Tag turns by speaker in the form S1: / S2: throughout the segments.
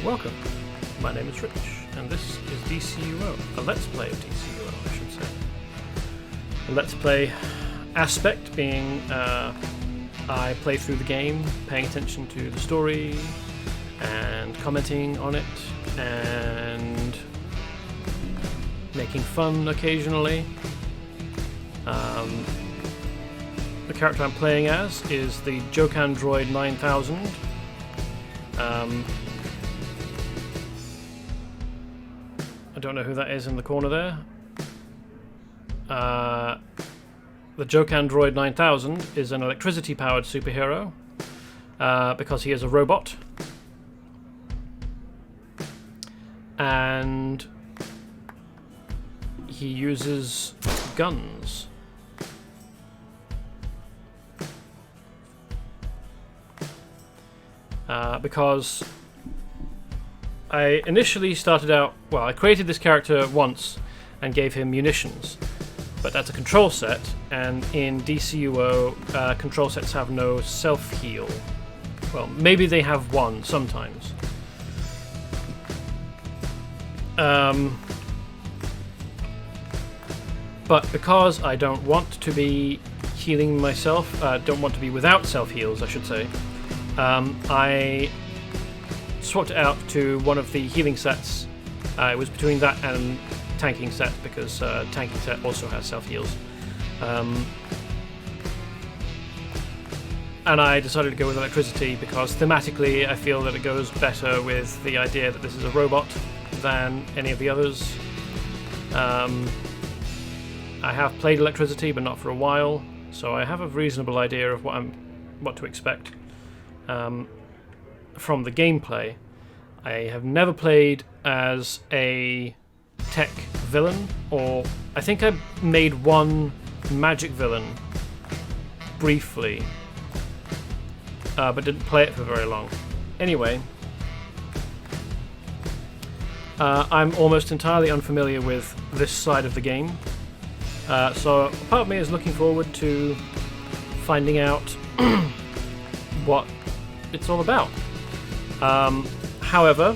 S1: Welcome, my name is Rich, and this is DCUO, a Let's Play of DCUO, I should say. The Let's Play aspect being I play through the game, paying attention to the story, and commenting on it, and making fun occasionally. The character I'm playing as is the Joke Android 9000. I don't know who that is in the corner there. The Joke Android 9000 is an electricity-powered superhero because he is a robot. And he uses guns. Because I initially started out, well, I created this character once and gave him munitions, but that's a control set, and in DCUO, control sets have no self-heal. Well, maybe they have one sometimes. But because I don't want to be healing myself, don't want to be without self-heals, I should say, I swapped it out to one of the healing sets. It was between that and tanking set, because tanking set also has self-heals. And I decided to go with electricity because thematically I feel that it goes better with the idea that this is a robot than any of the others. I have played electricity, but not for a while, so I have a reasonable idea of what to expect from the gameplay. I have never played as a tech villain, or I think I made one magic villain briefly, but didn't play it for very long. Anyway, I'm almost entirely unfamiliar with this side of the game, so part of me is looking forward to finding out what it's all about. However,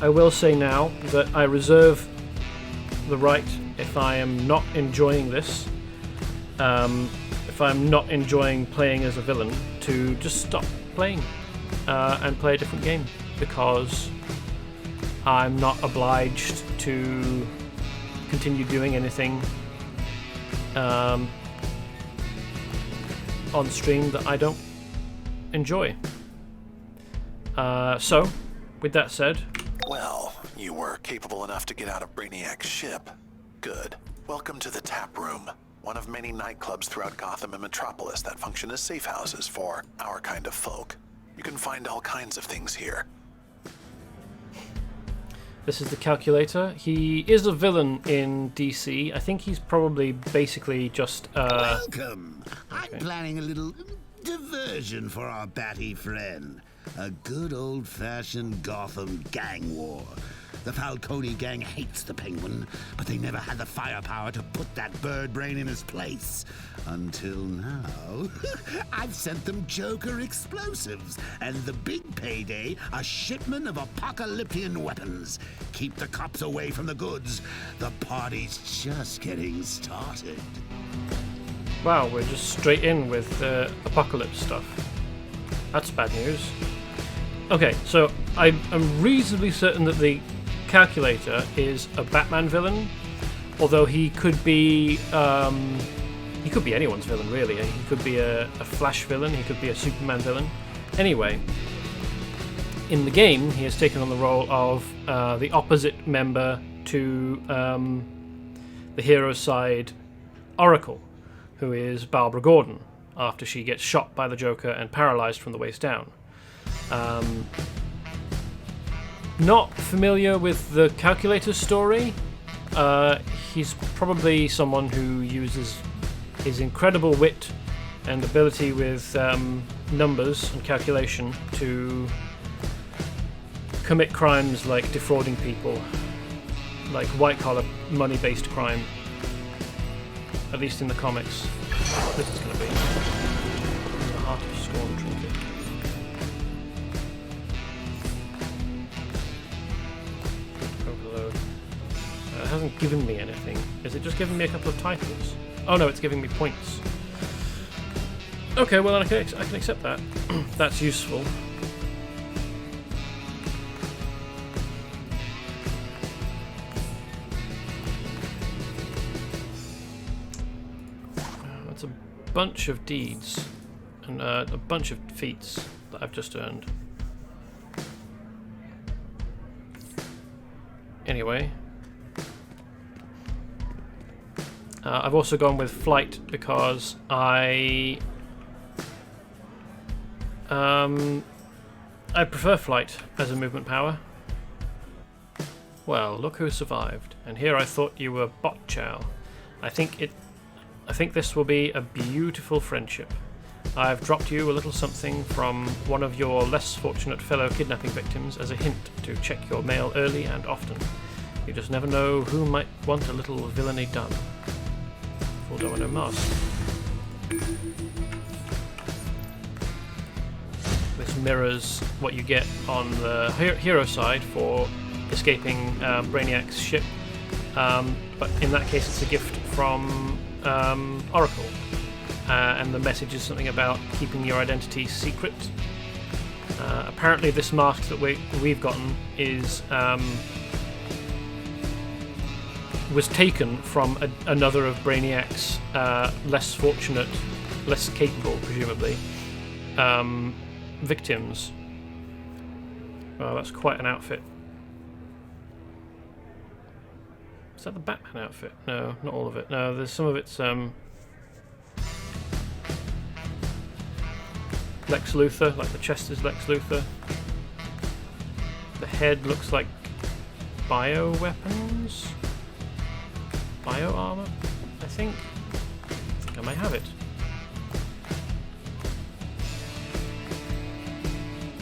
S1: I will say now that I reserve the right, if I am not enjoying this, if I'm not enjoying playing as a villain, to just stop playing and play a different game, because I'm not obliged to continue doing anything on stream that I don't enjoy. So, with that said...
S2: Well, you were capable enough to get out of Brainiac's ship. Good. Welcome to the Tap Room, one of many nightclubs throughout Gotham and Metropolis that function as safe houses for our kind of folk. You can find all kinds of things here.
S1: This is the Calculator. He is a villain in DC. I think he's probably basically just...
S3: Welcome! I'm planning a little diversion for our batty friend. A good old-fashioned Gotham Gang War. The Falcone gang hates the Penguin, but they never had the firepower to put that bird brain in his place. Until now, I've sent them Joker explosives, and the big payday, a shipment of apocalyptic weapons. Keep the cops away from the goods. The party's just getting started.
S1: Wow, we're just straight in with apocalypse stuff. That's bad news. Okay, so I'm reasonably certain that the Calculator is a Batman villain, although he could be anyone's villain, really. He could be a Flash villain, he could be a Superman villain. Anyway, in the game, he has taken on the role of the opposite member to the hero's side, Oracle, who is Barbara Gordon, after she gets shot by the Joker and paralyzed from the waist down. Not familiar with the Calculator story. He's probably someone who uses his incredible wit and ability with numbers and calculation to commit crimes like defrauding people, like white-collar, money-based crime. At least in the comics. This is going to be the Heart of Scorn trinket. hasn't given me anything. Is it just giving me a couple of titles? Oh no, it's giving me points. Okay, well then I can accept that. That's useful. That's a bunch of deeds and a bunch of feats that I've just earned. Anyway, I've also gone with flight because I prefer flight as a movement power. Well, look who survived, and here I thought you were bot chow. I think this will be a beautiful friendship. I've dropped you a little something from one of your less fortunate fellow kidnapping victims as a hint to check your mail early and often. You just never know who might want a little villainy done. Full domino mask. This mirrors what you get on the hero side for escaping Brainiac's ship, but in that case it's a gift from Oracle. And the message is something about keeping your identity secret. Apparently this mask that we've gotten is was taken from another of Brainiac's less fortunate, less capable, presumably, victims. Oh, that's quite an outfit. Is that the Batman outfit? No, not all of it. No, there's some of it's Lex Luthor, like the chest is Lex Luthor. The head looks like bioweapons? Bio armor, I think. I may have it.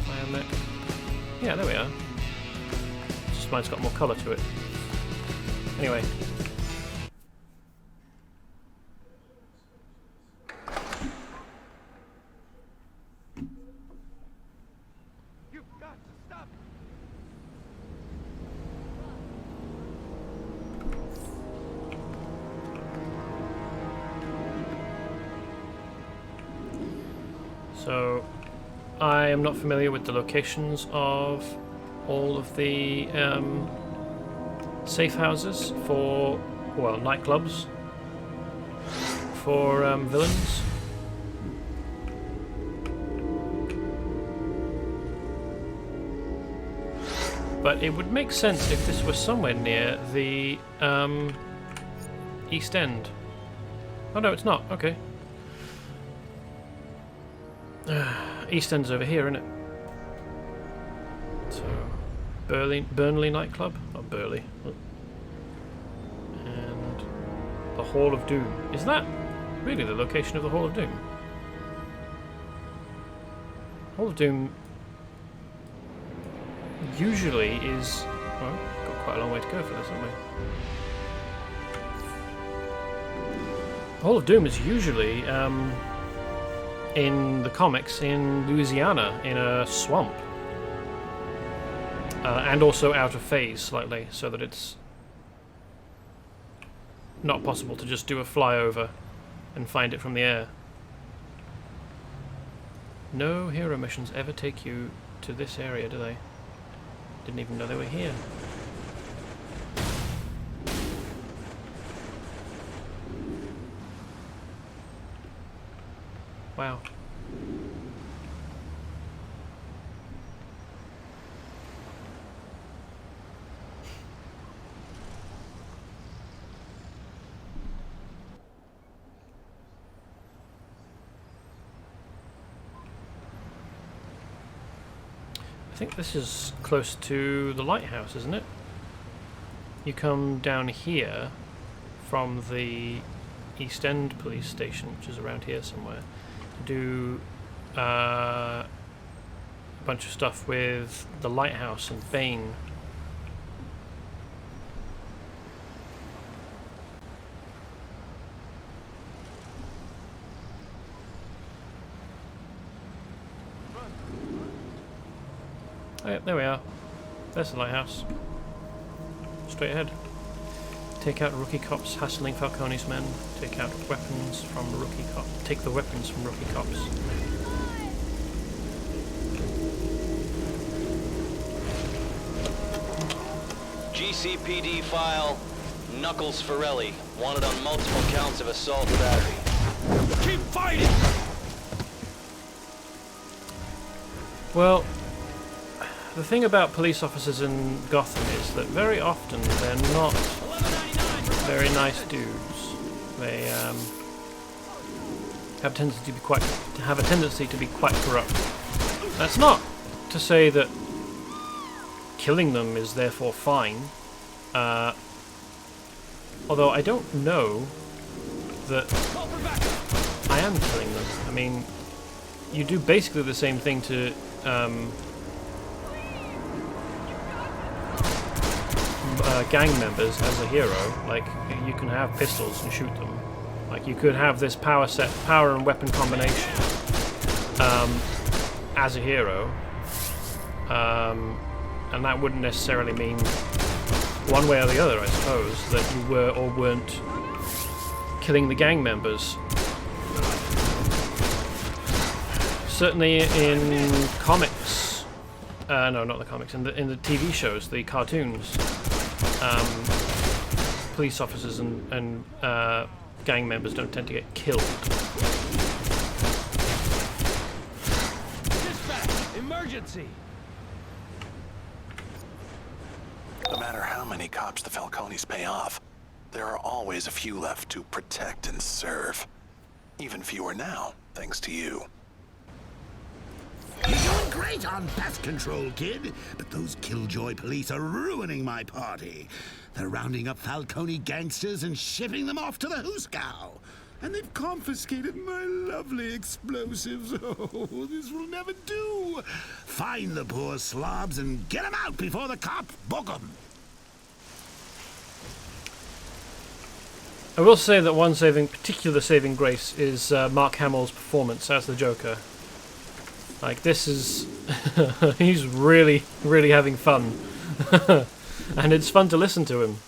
S1: Biomech. Yeah, there we are. Just mine's got more colour to it. Anyway. So, I am not familiar with the locations of all of the safe houses for, well, nightclubs for villains. But it would make sense if this was somewhere near the East End. Oh no, it's not. Okay. East End's over here, isn't it? So, Burnley nightclub? Not Burley. And the Hall of Doom. Is that really the location of the Hall of Doom? Hall of Doom usually is... Well, got quite a long way to go for this, haven't we? Hall of Doom is usually in the comics in Louisiana, in a swamp. And also out of phase slightly, so that it's not possible to just do a flyover and find it from the air. No hero missions ever take you to this area, do they? Didn't even know they were here. Wow. I think this is close to the lighthouse, isn't it? You come down here from the East End police station, which is around here somewhere, to do a bunch of stuff with the lighthouse and Bane. Oh, yeah, there we are. There's the lighthouse. Straight ahead. Take out rookie cops hassling Falcone's men. Take out weapons from rookie cops. Take the weapons from rookie cops.
S4: GCPD file, Knuckles Forelli, wanted on multiple counts of assault and battery. Keep fighting!
S1: Well, the thing about police officers in Gotham is that very often they're not very nice dudes. They have a tendency to be quite corrupt. That's not to say that killing them is therefore fine. Although I don't know that I am killing them. I mean, you do basically the same thing to gang members as a hero. Like, you can have pistols and shoot them. Like, you could have this power and weapon combination as a hero, and that wouldn't necessarily mean one way or the other, I suppose, that you were or weren't killing the gang members. Certainly in comics, no, not the comics, in the TV shows, the cartoons, police officers and gang members don't tend to get killed.
S5: Dispatch! Emergency!
S2: No matter how many cops the Falcones pay off, there are always a few left to protect and serve. Even fewer now, thanks to you.
S3: You're doing great on pest control, kid, but those killjoy police are ruining my party. They're rounding up Falcone gangsters and shipping them off to the Hooskow. And they've confiscated my lovely explosives. Oh, this will never do. Find the poor slobs and get them out before the cops book them.
S1: I will say that one particular saving grace is Mark Hamill's performance as the Joker. Like, this is... he's really, really having fun. And it's fun to listen to him.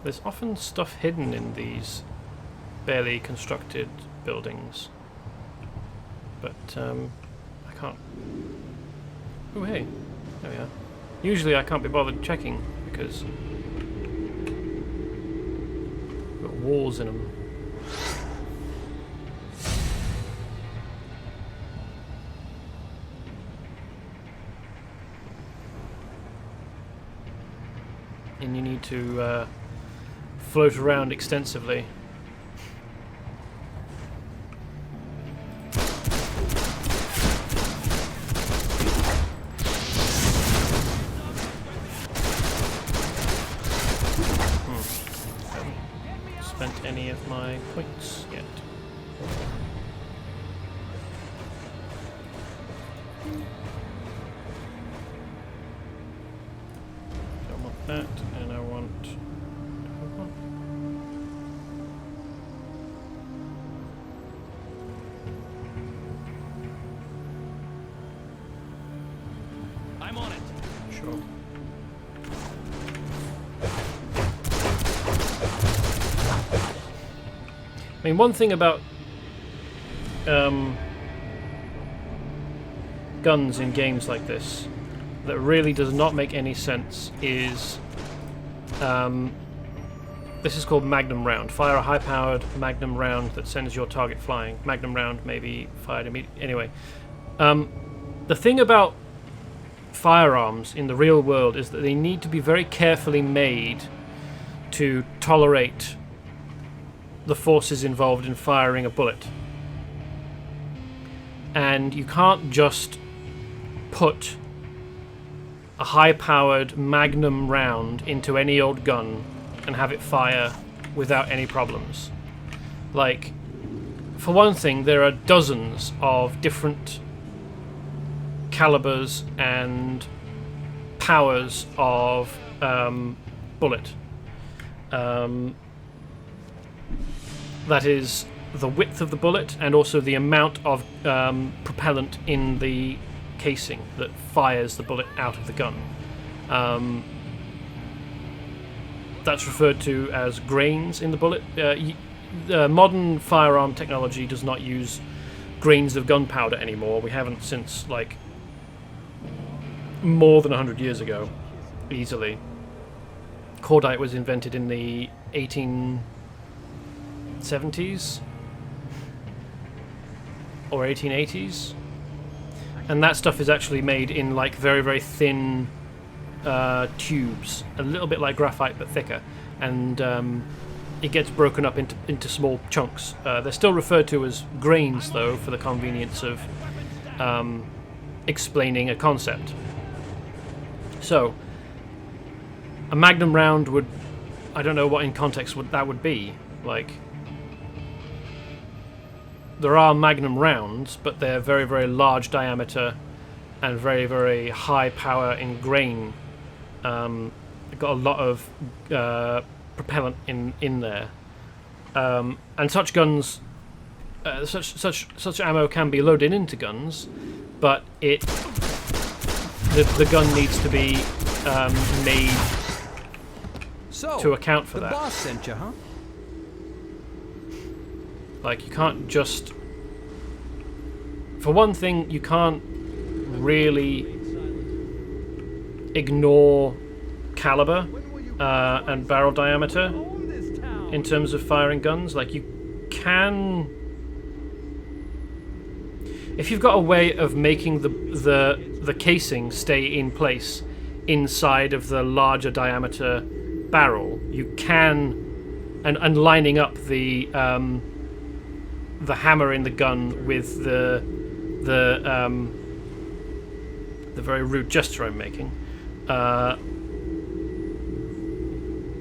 S1: There's often stuff hidden in these barely constructed buildings. But, I can't... Oh, hey. There we are. Usually I can't be bothered checking, because... got walls in them. And you need to float around extensively. Haven't spent any of my points yet. Don't want that, and I want...
S5: I'm on it.
S1: Sure. I mean, one thing about guns in games like this that really does not make any sense is this is called Magnum round. Fire a high-powered Magnum round that sends your target flying. Magnum round may be fired immediately. Anyway, the thing about firearms in the real world is that they need to be very carefully made to tolerate the forces involved in firing a bullet. And you can't just put a high-powered Magnum round into any old gun and have it fire without any problems. Like, for one thing, there are dozens of different calibers and powers of bullet. That is the width of the bullet and also the amount of propellant in the casing that fires the bullet out of the gun. That's referred to as grains in the bullet. Modern firearm technology does not use grains of gunpowder anymore. We haven't since, like, more than 100 years ago, easily. Cordite was invented in the 1870s or 1880s, and that stuff is actually made in, like, very, very thin tubes, a little bit like graphite but thicker, and it gets broken up into small chunks. They're still referred to as grains, though, for the convenience of explaining a concept. So, a magnum round would... I don't know what in context that would be. Like, there are magnum rounds, but they're very, very large diameter and very, very high power in grain. They've got a lot of propellant in there, and such guns, such ammo can be loaded into guns, but the gun needs to be made to account for that.
S5: The boss sent you, huh?
S1: Like, you can't just... For one thing, you can't really ignore caliber and barrel diameter in terms of firing guns. Like, you can... If you've got a way of making the casing stay in place inside of the larger diameter barrel, you can... And lining up the hammer in the gun with the very rude gesture I'm making,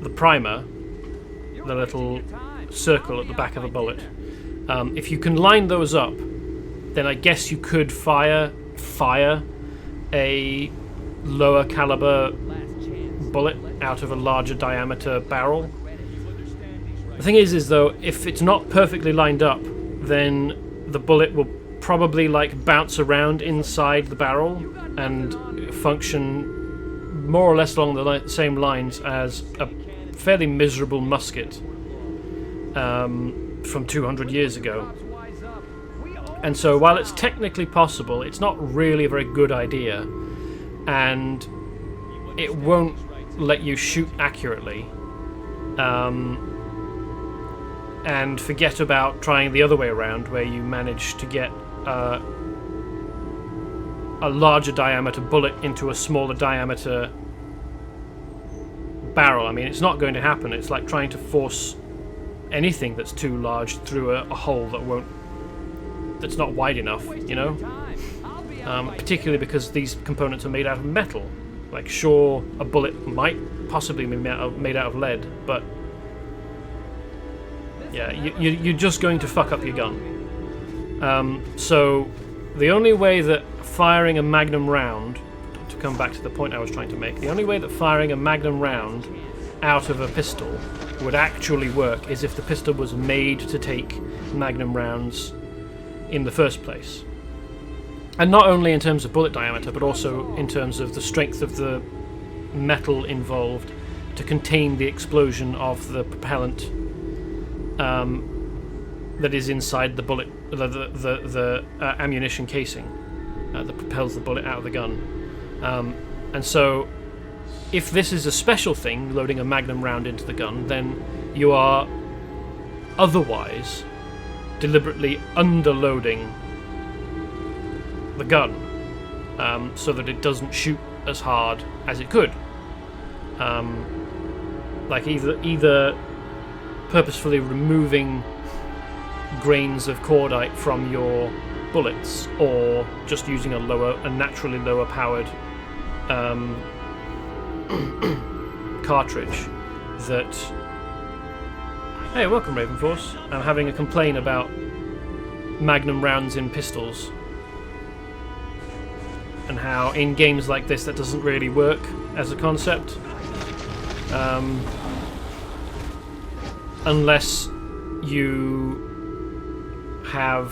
S1: the primer, the little circle at the back of the bullet. If you can line those up, then I guess you could fire a lower caliber bullet out of a larger diameter barrel. The thing is though, if it's not perfectly lined up, then the bullet will probably, like, bounce around inside the barrel and function more or less along the same lines as a fairly miserable musket from 200 years ago. And so while it's technically possible, it's not really a very good idea, and it won't let you shoot accurately. And forget about trying the other way around, where you manage to get a larger diameter bullet into a smaller diameter barrel. I mean, it's not going to happen. It's like trying to force anything that's too large through a hole that's not wide enough, you know? Particularly because these components are made out of metal. Like, sure, a bullet might possibly be made out of lead, but yeah, you're just going to fuck up your gun. So the only way that firing a magnum round, to come back to the point I was trying to make, the only way that firing a magnum round out of a pistol would actually work is if the pistol was made to take magnum rounds in the first place. And not only in terms of bullet diameter, but also in terms of the strength of the metal involved to contain the explosion of the propellant that is inside the bullet, the ammunition casing that propels the bullet out of the gun. And so, if this is a special thing, loading a magnum round into the gun, then you are otherwise deliberately underloading the gun so that it doesn't shoot as hard as it could. Like either purposefully removing grains of cordite from your bullets, or just using a naturally lower powered cartridge that... Hey, welcome Ravenforce. I'm having a complaint about magnum rounds in pistols and how in games like this that doesn't really work as a concept, unless you have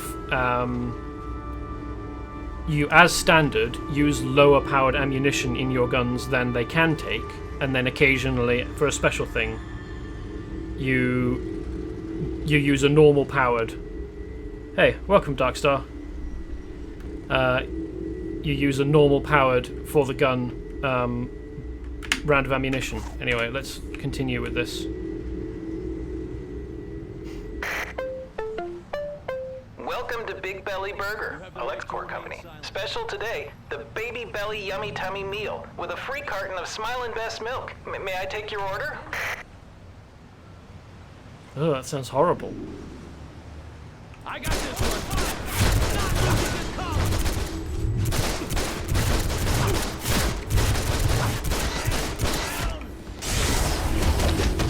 S1: you, as standard, use lower powered ammunition in your guns than they can take, and then occasionally, for a special thing, you use a normal powered. Hey, welcome, Darkstar. You use a normal powered for the gun round of ammunition. Anyway, let's continue with this.
S6: Welcome to Big Belly Burger, a LexCorp company. Special today, the Baby Belly Yummy Tummy Meal with a free carton of Smile & Best milk. May I take your order?
S1: Oh, that sounds horrible.
S5: I got this one.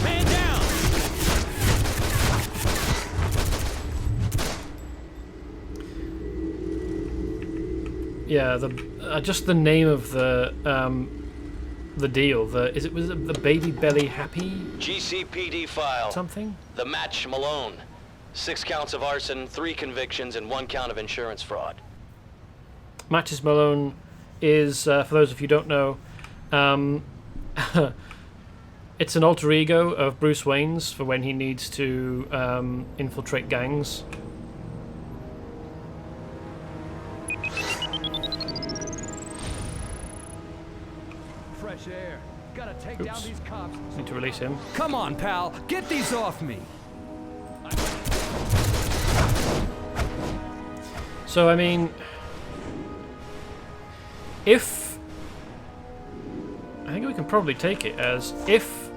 S5: Man down.
S1: Yeah, the just the name of the deal. Was it the Baby Belly Happy
S4: GCPD file.
S1: something?
S4: The Match Malone. 6 counts of arson, 3 convictions, and 1 count of insurance fraud.
S1: Matches Malone is, for those of you who don't know, it's an alter ego of Bruce Wayne's for when he needs to infiltrate gangs.
S5: Fresh air. Gotta take down
S1: Oops.
S5: these cops.
S1: Need to release him.
S5: Come on, pal. Get these off me.
S1: So, I mean, I think we can probably take it as if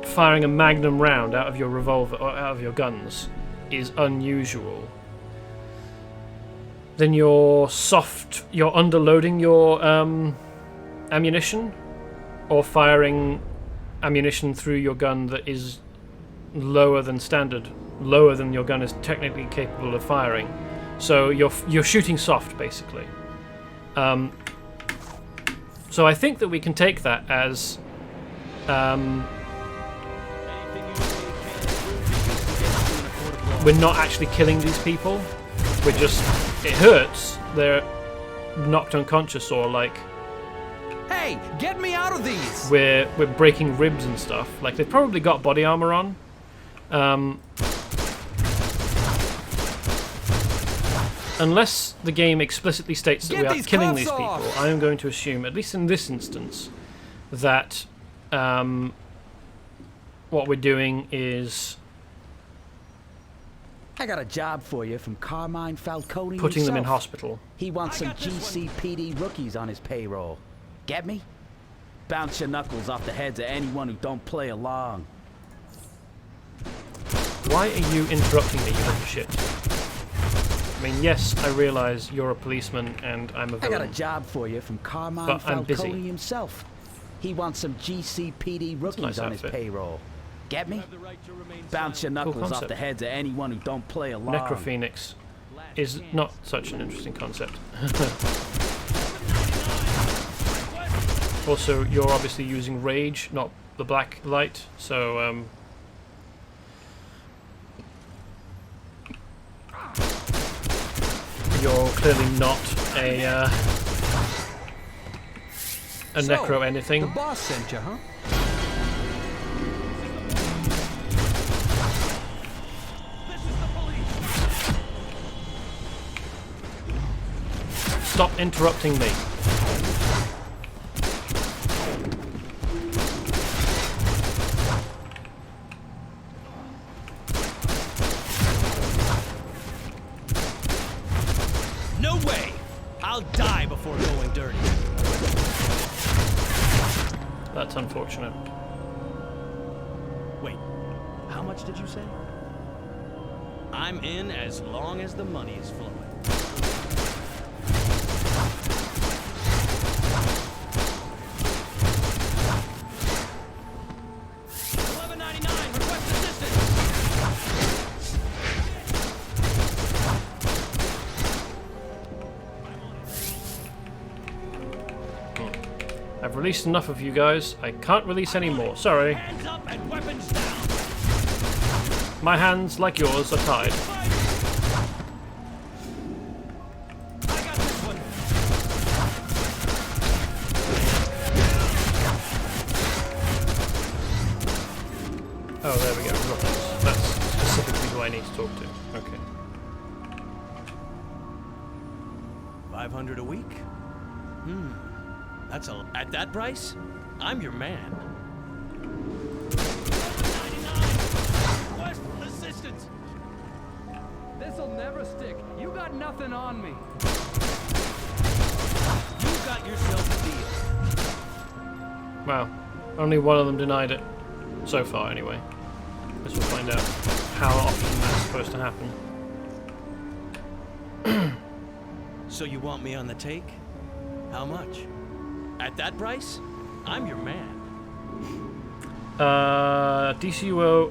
S1: firing a magnum round out of your revolver or out of your guns is unusual, then you're underloading your ammunition, or firing ammunition through your gun that is lower than standard, lower than your gun is technically capable of firing. So you're shooting soft, basically. So I think that we can take that as we're not actually killing these people. We're just, it hurts. They're knocked unconscious, or like
S5: Hey, get me out of these.
S1: we're breaking ribs and stuff. Like, they've probably got body armor on. Unless the game explicitly states that
S5: Get
S1: we are
S5: these
S1: killing
S5: cuffs
S1: these people,
S5: off!
S1: I am going to assume, at least in this instance, that what we're doing is
S7: I got a job for you from Carmine Falcone
S1: putting them in
S7: himself.
S1: hospital.
S7: He wants some GCPD rookies on his payroll. Get me? Bounce your knuckles off the heads of anyone who don't play along.
S1: Why are you interrupting me, you little shit? I mean, yes, I realise you're a policeman and I'm a
S7: I got a
S1: villain.
S7: job for you from Carmine
S1: But I'm busy.
S7: Falcone himself. He wants some GCPD rookies
S1: nice
S7: on his
S1: outfit.
S7: payroll. Get me?
S5: The right to remain
S7: Bounce your knuckles off
S1: concept.
S7: the heads of anyone who don't play along.
S1: Necrophoenix is not such an interesting concept. Also, you're obviously using rage, not the black light, so you're clearly not a necro
S5: The
S1: anything.
S5: boss sent you, huh?
S1: Stop interrupting me.
S5: No way. I'll die before going dirty.
S1: That's unfortunate.
S5: Wait, how much did you say? I'm in as long as the money is flowing. $11.99, request assistance.
S1: I've released enough of you guys. I can't release any more. Sorry.
S5: Hands up and weapons down.
S1: My hands, like yours, are tied.
S5: I got this one.
S1: Oh, there we go. Rookies. That's specifically who I need to talk to. Okay.
S5: 500 a week? That's a... At that price? I'm your man. 99! Request assistance!
S8: This'll never stick. You got nothing on me.
S5: You got yourself a deal.
S1: Wow. Only one of them denied it. So far, anyway. Guess we'll find out how often that's supposed to happen.
S5: So you want me on the take? How much? At that price? I'm your man.
S1: DCUO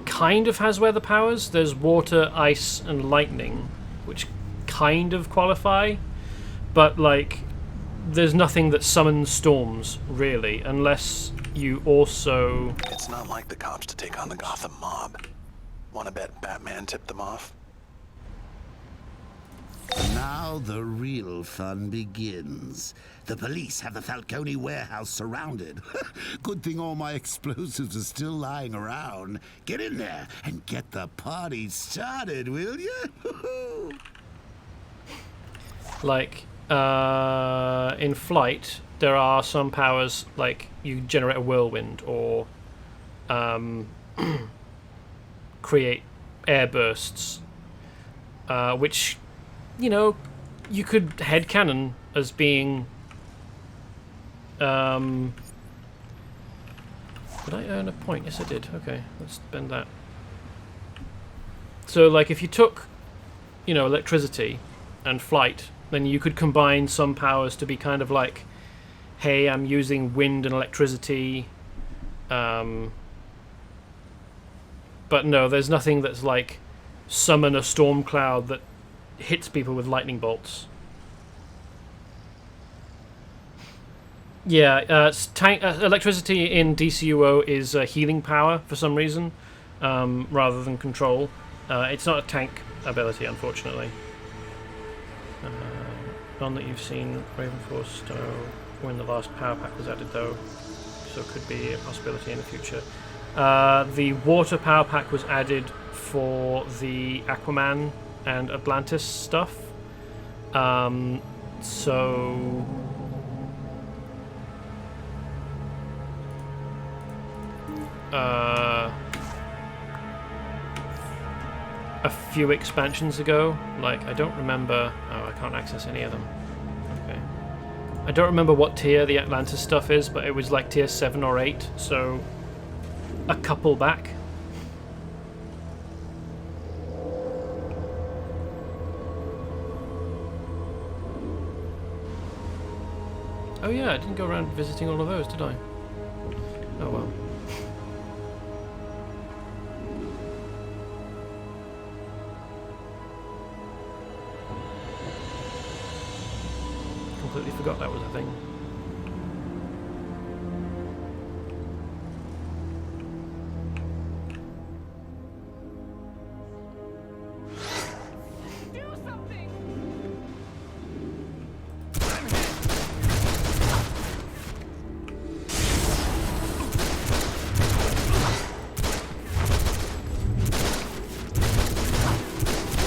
S1: kind of has weather powers. There's water, ice, and lightning, which kind of qualify, but like, there's nothing that summons storms, really, unless you also...
S2: It's not like the cops to take on the Gotham mob. Wanna bet Batman tipped them off?
S3: Now the real fun begins. The police have the Falcone warehouse surrounded. Good thing all my explosives are still lying around. Get in there and get the party started, will you?
S1: Like, in flight, there are some powers, like you generate a whirlwind or create air bursts, which, you know, you could headcanon as being... did I earn a point? Yes, I did. Okay, let's spend that. So, like, if you took, you know, electricity and flight, then you could combine some powers to be kind of like, hey, I'm using wind and electricity. But no, there's nothing that's like summon a storm cloud that hits people with lightning bolts. Yeah, electricity in DCUO is healing power for some reason, rather than control. It's not a tank ability, unfortunately. None that you've seen. Raven Force, when the last power pack was added, though, so it could be a possibility in the future. The water power pack was added for the Aquaman and Atlantis stuff. So... a few expansions ago, like, I don't remember... Oh, I can't access any of them. Okay. I don't remember what tier the Atlantis stuff is, but it was like tier 7 or 8, so a couple back. Oh yeah, I didn't go around visiting all of those, did I? Oh well. Completely forgot that was a thing.
S8: Do something!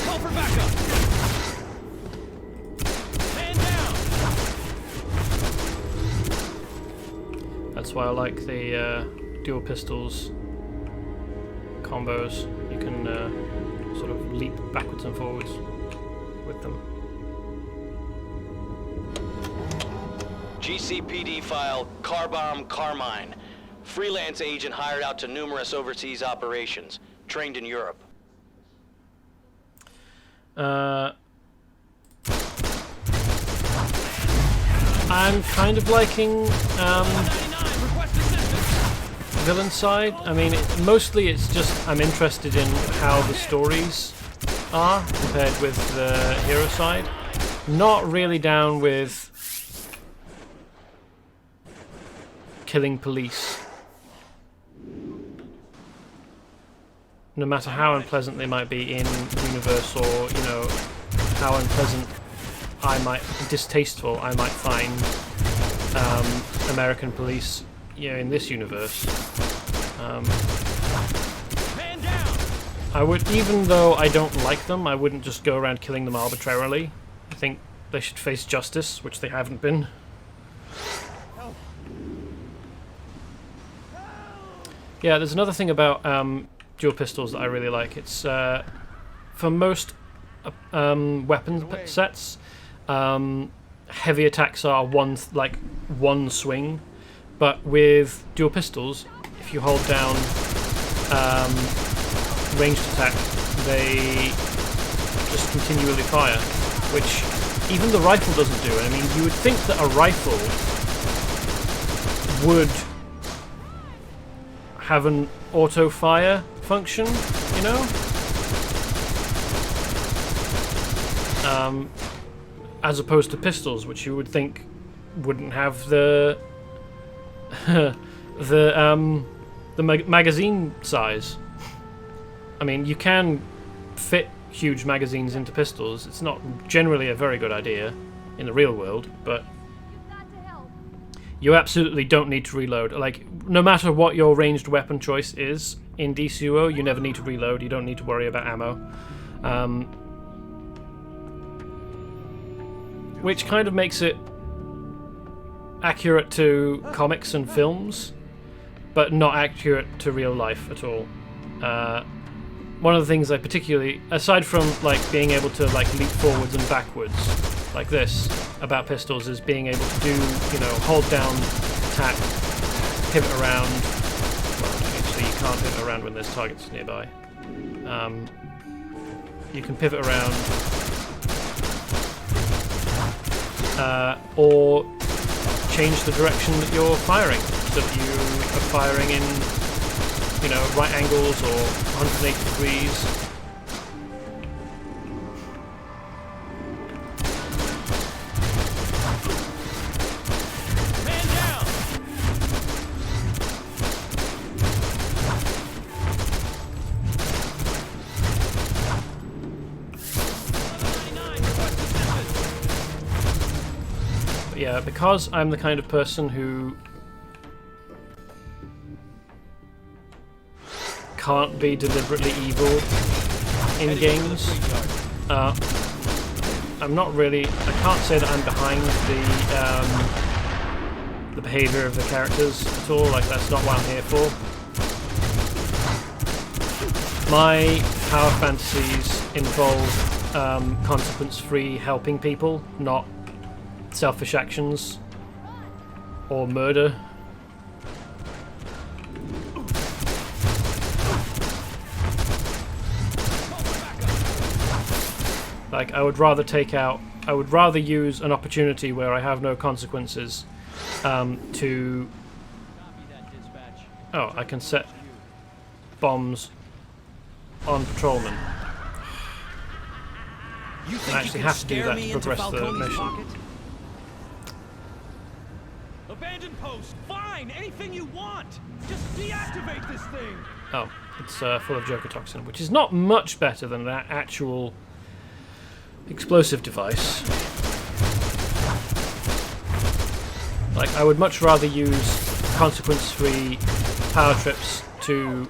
S5: Call for backup! Man down!
S1: That's why I like the dual pistols combos. You can sort of leap backwards and forwards with them.
S4: GCPD file Car Bomb Carmine. Freelance agent hired out to numerous overseas operations. Trained in Europe.
S1: I'm kind of liking villain side. I mean, mostly it's just I'm interested in how the stories are compared with the hero side. Not really down with killing police. no matter how unpleasant they might be in universe, or how unpleasant distasteful I might find American police, in this universe. I would, even though I don't like them, I wouldn't just go around killing them arbitrarily. I think they should face justice, which they haven't been. Yeah, there's another thing about dual pistols that I really like. It's for most weapon sets, heavy attacks are one swing, but with dual pistols, if you hold down ranged attack, they just continually fire, which even the rifle doesn't do. I mean, you would think that a rifle would have an auto fire function, as opposed to pistols, which you would think wouldn't have the magazine size. I mean, you can fit huge magazines into pistols. It's not generally a very good idea in the real world, but you absolutely don't need to reload. Like, no matter what your ranged weapon choice is in DCUO, you never need to reload. You don't need to worry about ammo. Which kind of makes it accurate to comics and films, but not accurate to real life at all. One of the things I particularly, aside from being able to leap forwards and backwards like this about pistols, is being able to do, hold down, attack, pivot around. Well, actually you can't pivot around when there's targets nearby. You can pivot around, or change the direction that you're firing, so that you are firing in right angles or 180 degrees.
S5: Man down!
S1: But yeah, because I'm the kind of person who can't be deliberately evil in games. I'm not really. I can't say that I'm behind the behavior of the characters at all. That's not what I'm here for. My power fantasies involve consequence-free helping people, not selfish actions or murder. I would rather use an opportunity where I have no consequences to... Oh, I can set bombs on patrolmen. I actually have to do that to progress the mission.
S5: Abandoned post! Fine! Anything you want! Just deactivate this thing!
S1: Oh, it's full of Joker toxin, which is not much better than that actual explosive device. I would much rather use consequence-free power trips to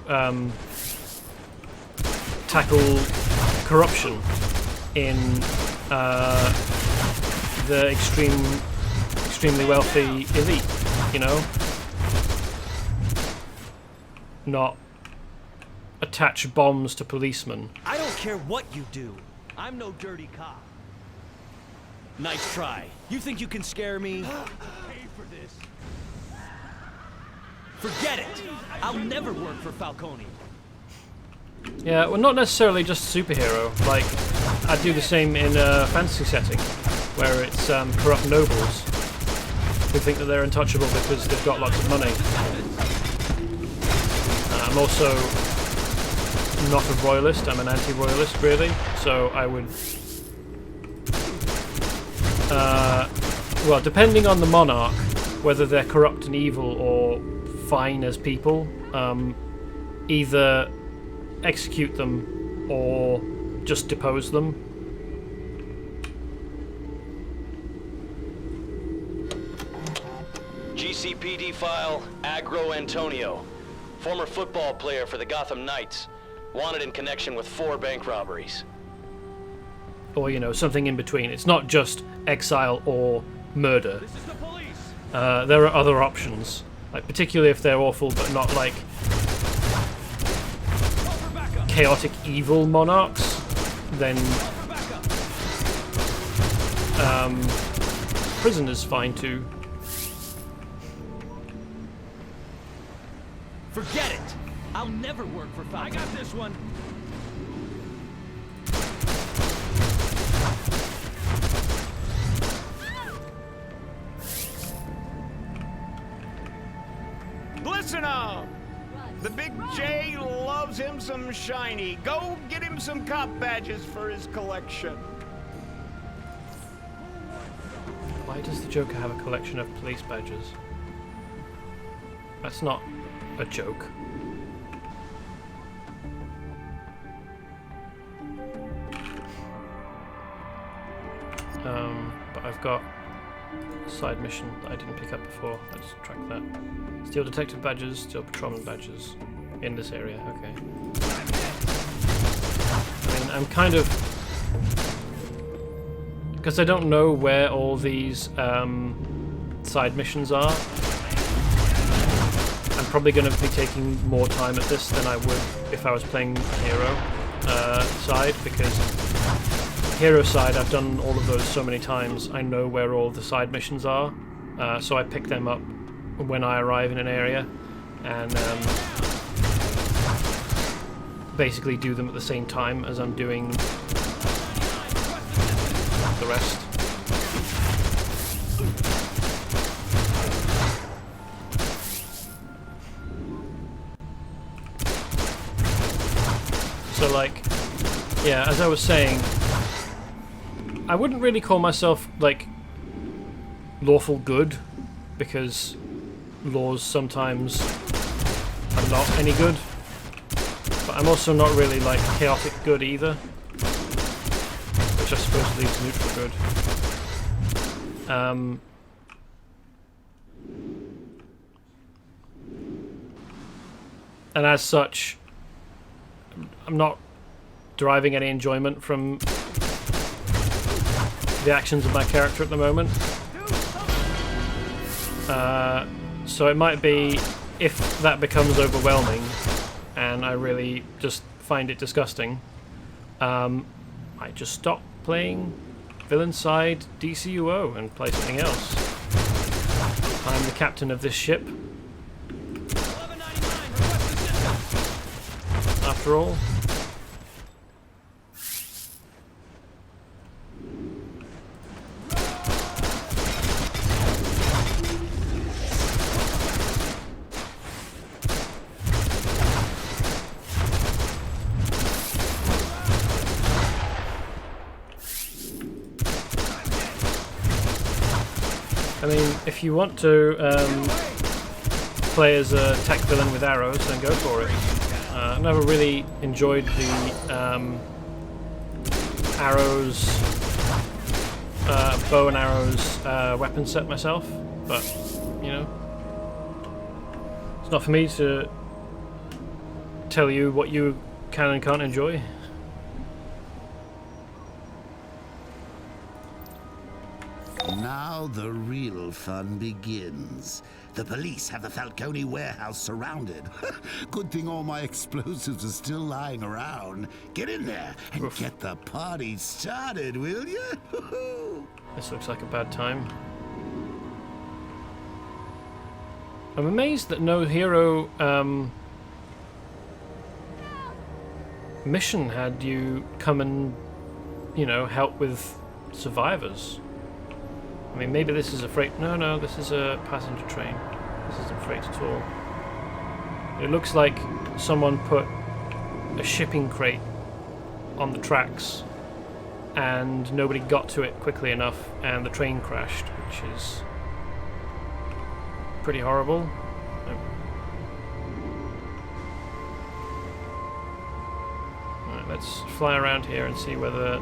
S1: tackle corruption in the extremely wealthy elite, not attach bombs to policemen.
S5: I don't care what you do. I'm no dirty cop. Nice try. You think you can scare me? Pay for this. Forget it. I'll never work for Falcone.
S1: Yeah, well, not necessarily just superhero. I do the same in a fantasy setting, where it's corrupt nobles who think that they're untouchable because they've got lots of money. I'm also not a royalist, I'm an anti-royalist, really, so I would... well, depending on the monarch, whether they're corrupt and evil or fine as people, either execute them or just depose them.
S4: GCPD file, Agro Antonio. Former football player for the Gotham Knights. Wanted in connection with 4 bank robberies.
S1: Or, you know, something in between. It's not just exile or murder.
S5: This is the police.
S1: There are other options. Like, particularly if they're awful but not, like, chaotic evil monarchs, then prison is fine too.
S5: Forget it. I'll never work for Falcon. I got this one.
S9: Listen up! The Big J loves him some shiny. Go get him some cop badges for his collection.
S1: Why does the Joker have a collection of police badges? That's not a joke. But I've got a side mission that I didn't pick up before. Let's track that. Steal detective badges, steal patrolman badges. In this area, okay. I mean, I'm kind of... because I don't know where all these side missions are, I'm probably going to be taking more time at this than I would if I was playing hero side, because hero side I've done all of those so many times, I know where all the side missions are, so I pick them up when I arrive in an area and basically do them at the same time as I'm doing the rest. So, like, yeah, as I was saying, I wouldn't really call myself, like, lawful good, because laws sometimes are not any good. But I'm also not really, like, chaotic good either, which I suppose leaves neutral good. And as such, I'm not deriving any enjoyment from the actions of my character at the moment. So it might be, if that becomes overwhelming and I really just find it disgusting, I just stop playing villain side DCUO and play something else. I'm the captain of this ship, after all. I mean, if you want to play as a tech villain with arrows, then go for it. I've never really enjoyed the arrows, bow and arrows weapon set myself, but, you know, it's not for me to tell you what you can and can't enjoy.
S3: Now the real fun begins. The police have the Falcone warehouse surrounded. Good thing all my explosives are still lying around. Get in there and get the party started, will you?
S1: This looks like a bad time. I'm amazed that no hero mission had you come and, you know, help with survivors. I mean, maybe this is a freight... No, this is a passenger train. This isn't freight at all. It looks like someone put a shipping crate on the tracks and nobody got to it quickly enough and the train crashed, which is pretty horrible. let's fly around here and see whether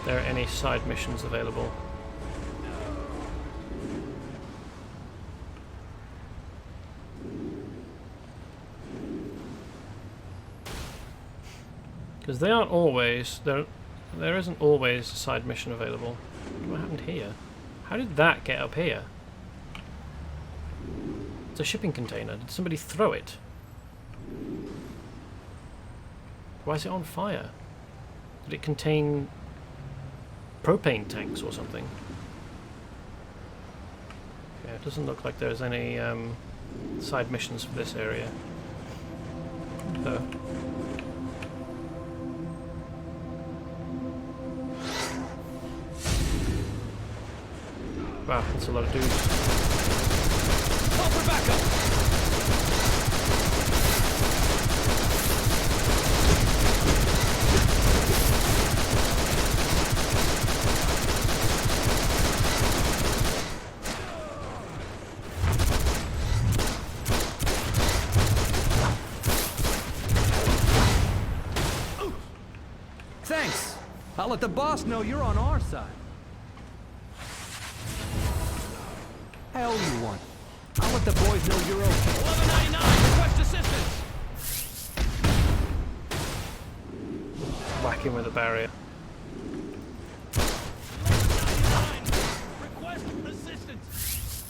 S1: there are any side missions available. Because they aren't always, there isn't always a side mission available. What happened here? How did that get up here? It's a shipping container. Did somebody throw it? Why is it on fire? Did it contain propane tanks or something? Yeah, it doesn't look like there's any side missions for this area. Though. Wow, that's a lot of dudes.
S5: Call for backup! Thanks. I'll let the boss know you're on our side. I owe you one. I'll let the boys know you're okay. 1199, request assistance!
S1: Whack him with a barrier.
S5: 1199, request assistance!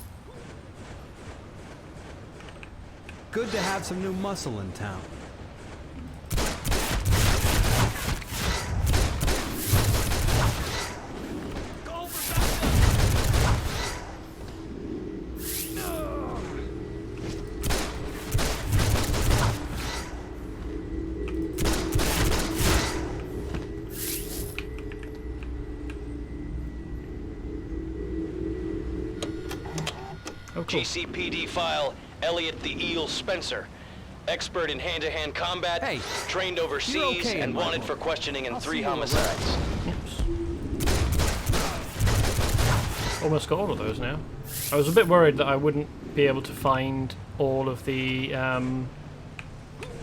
S5: Good to have some new muscle in town.
S4: GCPD file, Elliot the Eel Spencer. Expert in hand-to-hand combat,
S5: Hey,
S4: trained overseas,
S5: okay,
S4: and
S5: Michael.
S4: wanted for questioning in
S5: I'll
S4: 3
S5: see you
S4: homicides.
S1: Oops. Almost got all of those now. I was a bit worried that I wouldn't be able to find all of the
S5: I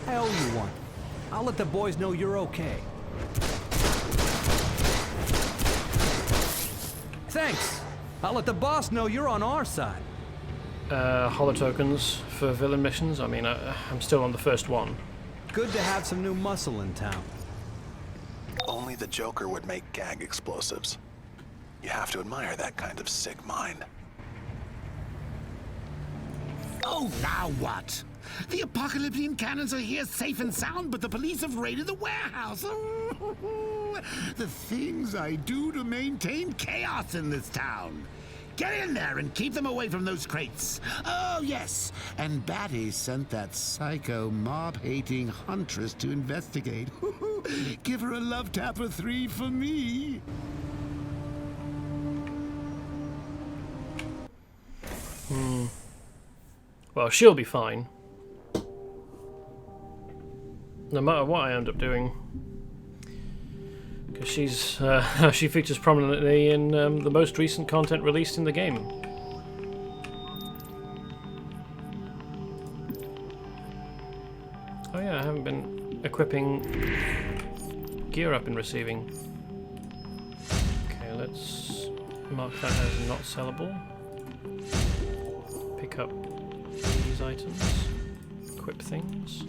S5: owe you one. I'll let the boys know you're okay. Thanks. I'll let the boss know you're on our side.
S1: holo tokens for villain missions. I mean, I'm still on the first one.
S5: Good to have some new muscle in town.
S2: Only the Joker would make gag explosives. You have to admire that kind of sick mind.
S3: Oh, now what? The apocalyptic cannons are here safe and sound, but the police have raided the warehouse. The things I do to maintain chaos in this town. Get in there and keep them away from those crates. Oh, yes. And Batty sent that psycho, mob-hating Huntress to investigate. Give her a love tapper 3 for me.
S1: Well, she'll be fine. No matter what I end up doing. Because she's she features prominently in the most recent content released in the game. Oh yeah, I haven't been equipping gear up and receiving. Okay, let's mark that as not sellable. Pick up these items. Equip things.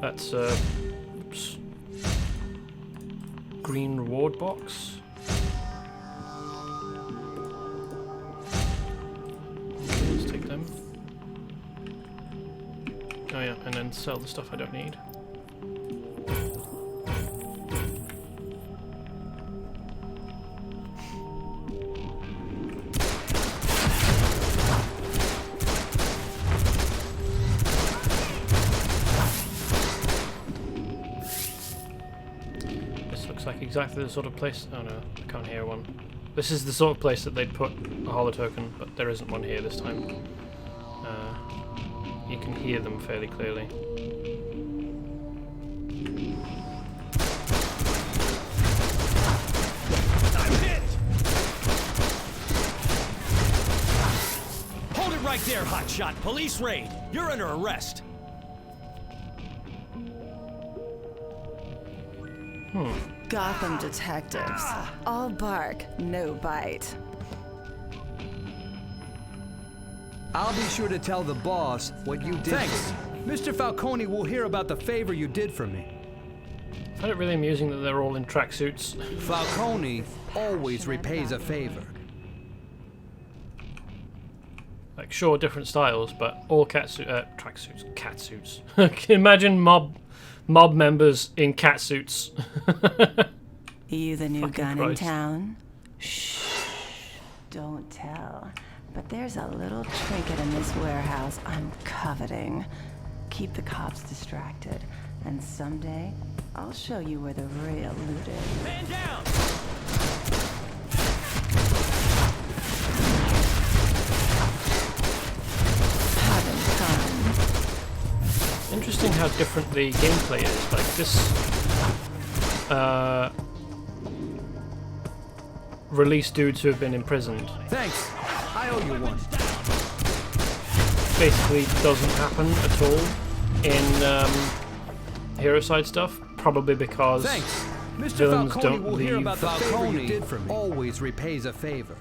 S1: That's oops. Green reward box. Okay, let's take them. Oh yeah, and then sell the stuff I don't need. Exactly the sort of place. Oh no, I can't hear one. This is the sort of place that they'd put a holo token, but there isn't one here this time. You can hear them fairly clearly.
S5: I'm hit! Hold it right there, hotshot. Police raid. You're under arrest.
S10: Gotham detectives. All bark, no bite.
S8: I'll be sure to tell the boss what you did. Thanks. Mr. Falcone will hear about the favor you did for me.
S1: I find it really amusing that they're all in tracksuits.
S8: Falcone always repays a favor.
S1: Like, sure, different styles, but all tracksuits, catsuits. Can you imagine mob members in catsuits?
S10: You the new
S1: Fucking
S10: gun
S1: Christ.
S10: in town? Shh. Don't tell. But there's a little trinket in this warehouse I'm coveting. Keep the cops distracted, and someday I'll show you where the real loot is.
S5: Man down!
S10: Having fun.
S1: Interesting how different the gameplay is. Like this release dudes who have been imprisoned
S8: Thanks. I owe you one.
S1: basically doesn't happen at all in hero side stuff. Probably because
S8: Thanks. Mr.
S1: villains
S8: Falcone
S1: don't
S8: will hear
S1: leave
S8: about the favor you did for me. Always repays a favor.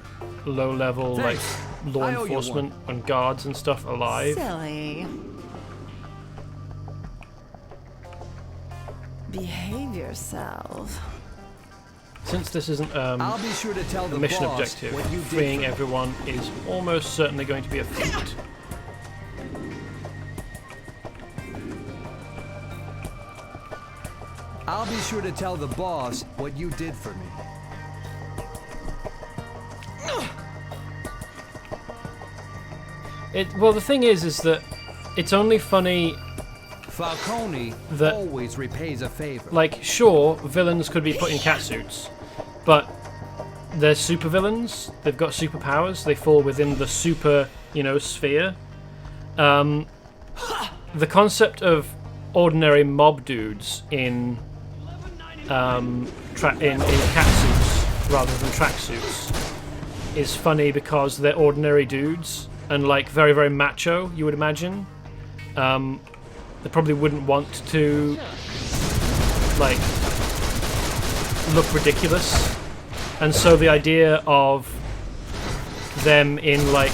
S1: low level
S8: Thanks.
S1: like law
S8: I owe you
S1: enforcement and guards and stuff alive.
S10: Silly. Behave yourself.
S1: Since this isn't
S8: I'll be sure to tell
S1: a
S8: the
S1: mission
S8: boss
S1: objective,
S8: what you did
S1: freeing
S8: for me.
S1: everyone is almost certainly going to be a feat.
S8: I'll be sure to tell the boss what you did for me.
S1: Well, the thing is that it's only funny.
S8: Falcone
S1: That-
S8: always repays a favor.
S1: Like, sure, villains could be put in catsuits, but they're super villains. They've got superpowers. They fall within the super, sphere. The concept of ordinary mob dudes in catsuits rather than tracksuits is funny because they're ordinary dudes and like very, very macho. You would imagine. They probably wouldn't want to like look ridiculous, and so the idea of them in like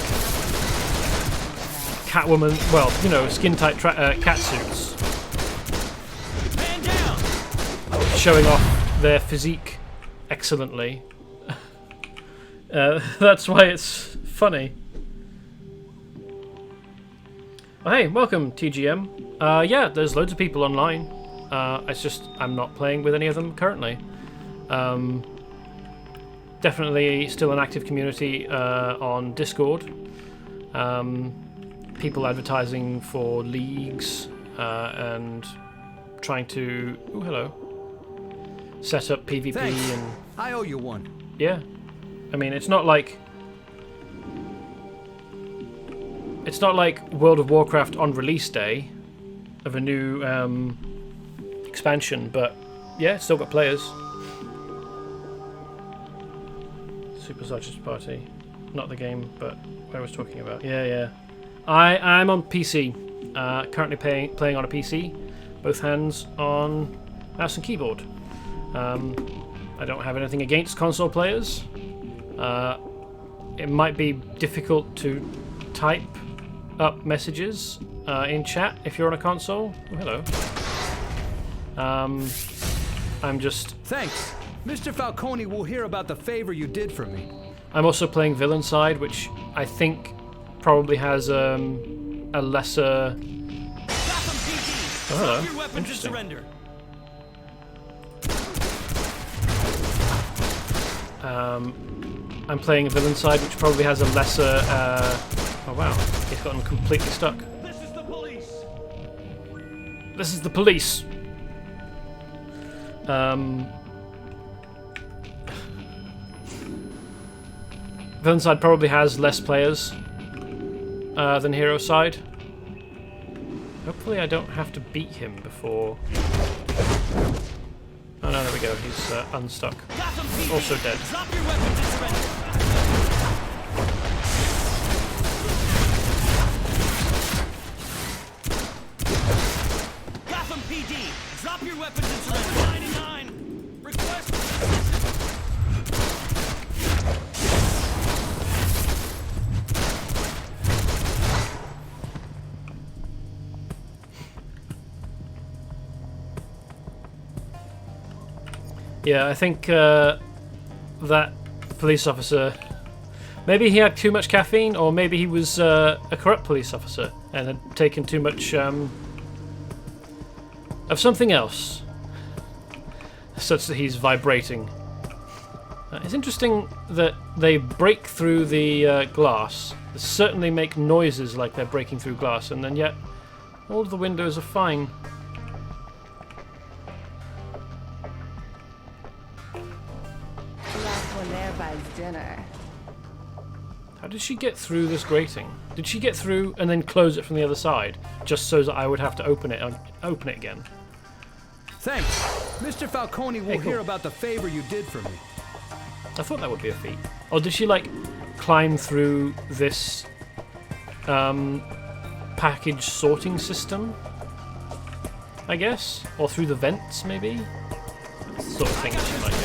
S1: Catwoman, skin tight catsuits,
S5: Man down!
S1: showing off their physique excellently. That's why it's funny. Oh, hey, welcome TGM. Yeah, there's loads of people online. It's just I'm not playing with any of them currently. Definitely still an active community on Discord. People advertising for leagues and trying to set up PvP.
S8: Thanks.
S1: And
S8: I owe you one.
S1: yeah, I mean it's not like World of Warcraft on release day of a new expansion, but yeah, it's still got players. Super Sergeant's Party, not the game, but what I was talking about. Yeah. I'm on PC. Currently playing on a PC, both hands on mouse and keyboard. I don't have anything against console players. It might be difficult to type up messages in chat if you're on a console. Oh, hello. I'm just...
S8: Thanks. Mr. Falcone will hear about the favor you did for me.
S1: I'm also playing villain side, which I think probably has a lesser...
S5: Gotham PD!
S1: Oh, hello.
S5: Drop your weapons and
S1: Interesting.
S5: surrender.
S1: I'm playing a villain side, which probably has a lesser... oh wow, he's gotten completely stuck.
S5: This is the police!
S1: This is the police! Villain side probably has less players than hero side. Hopefully I don't have to beat him before... Oh no, there we go, he's unstuck.
S5: Gotham PD!
S1: Also dead.
S5: Drop your weapons and surrender.
S1: Yeah, I think that police officer, maybe he had too much caffeine, or maybe he was a corrupt police officer and had taken too much of something else, such that he's vibrating. It's interesting that they break through the glass. They certainly make noises like they're breaking through glass, and then yet all of the windows are fine.
S10: Last one there buys dinner.
S1: How did she get through this grating? Did she get through and then close it from the other side, just so that I would have to open it again?
S8: Thanks. Mr. Falcone will hear about the favor you did for me.
S1: I thought that would be a feat. Or did she, like, climb through this package sorting system? I guess? Or through the vents, maybe? That's the sort of thing that she might do.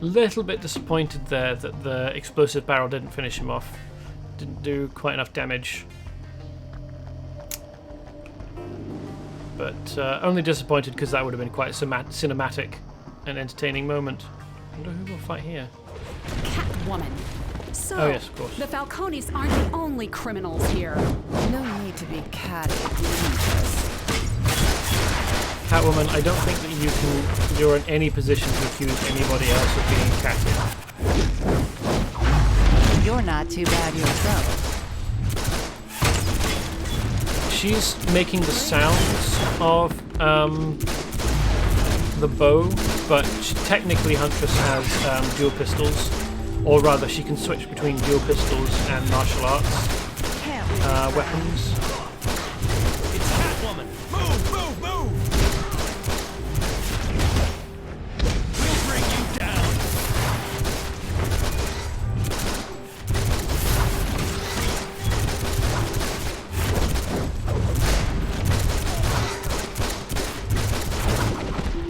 S1: Little bit disappointed there that the explosive barrel didn't finish him off. Didn't do quite enough damage. But only disappointed because that would have been quite a cinematic and entertaining moment. I wonder who will fight here.
S11: Catwoman. So,
S1: oh yes, of course.
S11: The Falcones aren't the only criminals here.
S10: No need to be catty, Huntress.
S1: Catwoman, I don't think that you're in any position to accuse anybody else of being catty.
S10: You're not too bad yourself.
S1: She's making the sounds of the bow, but technically Huntress has dual pistols, or rather she can switch between dual pistols and martial arts weapons.
S5: It's Catwoman! Move, move, move! We'll bring you down!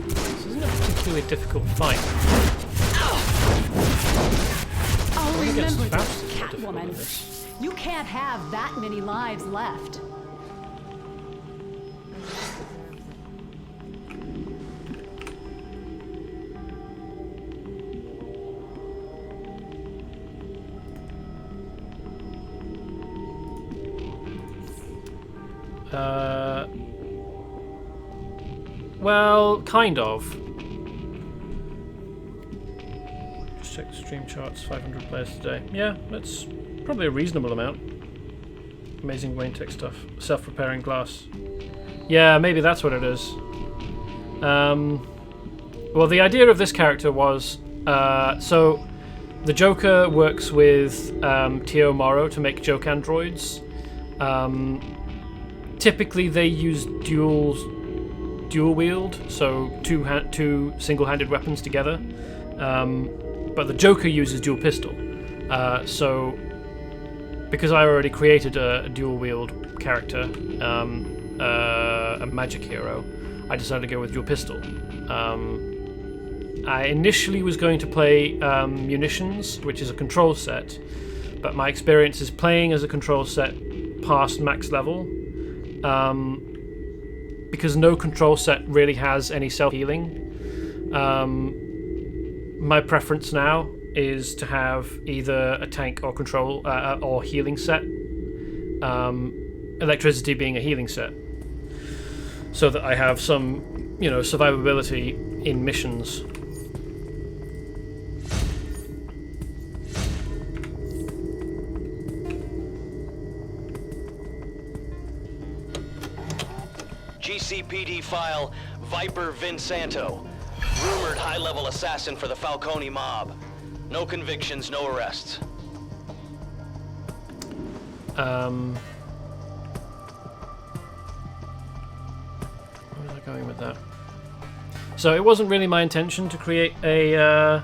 S1: This isn't a particularly difficult fight.
S11: I'll remember this,
S1: Faust is
S11: Catwoman. You can't have that many lives left.
S1: Well, kind of. Just check the stream charts, 500 players today. Yeah, that's probably a reasonable amount. Amazing Wayne Tech stuff. Self-repairing glass. Yeah, maybe that's what it is. Well, the idea of this character was... so, the Joker works with Tio Morrow to make joke androids. Typically, they use dual wield, so two single-handed weapons together. But the Joker uses dual pistol. So, because I already created a dual wield character, a magic hero, I decided to go with dual pistol. I initially was going to play munitions, which is a control set, but my experience is playing as a control set past max level, because no control set really has any self-healing. My preference now is to have either a tank or control or healing set, electricity being a healing set, so that I have some, survivability in missions.
S4: GCPD file Viper Vinsanto. Rumored high-level assassin for the Falcone mob. No convictions, no arrests.
S1: Where was I going with that? So it wasn't really my intention to create a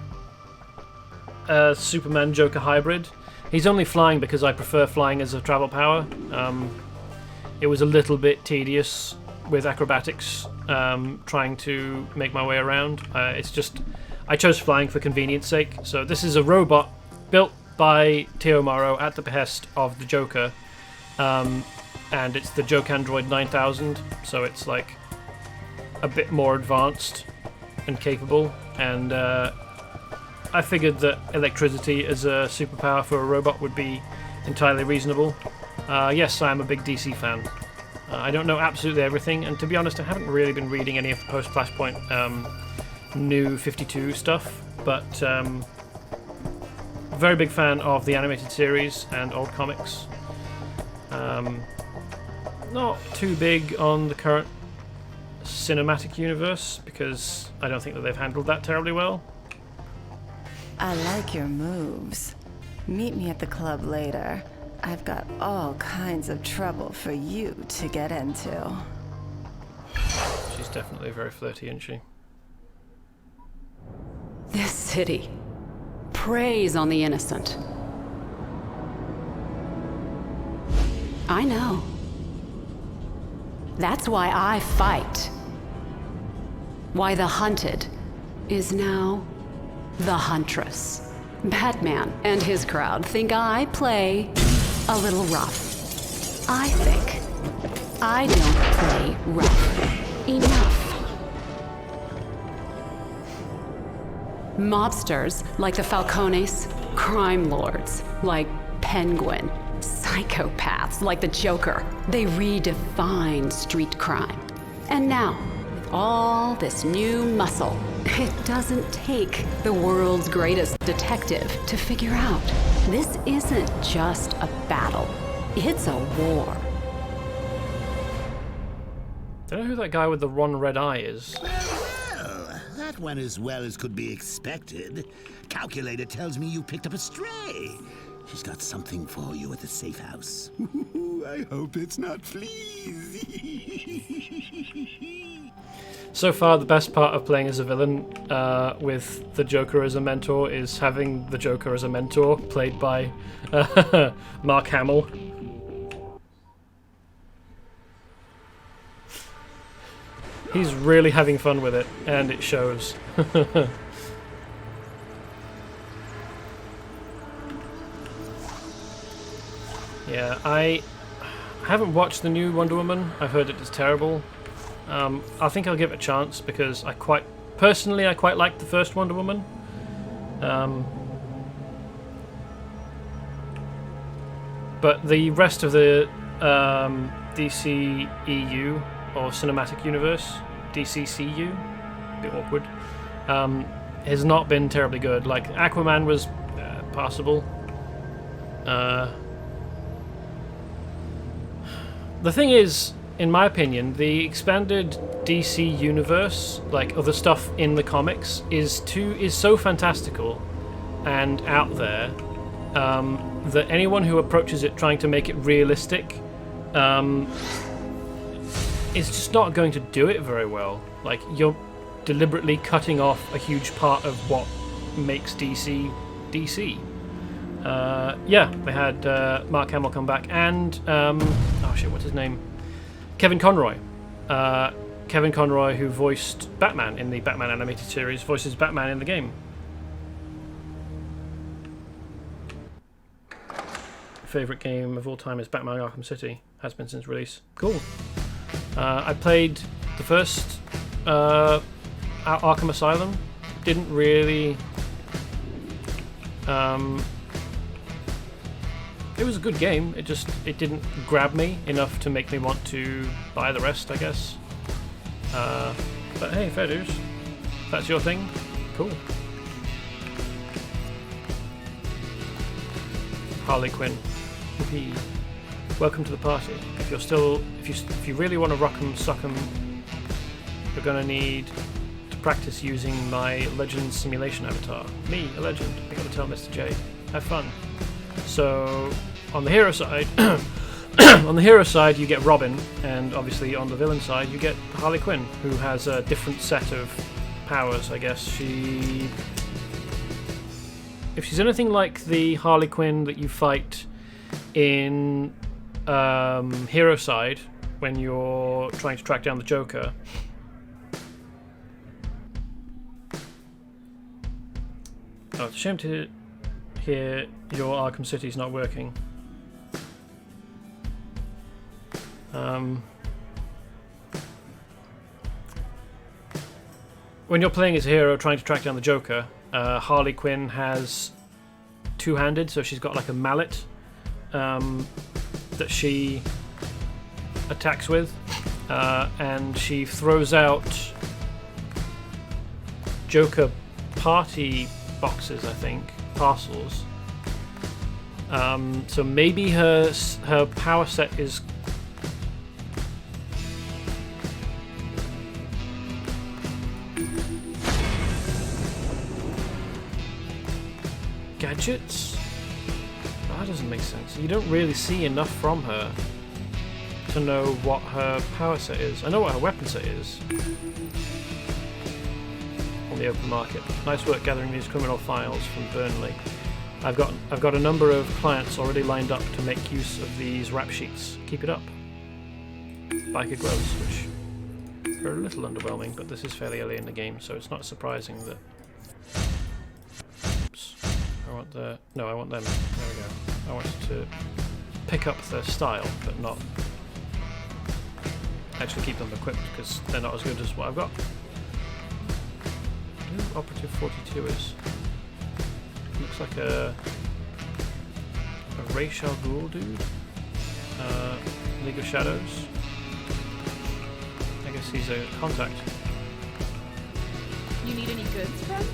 S1: Superman Joker hybrid. He's only flying because I prefer flying as a travel power. It was a little bit tedious with acrobatics, trying to make my way around. It's just, I chose flying for convenience sake. So this is a robot built by Teo Morrow at the behest of the Joker, and it's the Joke Android 9000. So it's like a bit more advanced and capable. And I figured that electricity as a superpower for a robot would be entirely reasonable. Yes, I am a big DC fan. I don't know absolutely everything, and to be honest, I haven't really been reading any of the post-Flashpoint new 52 stuff, but very big fan of the animated series and old comics. Not too big on the current cinematic universe, because I don't think that they've handled that terribly well.
S10: I like your moves. Meet me at the club later. I've got all kinds of trouble for you to get into.
S1: She's definitely very flirty, isn't she?
S11: This city preys on the innocent. I know. That's why I fight. Why the hunted is now the Huntress. Batman and his crowd think I play a little rough. I think I don't play rough enough. Mobsters like the Falcones, crime lords like Penguin, psychopaths like the Joker, they redefine street crime. And now, with all this new muscle, it doesn't take the world's greatest detective to figure out this isn't just a battle, it's a war.
S1: Do you know who that guy with the one red eye is?
S3: Well, that went as well as could be expected. Calculator tells me you picked up a stray. She's got something for you at the safe house. I hope it's not fleas.
S1: So far, the best part of playing as a villain with the Joker as a mentor is having the Joker as a mentor, played by Mark Hamill. He's really having fun with it, and it shows. Yeah, I haven't watched the new Wonder Woman. I've heard it is terrible. I think I'll give it a chance because I quite liked the first Wonder Woman. But the rest of the DC EU or Cinematic Universe, DCCU, a bit awkward, has not been terribly good. Like Aquaman was passable. The thing is, in my opinion, the expanded DC universe, like other stuff in the comics, is so fantastical and out there that anyone who approaches it trying to make it realistic is just not going to do it very well. Like, you're deliberately cutting off a huge part of what makes DC DC. Yeah, they had Mark Hamill come back and oh shit, what's his name? Kevin Conroy. Kevin Conroy, who voiced Batman in the Batman animated series, voices Batman in the game. Favorite game of all time is Batman Arkham City. Has been since release. Cool. I played the first Arkham Asylum. Didn't really. It was a good game. It didn't grab me enough to make me want to buy the rest, I guess. But hey, fair dues. If that's your thing, cool. Harley Quinn. Whoopee. Welcome to the party. If you really want to rock 'em, sock 'em, you're gonna need to practice using my Legends simulation avatar. Me, a legend. I gotta tell Mr. J. Have fun. So, on the hero side, you get Robin, and obviously on the villain side, you get Harley Quinn, who has a different set of powers. I guess if she's anything like the Harley Quinn that you fight in Hero Side, when you're trying to track down the Joker. Oh, it's a shame to hear your Arkham City's not working. When you're playing as a hero trying to track down the Joker, Harley Quinn has two-handed, so she's got like a mallet that she attacks with, and she throws out Joker party boxes, I think, parcels. So maybe her power set is gadgets? Oh, that doesn't make sense. You don't really see enough from her to know what her power set is. I know what her weapon set is on the open market. Nice work gathering these criminal files from Burnley. I've got a number of clients already lined up to make use of these rap sheets. Keep it up. Biker gloves, which are a little underwhelming, but this is fairly early in the game, so it's not surprising that. Oops. I want them. There we go. I wanted to pick up their style, but not actually keep them equipped, because they're not as good as what I've got. I don't know who Operative 42 is. Looks like a Ra's al Ghul dude. League of Shadows. I guess he's a contact.
S12: You need any goods, friend?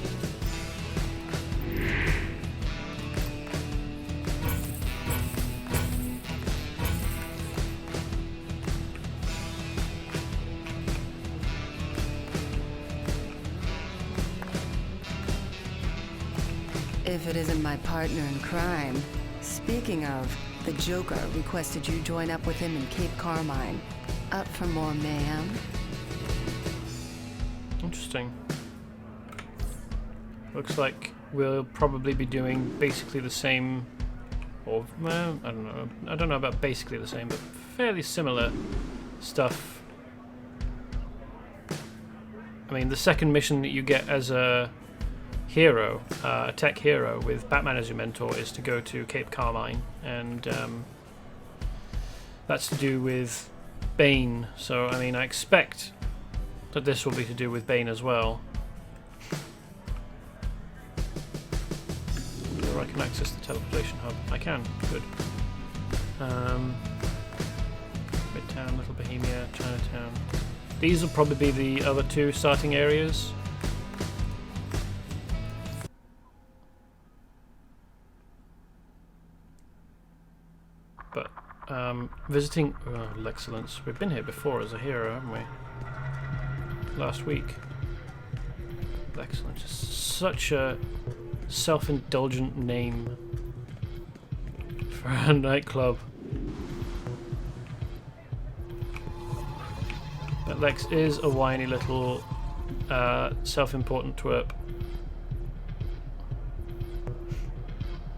S10: If it isn't my partner in crime. Speaking of, the Joker requested you join up with him in Cape Carmine. Up for more mayhem?
S1: Interesting. Looks like we'll probably be doing basically the same, or well, I don't know about basically the same, but fairly similar stuff. I mean, the second mission that you get as a hero, a tech hero with Batman as your mentor, is to go to Cape Carmine, and that's to do with Bane. So I mean, I expect that this will be to do with Bane as well. Whether I can access the teleportation hub. I can. Good. Midtown, Little Bohemia, Chinatown. These will probably be the other two starting areas. But visiting Excellence. We've been here before as a hero, haven't we? Last week. Excellence is such a self-indulgent name for a nightclub. But Lex is a whiny little self-important twerp.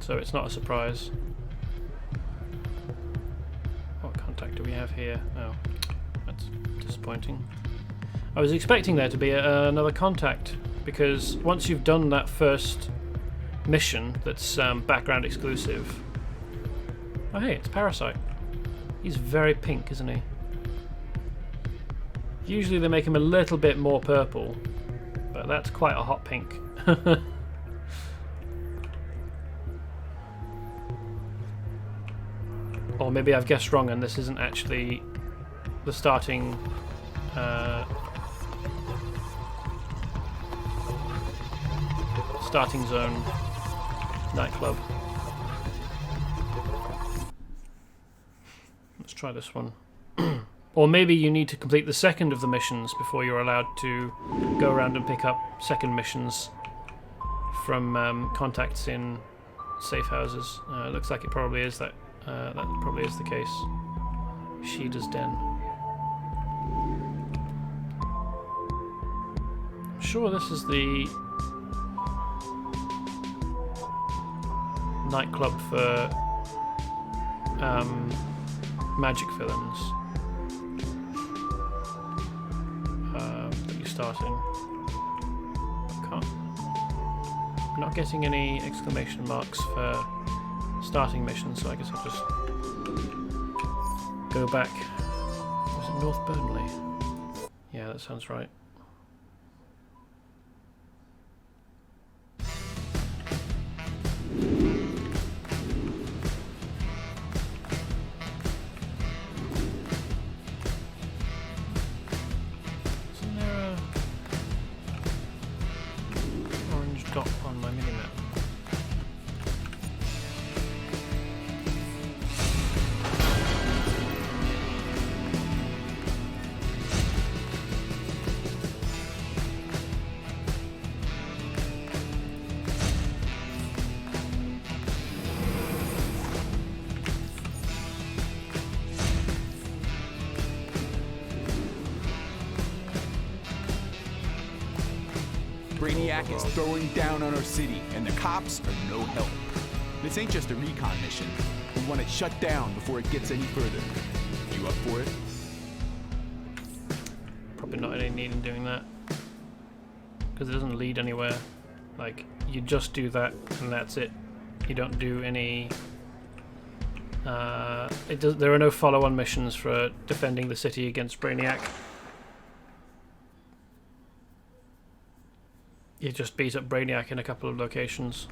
S1: So it's not a surprise. What contact do we have here? Oh, that's disappointing. I was expecting there to be another contact, because once you've done that first mission that's background exclusive... Oh hey, it's Parasite. He's very pink, isn't he? Usually they make him a little bit more purple, but that's quite a hot pink. Or maybe I've guessed wrong and this isn't actually the starting zone nightclub. Let's try this one. Or maybe you need to complete the second of the missions before you're allowed to go around and pick up second missions from contacts in safe houses. Looks like it probably is that. That probably is the case. Sheeda's Den. I'm sure this is the nightclub for magic villains. starting. I'm not getting any exclamation marks for starting missions, so I guess I'll just go back. Was it North Burnley? Yeah, that sounds right. Isn't there a orange dot on my minimap?
S12: Brainiac is throwing down on our city, and the cops are no help. This ain't just a recon mission. We want it shut down before it gets any further. You up for it?
S1: Probably not any need in doing that, because it doesn't lead anywhere. Like, you just do that and that's it. You don't do any... there are no follow-on missions for defending the city against Brainiac. You just beat up Brainiac in a couple of locations.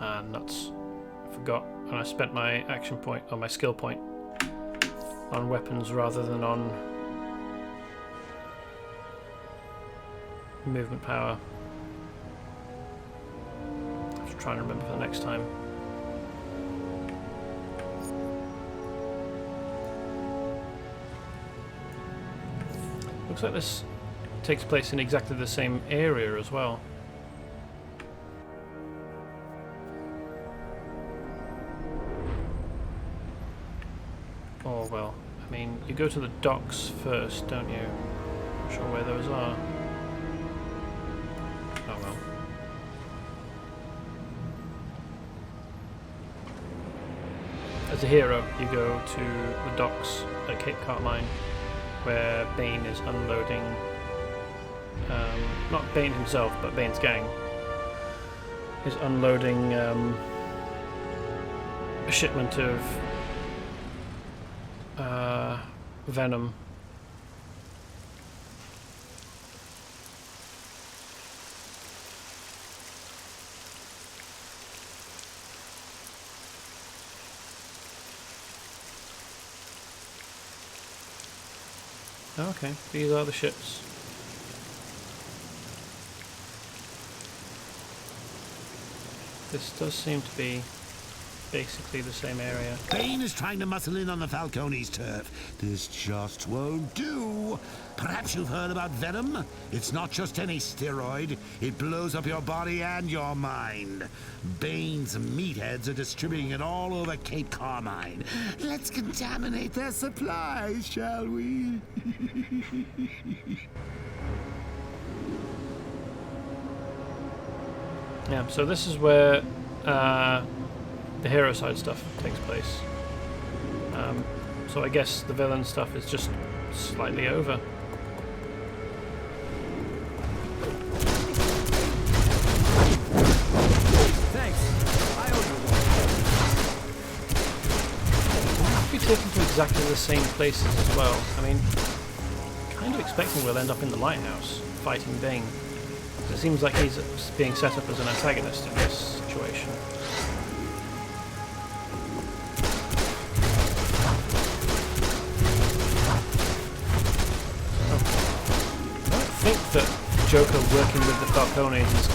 S1: Ah, nuts. I forgot, and I spent my action point, or my skill point, on weapons rather than on movement power. Trying to remember for the next time. Looks like this takes place in exactly the same area as well. Oh well, I mean, you go to the docks first, don't you? Not sure where those are. Oh well. As a hero, you go to the docks at Cape Carmine, where Bane is unloading, not Bane himself, but Bane's gang, is unloading a shipment of venom. Okay, these are the ships. This does seem to be basically the same area.
S3: Bane is trying to muscle in on the Falcone's turf. This just won't do. Perhaps you've heard about Venom? It's not just any steroid. It blows up your body and your mind. Bane's meatheads are distributing it all over Cape Carmine. Let's contaminate their supplies, shall we?
S1: Yeah, so this is where the hero side stuff takes place. So I guess the villain stuff is just slightly over.
S8: Thanks. I owe you one.
S1: We'll have to be taken to exactly the same places as well. I mean, kind of expecting we'll end up in the lighthouse fighting Bane. It seems like he's being set up as an antagonist in this situation. I don't think that Joker working with the Falcones is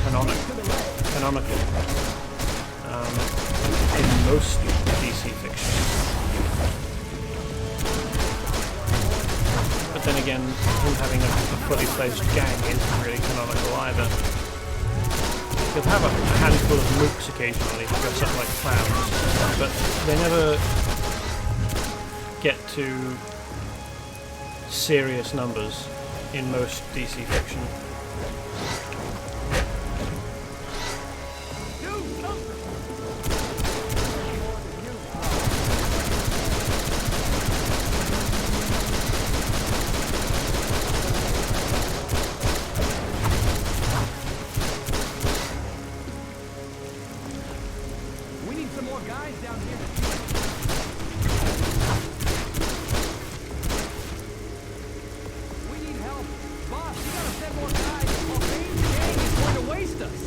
S1: canonical in most DC fiction. But then again, him having a fully fledged gang isn't really canonical either. He'll have a handful of mooks occasionally to dress up like clowns, but they never get to serious numbers in most DC fiction.
S8: some more guys down here. We need help. Boss, you gotta send more guys, or Bane's gang is going to waste us.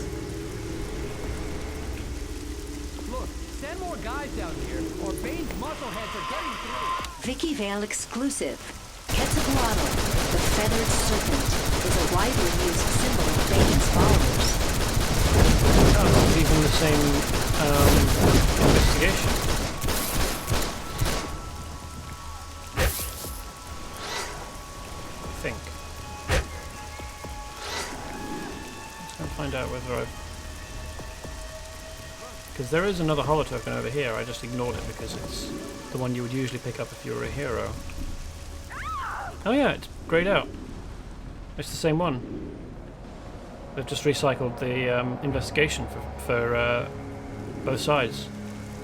S8: Look, send more guys down here, or Bane's muscleheads are getting through.
S13: Vicky Vale exclusive. Quetzalcoatl, the feathered serpent, is a widely used symbol of Bane's followers.
S1: Oh, it's even the same investigation. I think. Let's go and find out whether I've... Because there is another holo token over here, I just ignored it because it's the one you would usually pick up if you were a hero. Oh yeah, it's greyed out. It's the same one. They've just recycled the investigation for both sides.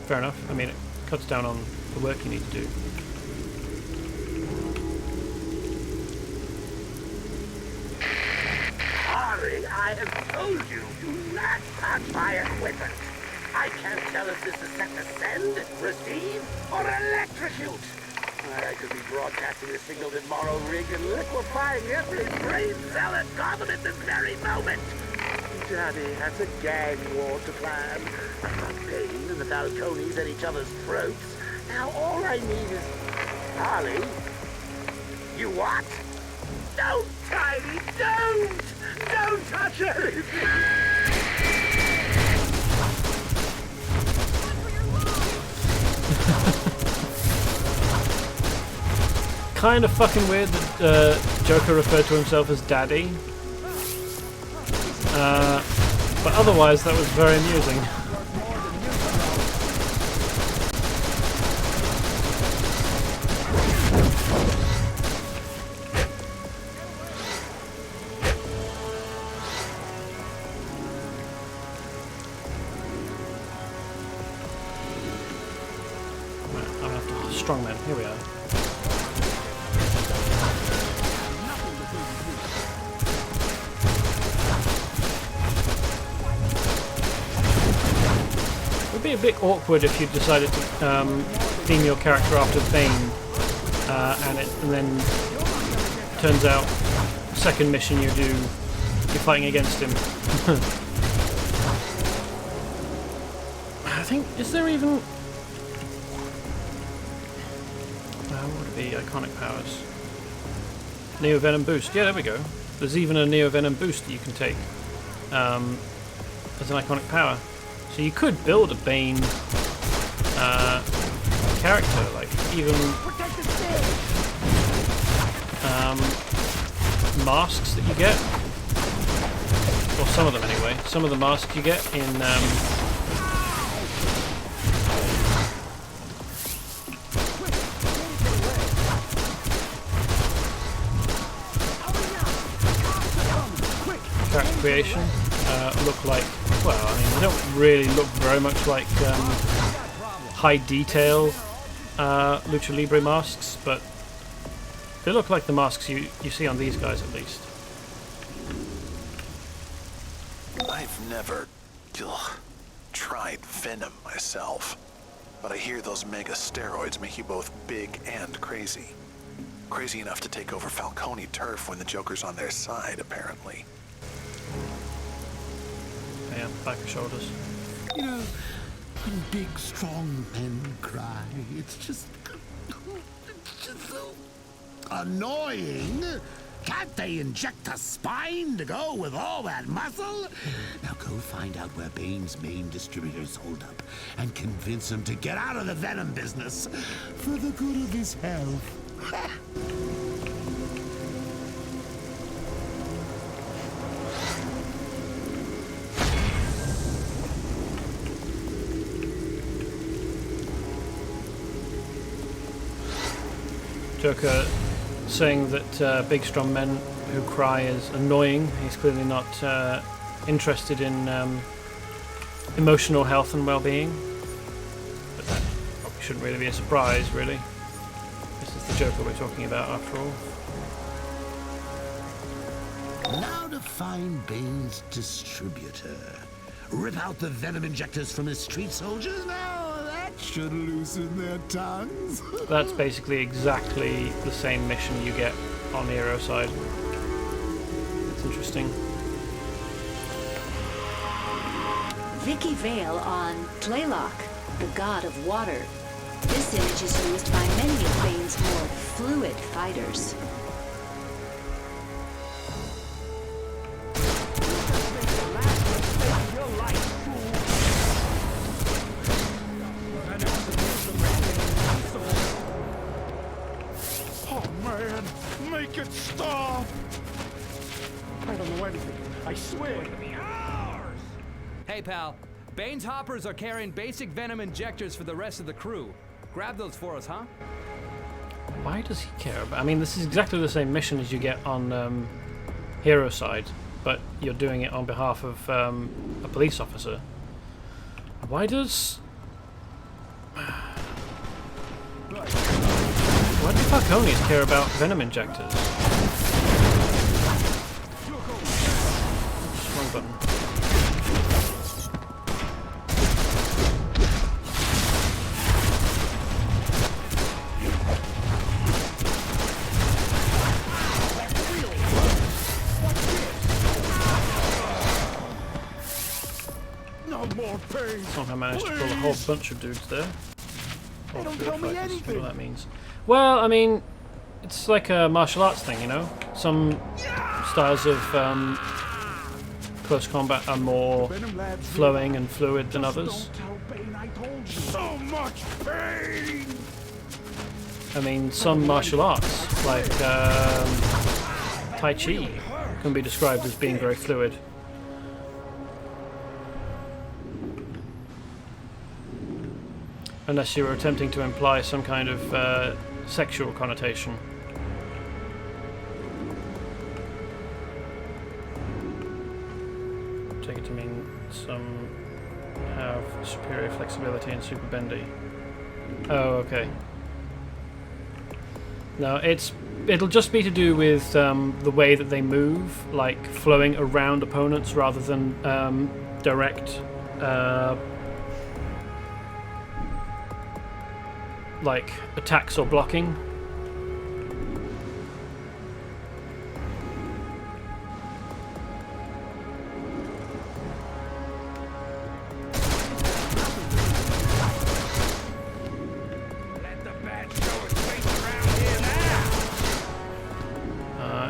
S1: Fair enough. I mean, it cuts down on the work you need to do.
S14: Harley, I have told you, do not touch my equipment. I can't tell if this is set to send, receive, or electrocute. I could be broadcasting a signal to Morrow Rig and liquefying every brain cell at Gotham at this very moment. Daddy has a gang war to plan. Bane and the Falcones at each other's throats. Now all I need is... Harley? You what? Don't, Tiny, don't! Don't touch anything!
S1: Kind of fucking weird that Joker referred to himself as Daddy. But otherwise that was very amusing. I'm after strongmen. Here we are. It would be a bit awkward if you decided to theme your character after Bane, and then turns out second mission you do, you're fighting against him. I think, is there even... what would it be? Iconic powers. Neo-Venom Boost. Yeah, there we go. There's even a Neo-Venom Boost that you can take as an iconic power. So you could build a Bane character, like even masks that you get, or some of them anyway. Some of the masks you get in character creation look like, well, I mean, they don't really look very much like high detail Lucha Libre masks, but they look like the masks you see on these guys at least.
S2: I've never tried Venom myself, but I hear those mega steroids make you both big and crazy. Crazy enough to take over Falcone turf when the Joker's on their side, apparently.
S1: Yeah, back and shoulders.
S3: You know, when big, strong men cry, it's just so annoying. Can't they inject a spine to go with all that muscle? Now go find out where Bane's main distributors hold up and convince him to get out of the Venom business for the good of his health.
S1: Joker saying that big strong men who cry is annoying. He's clearly not interested in emotional health and well-being. But that probably shouldn't really be a surprise, really. This is the Joker we're talking about, after all.
S3: Now to find Bane's distributor. Rip out the venom injectors from his street soldiers now? should loosen their tongues.
S1: That's basically exactly the same mission you get on Hero side. It's interesting.
S13: Vicky Vale on Tlaylock, the god of water. This image is used by many of Bane's more fluid fighters.
S9: Oh man, make it stop! I don't know anything. I swear.
S8: Hey, pal. Bane's hoppers are carrying basic venom injectors for the rest of the crew. Grab those for us, huh?
S1: Why does he care about... I mean, this is exactly the same mission as you get on Hero side, but you're doing it on behalf of a police officer. Why does... Why do Falcones care about venom injectors? Wrong button. Somehow managed to pull a whole bunch of dudes there.
S9: They don't tell me anything.
S1: What that means. Well, I mean, it's like a martial arts thing, you know? Some styles of close combat are more flowing and fluid than others.
S9: So much pain!
S1: I mean, some martial arts, like Tai Chi, can be described as being very fluid. Unless you were attempting to imply some kind of sexual connotation. Take it to mean some have superior flexibility and super bendy. Oh, okay. No, it'll just be to do with the way that they move, like flowing around opponents rather than direct like attacks or blocking.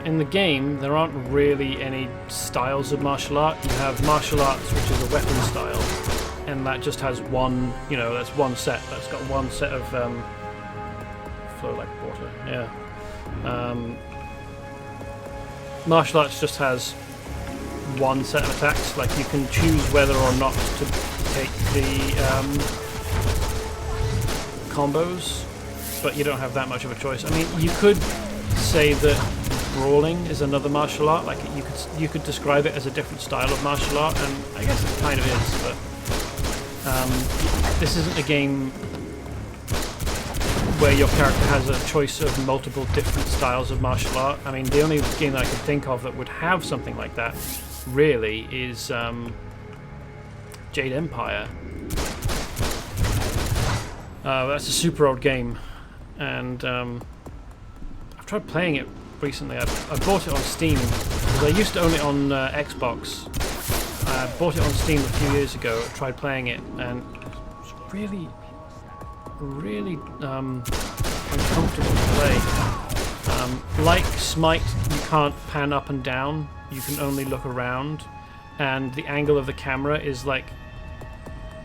S1: In the game, there aren't really any styles of martial art. You have martial arts, which is a weapon style, and that just has one, you know, that's one set. That's got one set of flow like water. Yeah. Martial arts just has one set of attacks. Like you can choose whether or not to take the combos, but you don't have that much of a choice. I mean, you could say that brawling is another martial art. Like you could describe it as a different style of martial art, and I guess it kind of is, but. This isn't a game where your character has a choice of multiple different styles of martial art. I mean, the only game that I could think of that would have something like that, really, is Jade Empire. That's a super old game, and I've tried playing it recently. I bought it on Steam, because I used to own it on Xbox. I bought it on Steam a few years ago, tried playing it, and it's really, really uncomfortable to play. Like Smite, you can't pan up and down, you can only look around, and the angle of the camera is like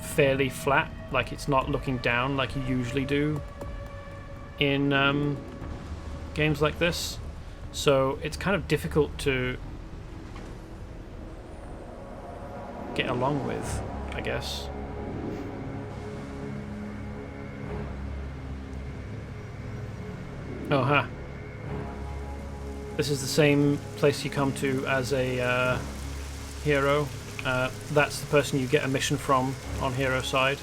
S1: fairly flat, like it's not looking down like you usually do in games like this. So it's kind of difficult to get along with, I guess. Oh, huh. This is the same place you come to as a hero. That's the person you get a mission from on hero side.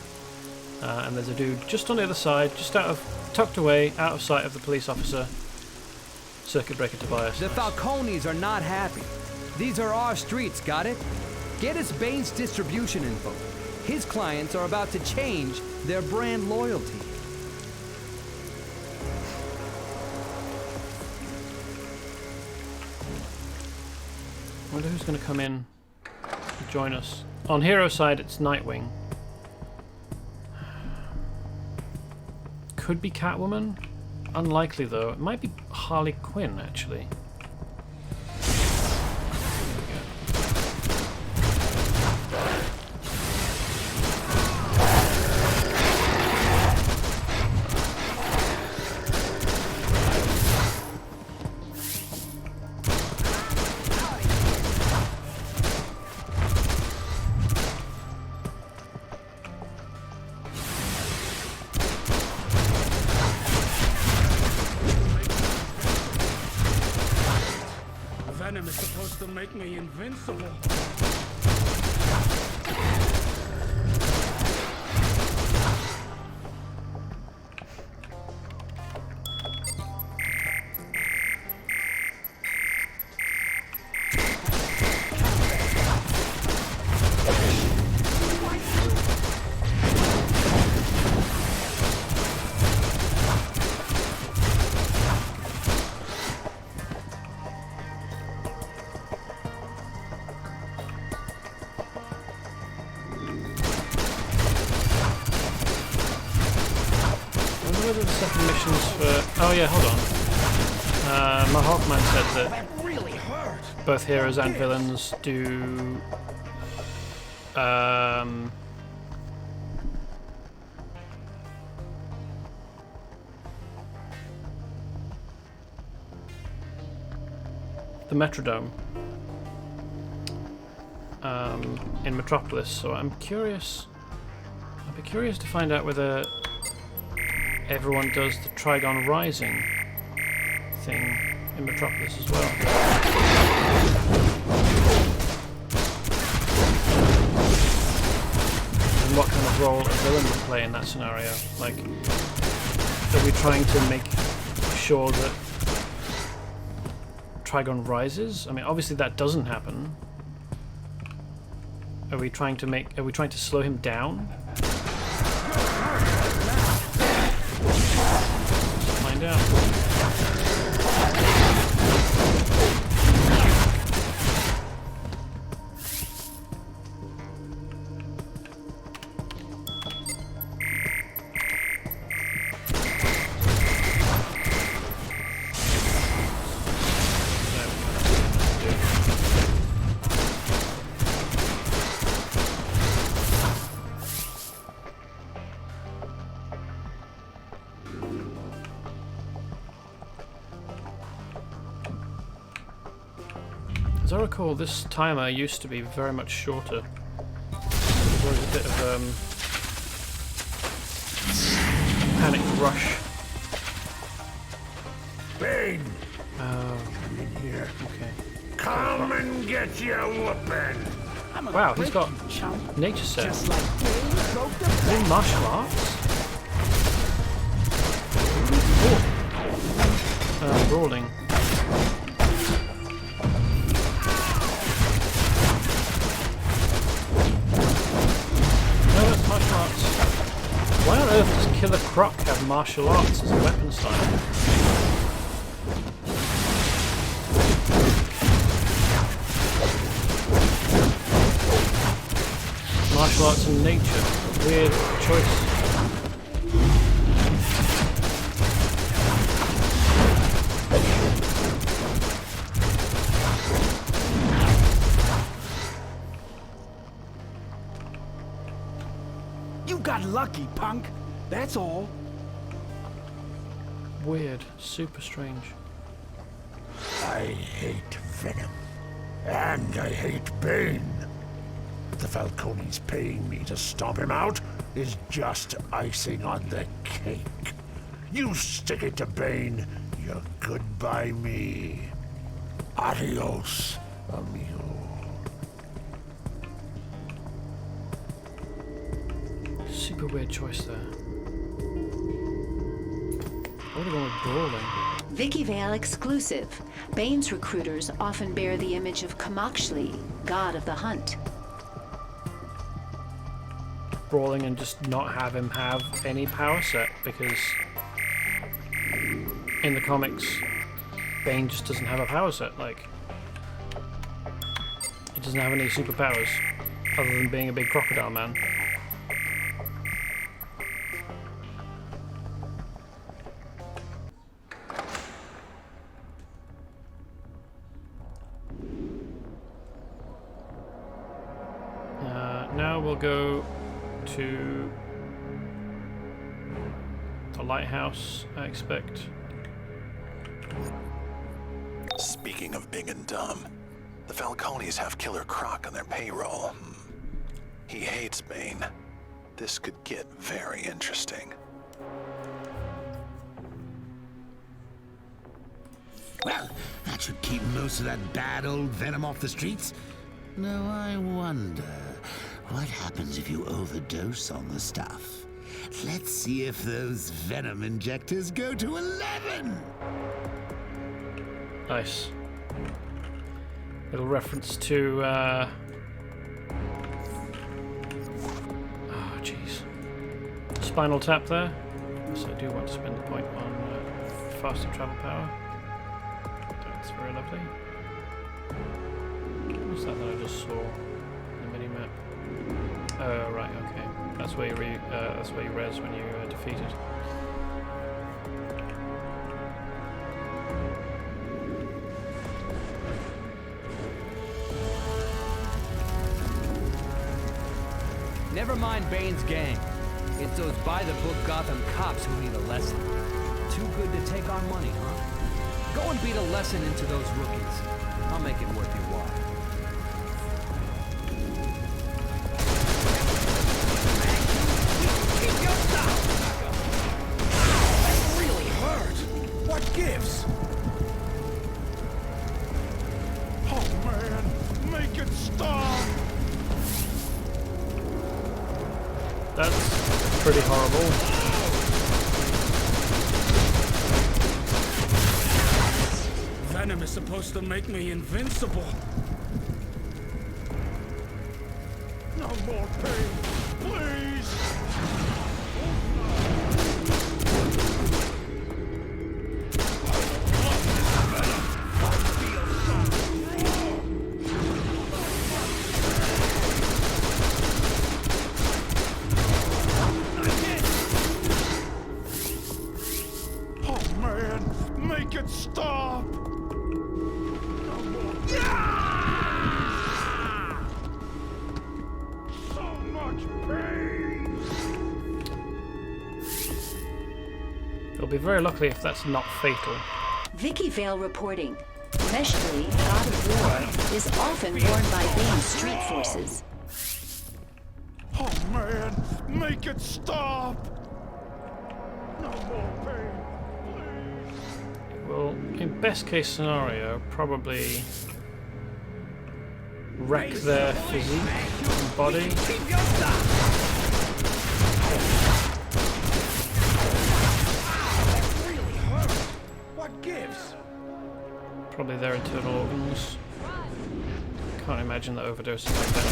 S1: And there's a dude just on the other side, just tucked away, out of sight of the police officer. Circuit breaker Tobias.
S8: The Falcones are not happy. These are our streets, got it? Get us Bane's distribution info. his clients are about to change their brand loyalty.
S1: I wonder who's going to come in and join us. On hero side, it's Nightwing. Could be Catwoman. Unlikely though. It might be Harley Quinn actually.
S14: Venom is supposed to make me invincible.
S1: Oh yeah, hold on. My Hawkman said that both heroes and villains do the Metrodome in Metropolis, so I'm curious. I'd be curious to find out whether everyone does the Trigon Rising thing in Metropolis as well. And what kind of role a villain would play in that scenario. Like, are we trying to make sure that Trigon rises? I mean, obviously that doesn't happen. Are we trying to slow him down? Find out. As I recall, this timer used to be very much shorter. There was a bit of panic rush.
S14: Bane!
S1: Oh.
S14: Come in here.
S1: Okay.
S14: Come and get your whooping!
S1: Wow, he's got nature set. Is he martial arts? Oh. Brawling. Martial arts. Why on earth does Killer Croc have martial arts as a weapon style? Martial arts and nature. Weird choice.
S14: Got lucky, punk. That's all.
S1: Weird. Super strange.
S14: I hate Venom. And I hate Bane. The Falcone's paying me to stomp him out is just icing on the cake. You stick it to Bane, you're good by me. Adios, amigo.
S1: Super weird choice there. I would have gone with brawling.
S13: Vicky Vale exclusive. Bane's recruiters often bear the image of Kamakshli, god of the hunt.
S1: brawling and just not have him have any power set, because in the comics, Bane just doesn't have a power set. Like, he doesn't have any superpowers other than being a big crocodile man. Now we'll go to the lighthouse, I expect.
S2: Speaking of big and dumb, the Falcones have Killer Croc on their payroll. He hates Bane. This could get very interesting.
S3: Well, that should keep most of that bad old venom off the streets. Now I wonder, what happens if you overdose on the stuff? Let's see if those venom injectors go to 11!
S1: Nice. Little reference to, oh, jeez. Spinal Tap there. Yes, I do want to spend the point on faster travel power. That's very lovely. What's that I just saw? The mini-map. Oh, right, okay. That's where you res when you defeat it.
S8: Never mind Bane's gang. It's those by-the-book Gotham cops who need a lesson. Too good to take our money, huh? Go and beat a lesson into those rookies. I'll make it worth your while.
S14: That really hurt. What gives? Oh man, make it stop.
S1: That's pretty horrible.
S14: Venom is supposed to make me invincible. No more pain, please. Stop! So much pain!
S1: It'll be very lucky if that's not fatal.
S13: Vicky Vale reporting. Meshly, God of War, is often worn by Bane's street forces.
S14: Oh man, make it stop! No more pain.
S1: Well, in best case scenario, probably wreck their physique and body.
S14: What gives?
S1: Probably their internal organs. Can't imagine that overdosing like that.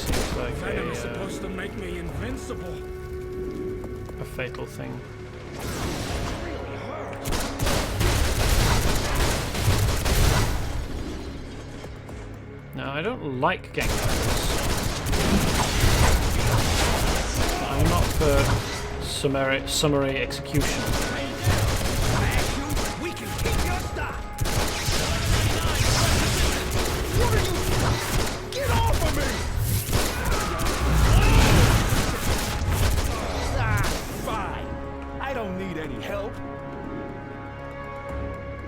S1: Seems like
S14: Venom is supposed to make me invincible.
S1: A fatal thing. Now, I don't like gangbangers. I'm not for summary execution.
S14: We can keep your stop. What are you? Get off of me! Fine. I don't need any help.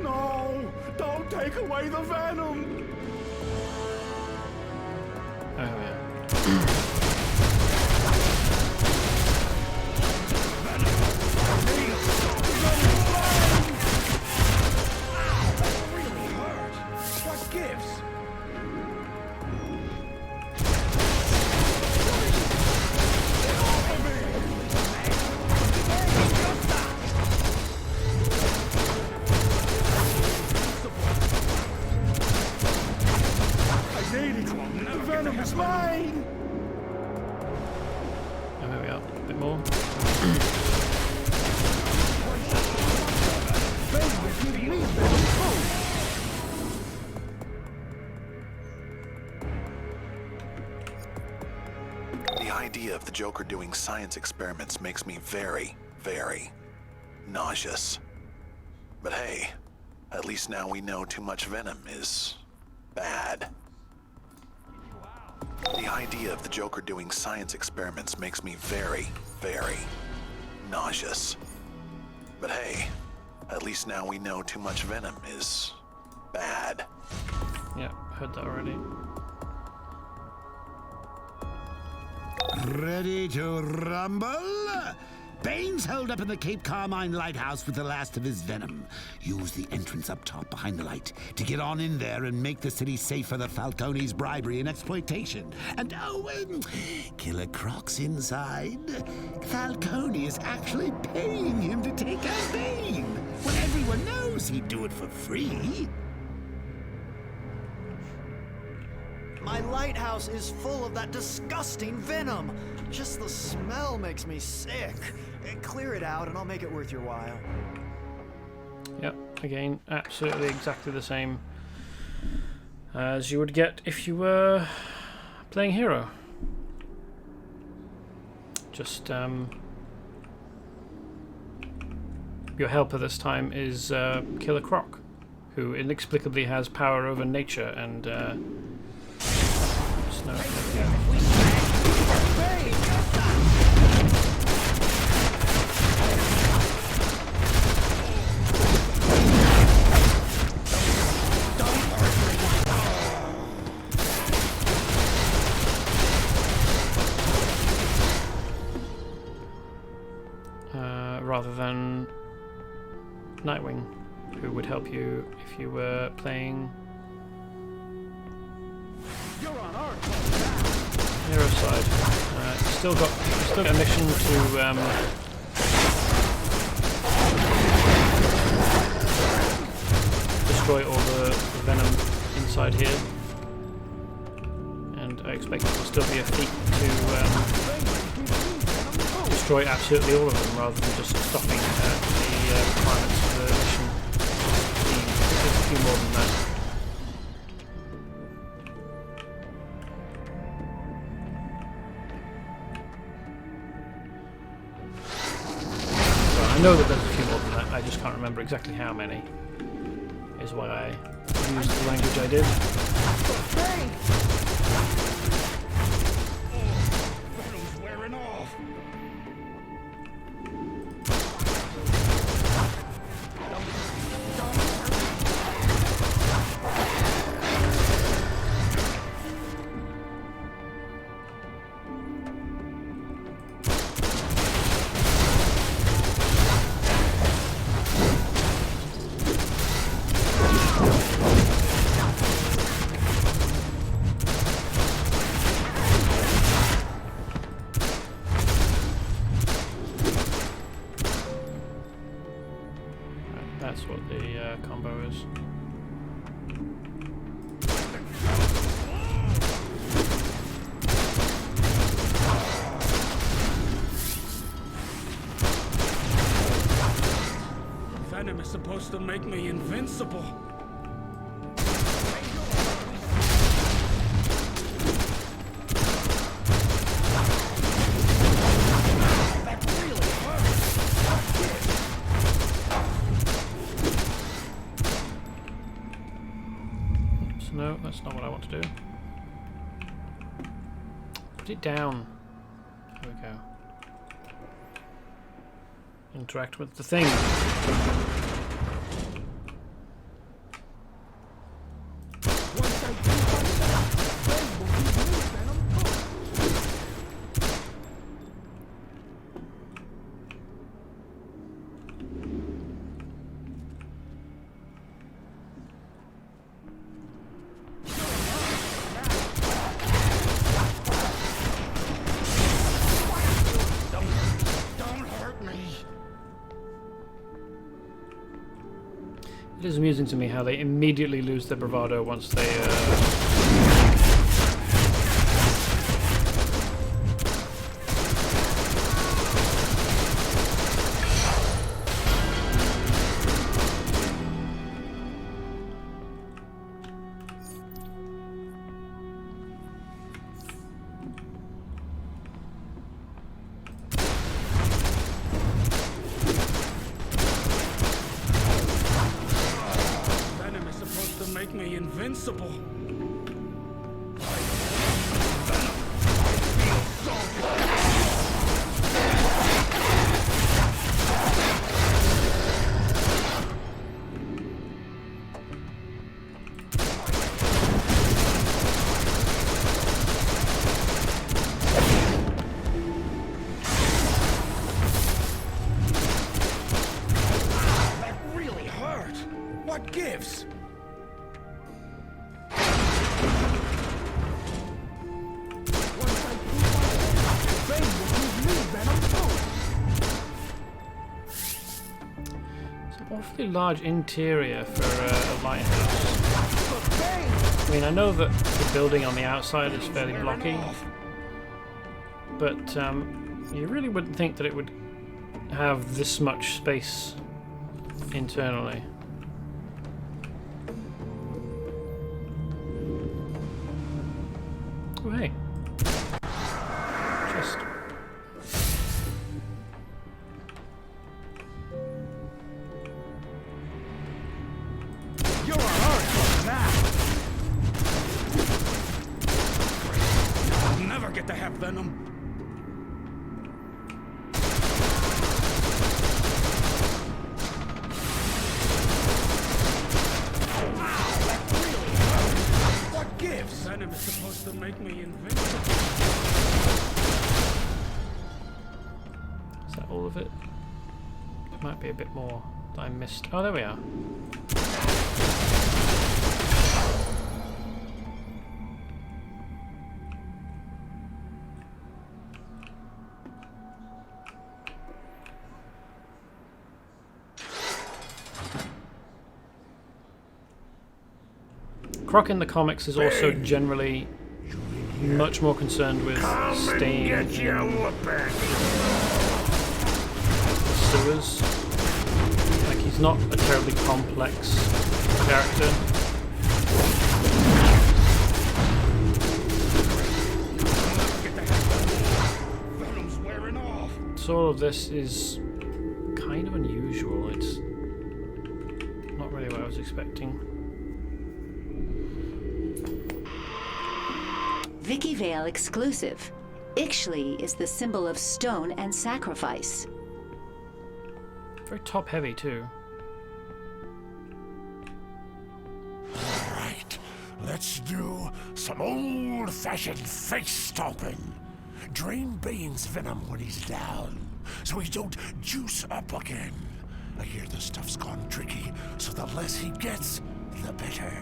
S14: No, don't take away the venom.
S1: Oh yeah.
S14: Really hurt. What gives? Get off of me! need it. The venom is mine.
S1: Oh, there we are. A bit more.
S2: The idea of the Joker doing science experiments makes me very, very nauseous. But hey, at least now we know too much venom is bad. The idea of the Joker doing science experiments makes me very, very nauseous. But hey, at least now we know too much venom is bad.
S1: Yeah, heard that already.
S3: Ready to rumble? Bane's held up in the Cape Carmine lighthouse with the last of his venom. Use the entrance up top behind the light to get on in there and make the city safe for the Falcone's bribery and exploitation. And Killer Croc's inside. Falcone is actually paying him to take out Bane, when everyone knows he'd do it for free.
S15: My lighthouse is full of that disgusting venom. Just the smell makes me sick. Clear it out and I'll make it worth your while.
S1: Yep, again, absolutely exactly the same as you would get if you were playing Hero. Just, your helper this time is Killer Croc, who inexplicably has power over nature and, snow. Yeah. Rather than Nightwing, who would help you if you were playing Hero side. Still got a mission to destroy all the venom inside here, and I expect it will still be a feat to destroy absolutely all of them, rather than just stopping the requirements for the mission. There's a few more than that. So I know that there's a few more than that, I just can't remember exactly how many, is why I used the language I did.
S14: Venom's wearing off.
S1: That's what the combo is.
S14: Venom is supposed to make me invincible.
S1: No, that's not what I want to do. Put it down. There we go. Interact with the thing. It is amusing to me how they immediately lose their bravado once they
S14: impossible. What gives?
S1: It's an awfully large interior for a lighthouse. I mean, I know that the building on the outside is fairly blocky, but you really wouldn't think that it would have this much space internally. Oh, hey. Just.
S14: You're on our hook now. I'll never get to have Venom. Venom is supposed to make me invincible.
S1: Is that all of it? There might be a bit more that I missed. Oh, there we are. Croc in the comics is also generally much more concerned with staying in the sewers. Like, he's not a terribly complex character. So all of this is kind of unusual. It's not really what I was expecting.
S13: Vicky Vale exclusive. Ixchli is the symbol of stone and sacrifice.
S1: Very top heavy too.
S14: Alright, let's do some old-fashioned face stomping. Drain Bane's venom when he's down, so he don't juice up again. I hear the stuff's gone tricky, so the less he gets, the better.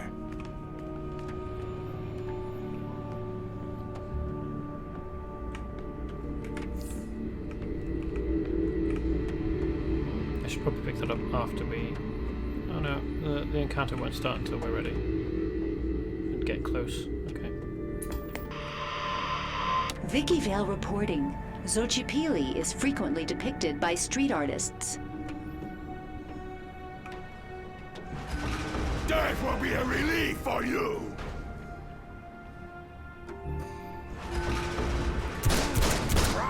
S1: Probably pick that up after we... Oh no, the encounter won't start until we're ready. And get close. Okay.
S13: Vicky Vale reporting. Xochipilli is frequently depicted by street artists.
S14: Death will be a relief for you!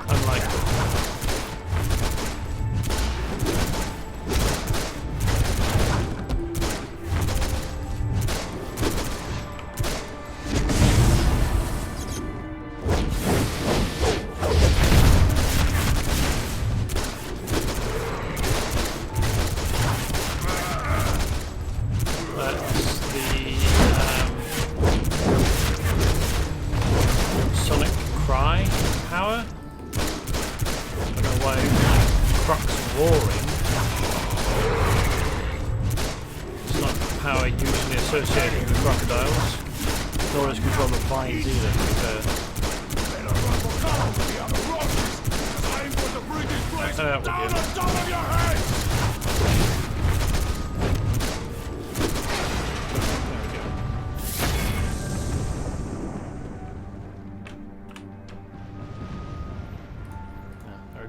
S1: Unlikely.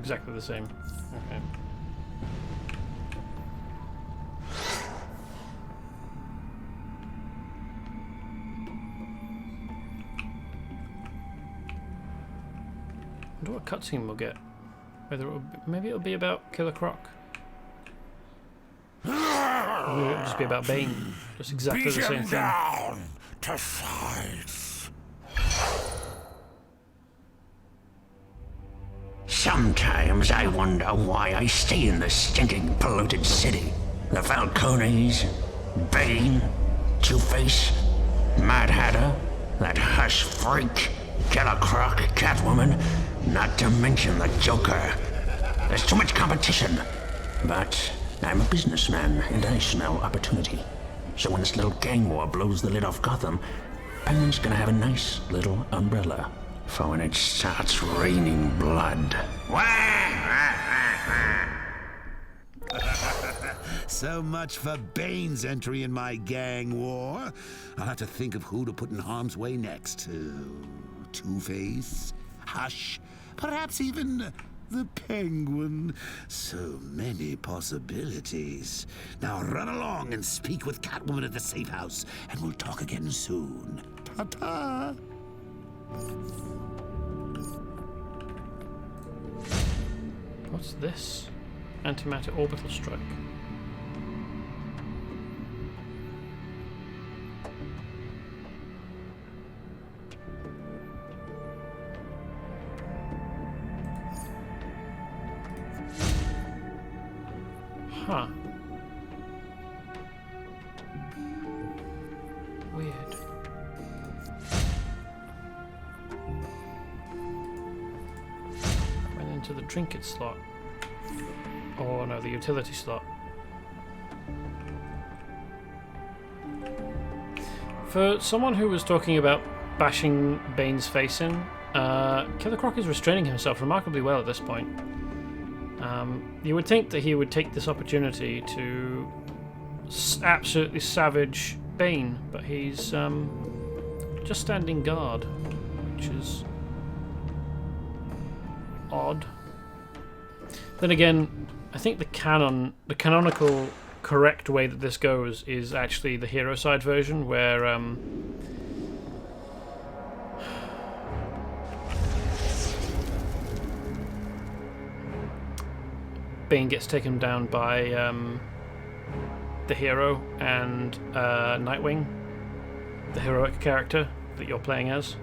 S1: Exactly the same. Okay. I wonder what cutscene we'll get. Whether it'll be, maybe it'll be about Killer Croc. Or maybe it'll just be about Bane. Just exactly the same thing.
S14: Down.
S3: parasites. Sometimes I wonder why I stay in this stinking, polluted city. The Falcones, Bane, Two-Face, Mad Hatter, that hush freak, Killer Croc, Catwoman, not to mention the Joker. There's too much competition. But I'm a businessman, and I smell opportunity. So when this little gang war blows the lid off Gotham, Penguin's gonna have a nice little umbrella for when it starts raining blood. So much for Bane's entry in my gang war. I'll have to think of who to put in harm's way next. Two-Face, Hush, perhaps even the Penguin. So many possibilities. Now run along and speak with Catwoman at the safe house, and we'll talk again soon. Ta-ta!
S1: What's this? Antimatter orbital strike. Huh. Weird. Went into the trinket slot. Oh no, the utility slot. For someone who was talking about bashing Bane's face in, Killer Croc is restraining himself remarkably well at this point. You would think that he would take this opportunity to absolutely savage Bane, but he's just standing guard, which is odd. Then again, I think the canonical correct way that this goes is actually the hero side version, where Bane gets taken down by the hero and Nightwing, the heroic character that you're playing as.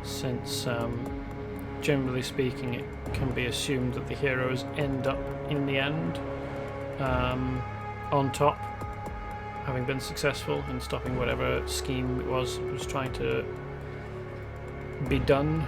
S1: Since, generally speaking, it can be assumed that the heroes end up, in the end, on top, having been successful in stopping whatever scheme it was trying to be done.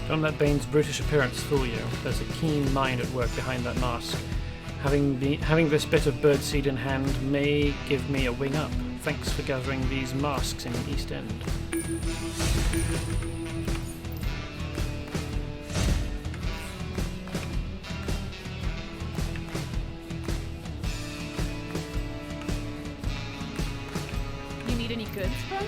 S1: Don't let Bane's brutish appearance fool you. There's a keen mind at work behind that mask. Having this bit of birdseed in hand may give me a wing up. Thanks for gathering these masks in the East End.
S16: You need any goods, friend?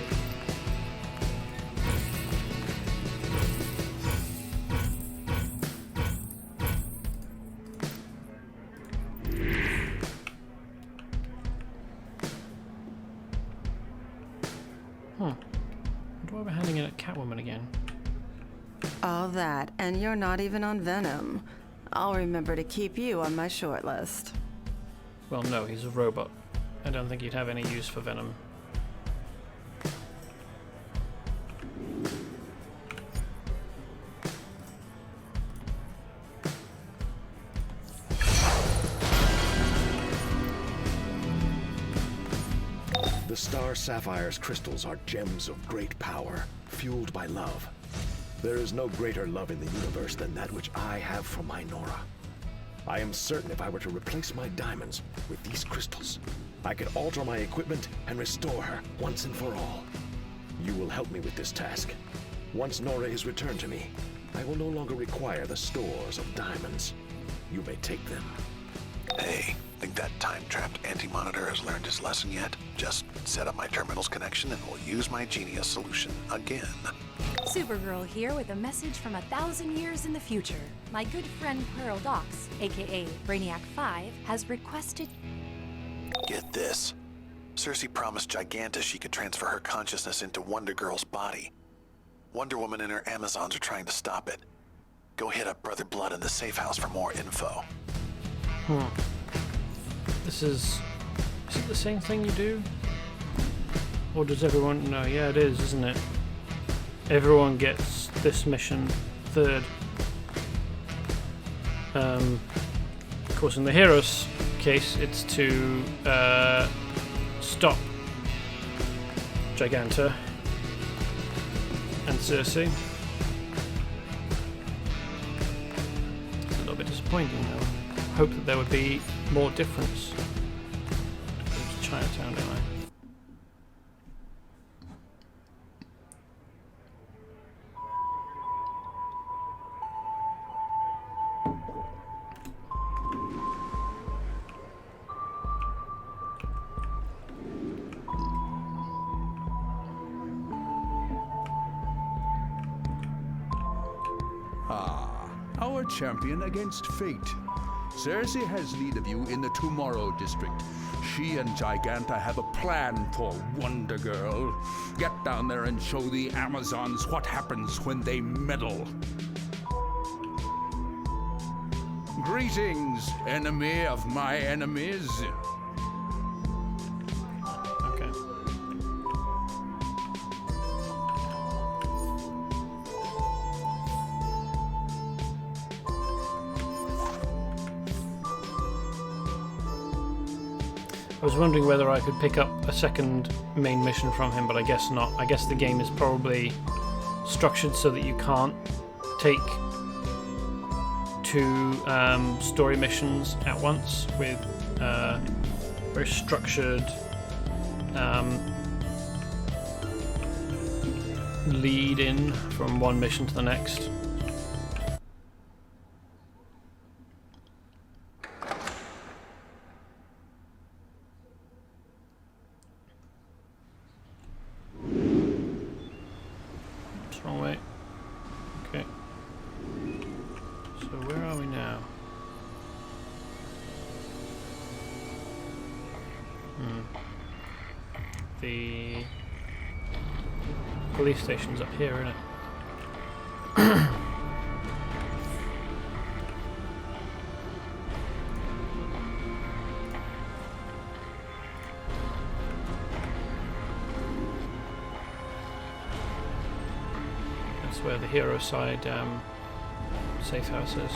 S1: Why we're handing it at Catwoman again?
S10: All that, and you're not even on Venom. I'll remember to keep you on my short list.
S1: Well, no, he's a robot. I don't think he'd have any use for Venom.
S17: The star sapphire's crystals are gems of great power, fueled by love. There is no greater love in the universe than that which I have for my Nora. I am certain if I were to replace my diamonds with these crystals, I could alter my equipment and restore her once and for all. You will help me with this task. Once Nora is returned to me, I will no longer require the stores of diamonds. You may take them.
S2: Hey, think that time-trapped anti-monitor has learned his lesson yet? Just set up my terminal's connection and we'll use my genius solution again.
S18: Supergirl here with a message from 1,000 years in the future. My good friend Pearl Docs, aka Brainiac 5, has requested...
S2: Get this. Circe promised Giganta she could transfer her consciousness into Wonder Girl's body. Wonder Woman and her Amazons are trying to stop it. Go hit up Brother Blood in the safe house for more info.
S1: This is it the same thing you do? Or does everyone know? Yeah, it is, isn't it? Everyone gets this mission third. Of course, in the hero's case, it's to stop Giganta and Circe. It's a little bit disappointing, though. Hope that there would be more difference. It's Chinatown, don't I?
S19: Our champion against fate. Circe has lead of you in the Tomorrow District. She and Giganta have a plan for Wonder Girl. Get down there and show the Amazons what happens when they meddle. Greetings, enemy of my enemies.
S1: Okay. I was wondering whether I could pick up a second main mission from him, but I guess not. I guess the game is probably structured so that you can't take two story missions at once with very structured lead in from one mission to the next. Wrong way. Okay. So where are we now? The police station's up here, isn't it? Where the hero side safe house is.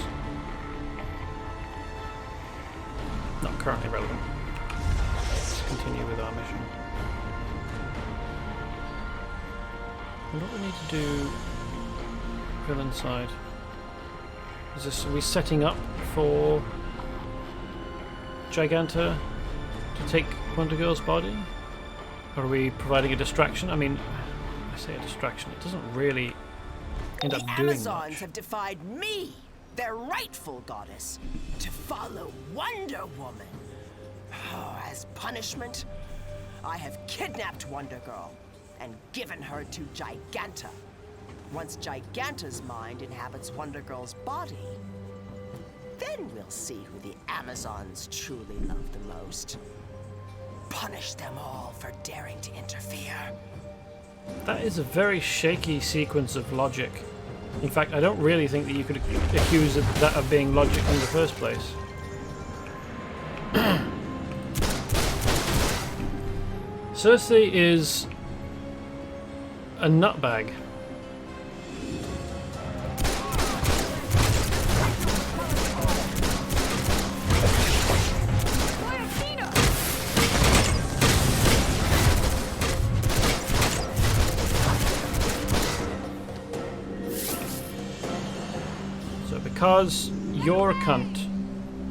S1: Not currently relevant. Let's continue with our mission. And what we need to do villain side. Is this, are we setting up for Giganta to take Wonder Girl's body? Or are we providing a distraction? I mean, I say a distraction, it doesn't really end up doing much.
S20: The Amazons have defied me, their rightful goddess, to follow Wonder Woman. Oh, as punishment, I have kidnapped Wonder Girl and given her to Giganta. Once Giganta's mind inhabits Wonder Girl's body, then we'll see who the Amazons truly love the most. Punish them all for daring to interfere.
S1: That is a very shaky sequence of logic. In fact, I don't really think that you could accuse that of being logic in the first place. Circe is a nutbag. because you're a cunt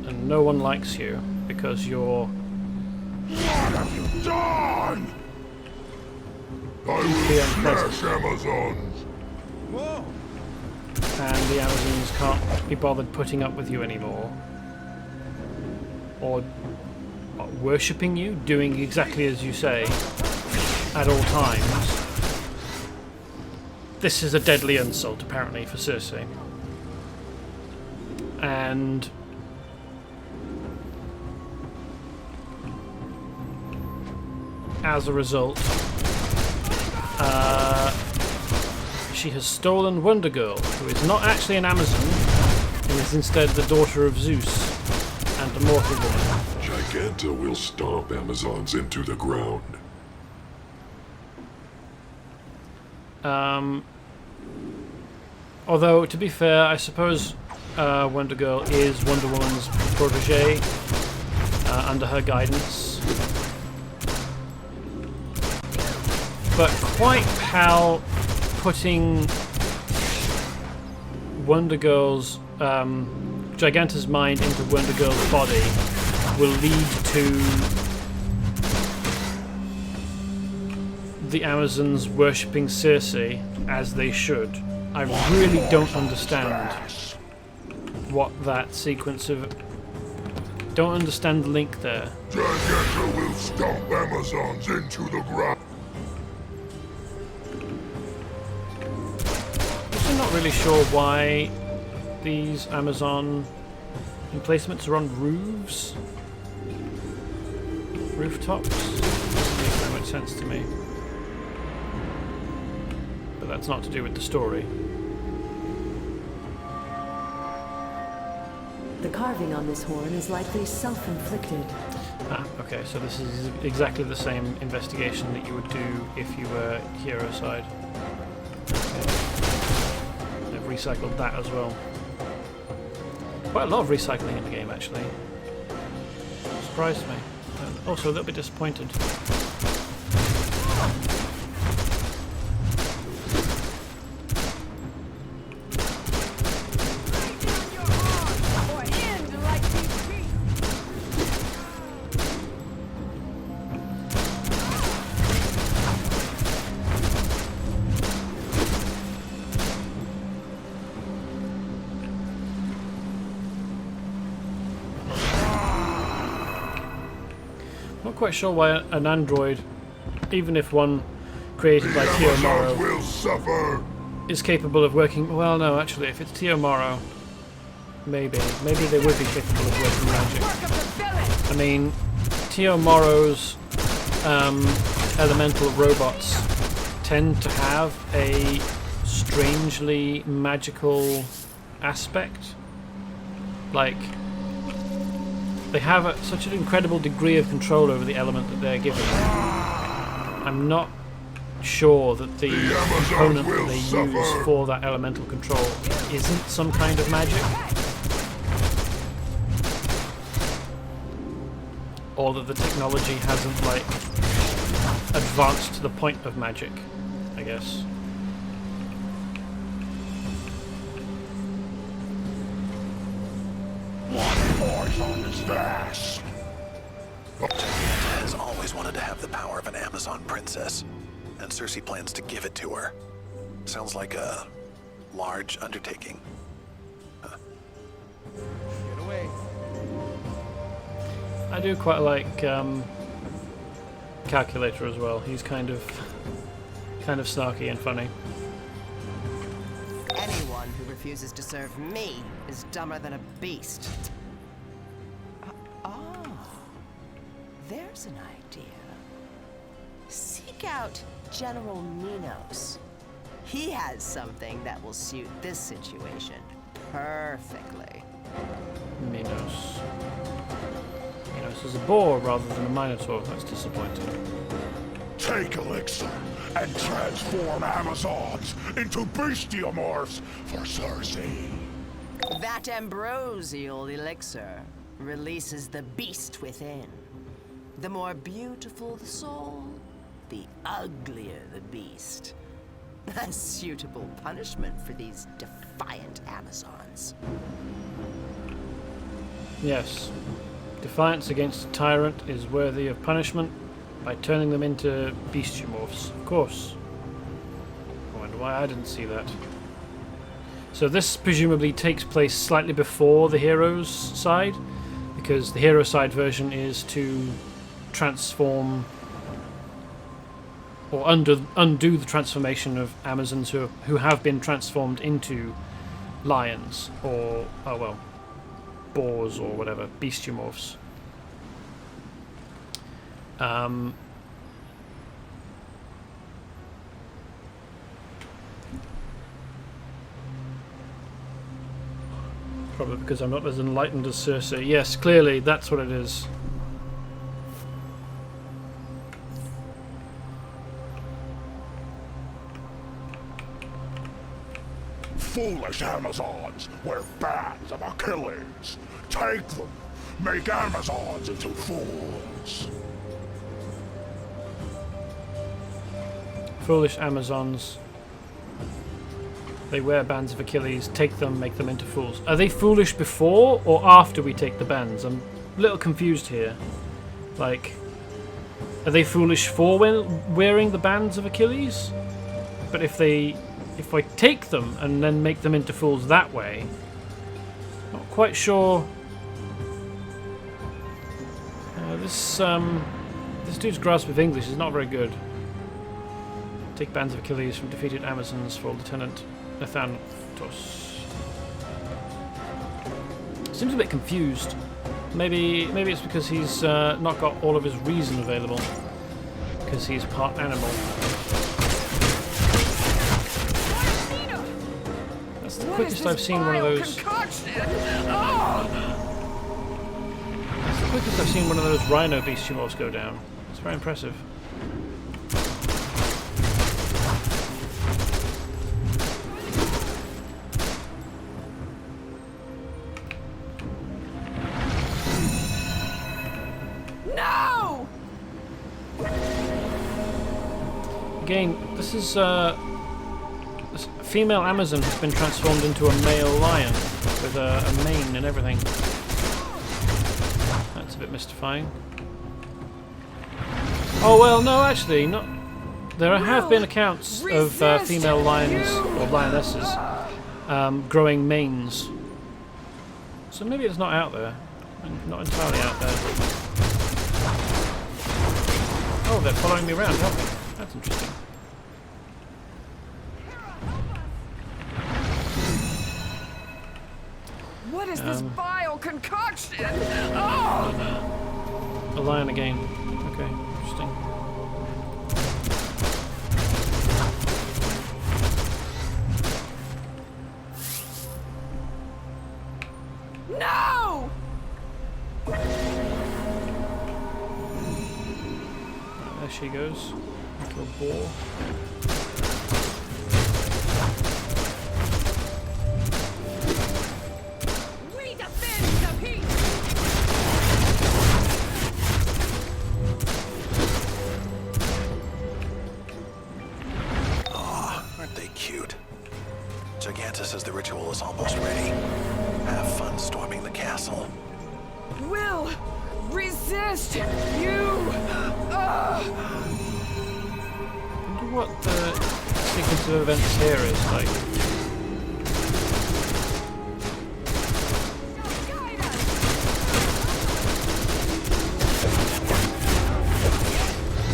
S1: and no one likes you because you're...
S21: What have you done? I
S1: deeply
S21: will
S1: unpleasant.
S21: smash Amazons.
S1: Whoa. And the Amazons can't be bothered putting up with you anymore. Or worshipping you, doing exactly as you say at all times. This is a deadly insult, apparently, for Circe. And as a result, she has stolen Wonder Girl, who is not actually an Amazon, and is instead the daughter of Zeus and a mortal woman.
S21: Giganta will stomp Amazons into the ground.
S1: Although, to be fair, I suppose Wonder Girl is Wonder Woman's protege under her guidance. But quite how putting Wonder Girl's Giganta's mind into Wonder Girl's body will lead to the Amazons worshipping Circe as they should. I really don't understand what that sequence of... Don't understand the link there.
S21: Giganta will stomp Amazons into the ground.
S1: I'm not really sure why these Amazon emplacements are on roofs. Rooftops? Doesn't make very much sense to me. But that's not to do with the story.
S22: The carving on this horn is likely self-inflicted.
S1: Ah, okay, so this is exactly the same investigation that you would do if you were hero side. Okay. They've recycled that as well. Quite a lot of recycling in the game, actually. Surprised me. Also a little bit disappointed. Quite sure why an android, even if one created by Tio Morrow, is capable of working. Well, no, actually, if it's Tio Morrow, maybe they would be capable of working magic. I mean, Tio Morrow's elemental robots tend to have a strangely magical aspect, like. They have such an incredible degree of control over the element that they're given. I'm not sure that the component that they use for that elemental control isn't some kind of magic. Or that the technology hasn't, like, advanced to the point of magic, I guess.
S21: On his vast.
S2: Giganta has always wanted to have the power of an Amazon princess, and Circe plans to give it to her. Sounds like a large undertaking.
S21: Get away.
S1: I do quite like Calculator as well. He's kind of snarky and funny.
S23: Anyone who refuses to serve me is dumber than a beast. There's an idea. Seek out General Minos. He has something that will suit this situation perfectly.
S1: Minos. Minos is a boar rather than a minotaur. That's disappointing.
S21: Take Elixir and transform Amazons into bestiomorphs for Circe.
S23: That ambrosial elixir releases the beast within. The more beautiful the soul, the uglier the beast. A suitable punishment for these defiant Amazons.
S1: Yes. Defiance against a tyrant is worthy of punishment by turning them into bestiamorphs. Of course. I wonder why I didn't see that. So this presumably takes place slightly before the hero's side, because the hero side version is to transform or undo the transformation of Amazons who have been transformed into lions or, oh well, boars or whatever, bestiamorphs. Probably because I'm not as enlightened as Circe. Yes, clearly that's what it is.
S21: Foolish Amazons wear bands of Achilles. Take them. Make Amazons into fools.
S1: Foolish Amazons. They wear bands of Achilles. Take them, make them into fools. Are they foolish before or after we take the bands? I'm a little confused here. Like, are they foolish for wearing the bands of Achilles? But if I take them and then make them into fools that way, not quite sure. This dude's grasp of English is not very good. Take bands of Achilles from defeated Amazons for Lieutenant Nathanos. Seems a bit confused. Maybe it's because he's not got all of his reason available, because he's part animal. That's the quickest I've seen one of those. That's the quickest I've seen one of those rhino bestiamorphs go down. It's very impressive.
S23: No!
S1: Again, this is this female Amazon has been transformed into a male lion with a mane and everything. That's a bit mystifying. Oh well, no, actually, not. There have been accounts of female lions or lionesses growing manes. So maybe it's not out there. Not entirely out there. Oh, they're following me around, aren't they? That's interesting.
S5: What is this vile concoction? Oh!
S1: A lion again. Okay, interesting.
S5: No!
S1: There she goes. Into a boar.
S5: We defend the peace!
S2: Aw, aren't they cute? Giganta says the ritual is almost ready. Have fun storming the castle.
S5: Will resist you!
S1: I wonder what the sequence of events here is like.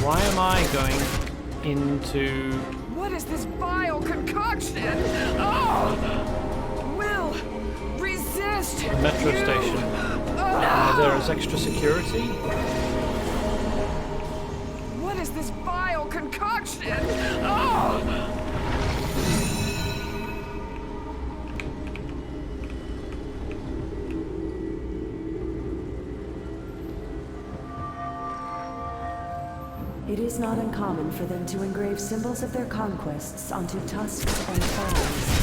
S1: Why am I going into...
S5: What is this vile concoction? Oh! Will resist
S1: the metro station? There is extra security?
S5: What is this vile concoction? Oh!
S22: It is not uncommon for them to engrave symbols of their conquests onto tusks and fangs.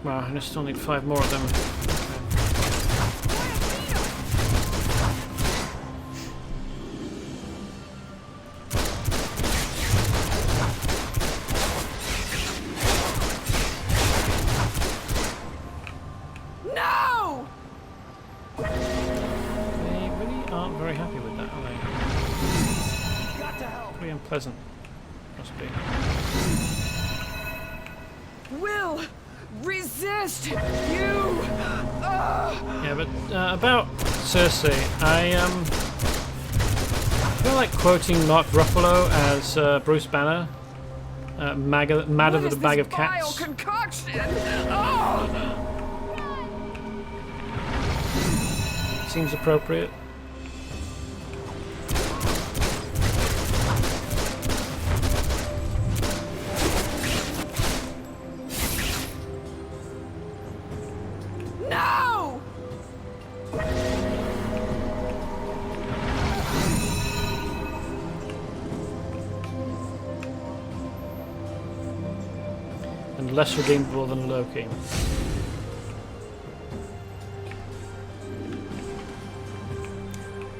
S1: Wow, and I still need 5 more of them. Okay. Pretty unpleasant. Must be.
S5: Will resist you.
S1: Yeah, but about Circe, I feel like quoting Mark Ruffalo as Bruce Banner, madder than a bag of cats.
S5: Concoction.
S1: Seems appropriate.
S5: No!
S1: And less redeemable than Loki.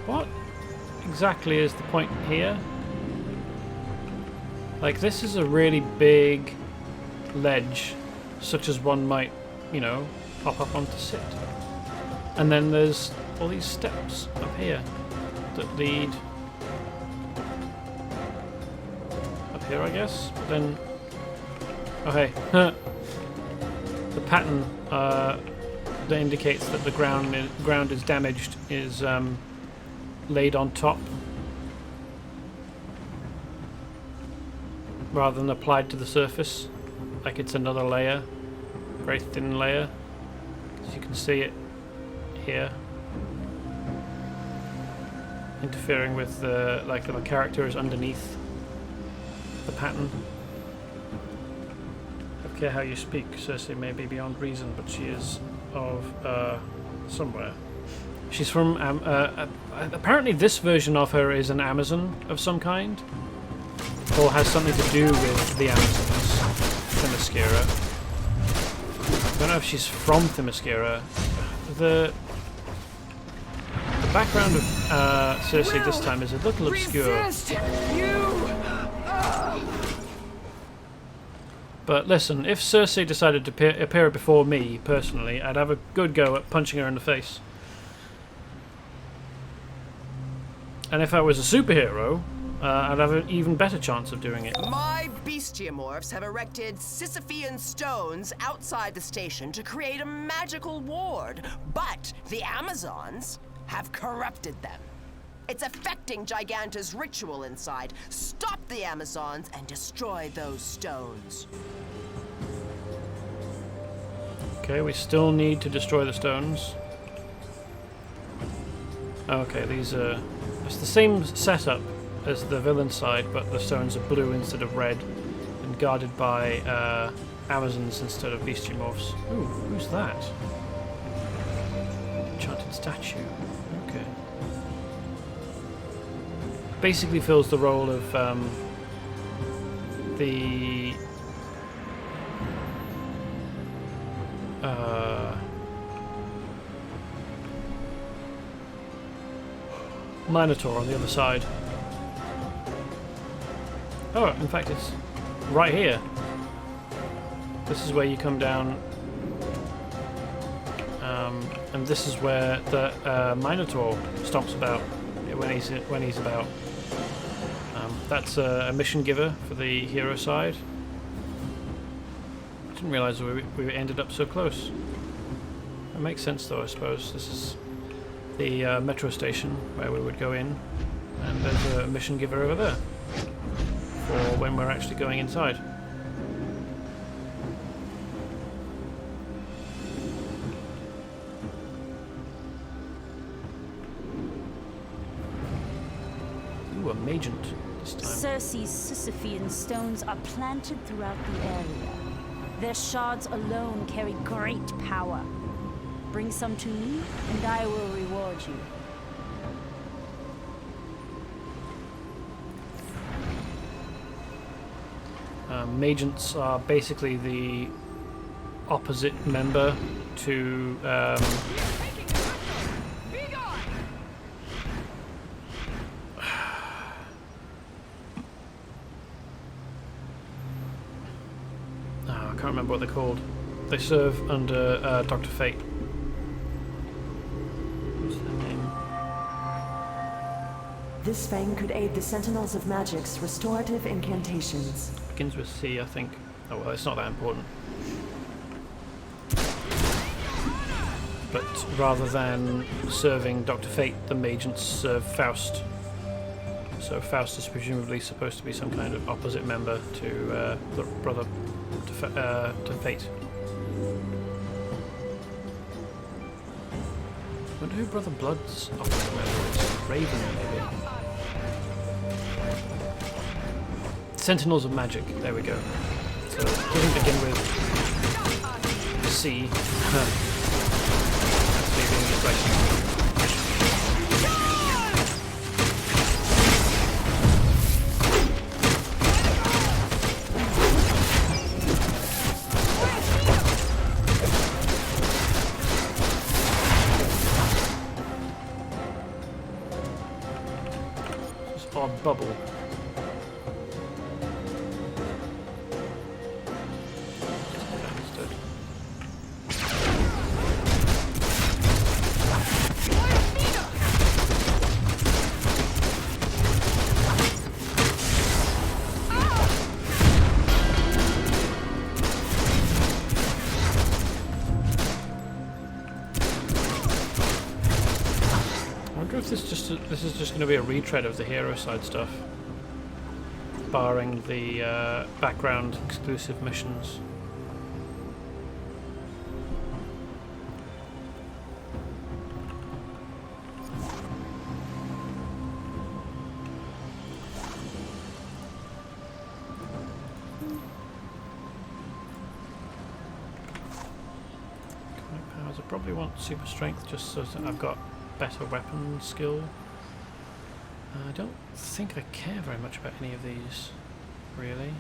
S1: What exactly is the point here? Like, this is a really big ledge, such as one might, you know, pop up on to sit. And then there's all these steps up here that lead up here, I guess. But then, oh hey, the pattern that indicates that the ground is damaged is laid on top rather than applied to the surface, like it's another layer, very thin layer. As you can see it here, interfering with the the character is underneath the pattern. I don't care how you speak. Circe may be beyond reason, but she is of somewhere. She's from apparently this version of her is an Amazon of some kind, or has something to do with the Amazons, Themyscira. I don't know if she's from Themyscira. The background of Circe this time is a little obscure. But listen, if Circe decided to appear before me, personally, I'd have a good go at punching her in the face. And if I was a superhero, I'd have an even better chance of doing it.
S20: My bestiamorphs have erected Sisyphean stones outside the station to create a magical ward, but the Amazons have corrupted them. It's affecting Giganta's ritual inside. Stop the Amazons and destroy those stones.
S1: Okay, we still need to destroy the stones. Okay, these are... It's the same setup as the villain side, but the stones are blue instead of red, and guarded by Amazons instead of bestiamorphs. Ooh, who's that? Enchanted statue. Okay. Basically fills the role of the Minotaur on the other side. Oh, in fact it's right here. This is where you come down, and this is where the Minotaur stomps about when he's about. That's a mission giver for the hero side. I didn't realise we ended up so close. It makes sense though, I suppose. This is the metro station where we would go in, and there's a mission giver over there for when we're actually going inside. Ooh, a Magent this time.
S4: Circe's Sisyphean stones are planted throughout the area. Their shards alone carry great power. Bring some to me, and I will reward you.
S1: Magents are basically the opposite member to I can't remember what they're called. They serve under Dr. Fate. What's their name?
S22: This fang could aid the Sentinels of Magic's restorative incantations.
S1: Begins with C, I think. Oh well, it's not that important. But rather than serving Dr. Fate, the Magents serve Faust. So Faust is presumably supposed to be some kind of opposite member to the brother to Fate. I wonder who Brother Blood's opposite member is. Raven, maybe. Sentinels of Magic. There we go. So we can begin with C. That's maybe like. Bubble. Understood. I wonder if this is just going to be a retread of the hero side stuff, barring the background exclusive missions. Comic powers. I probably want super strength just so that I've got better weapon skill. I don't think I care very much about any of these, really.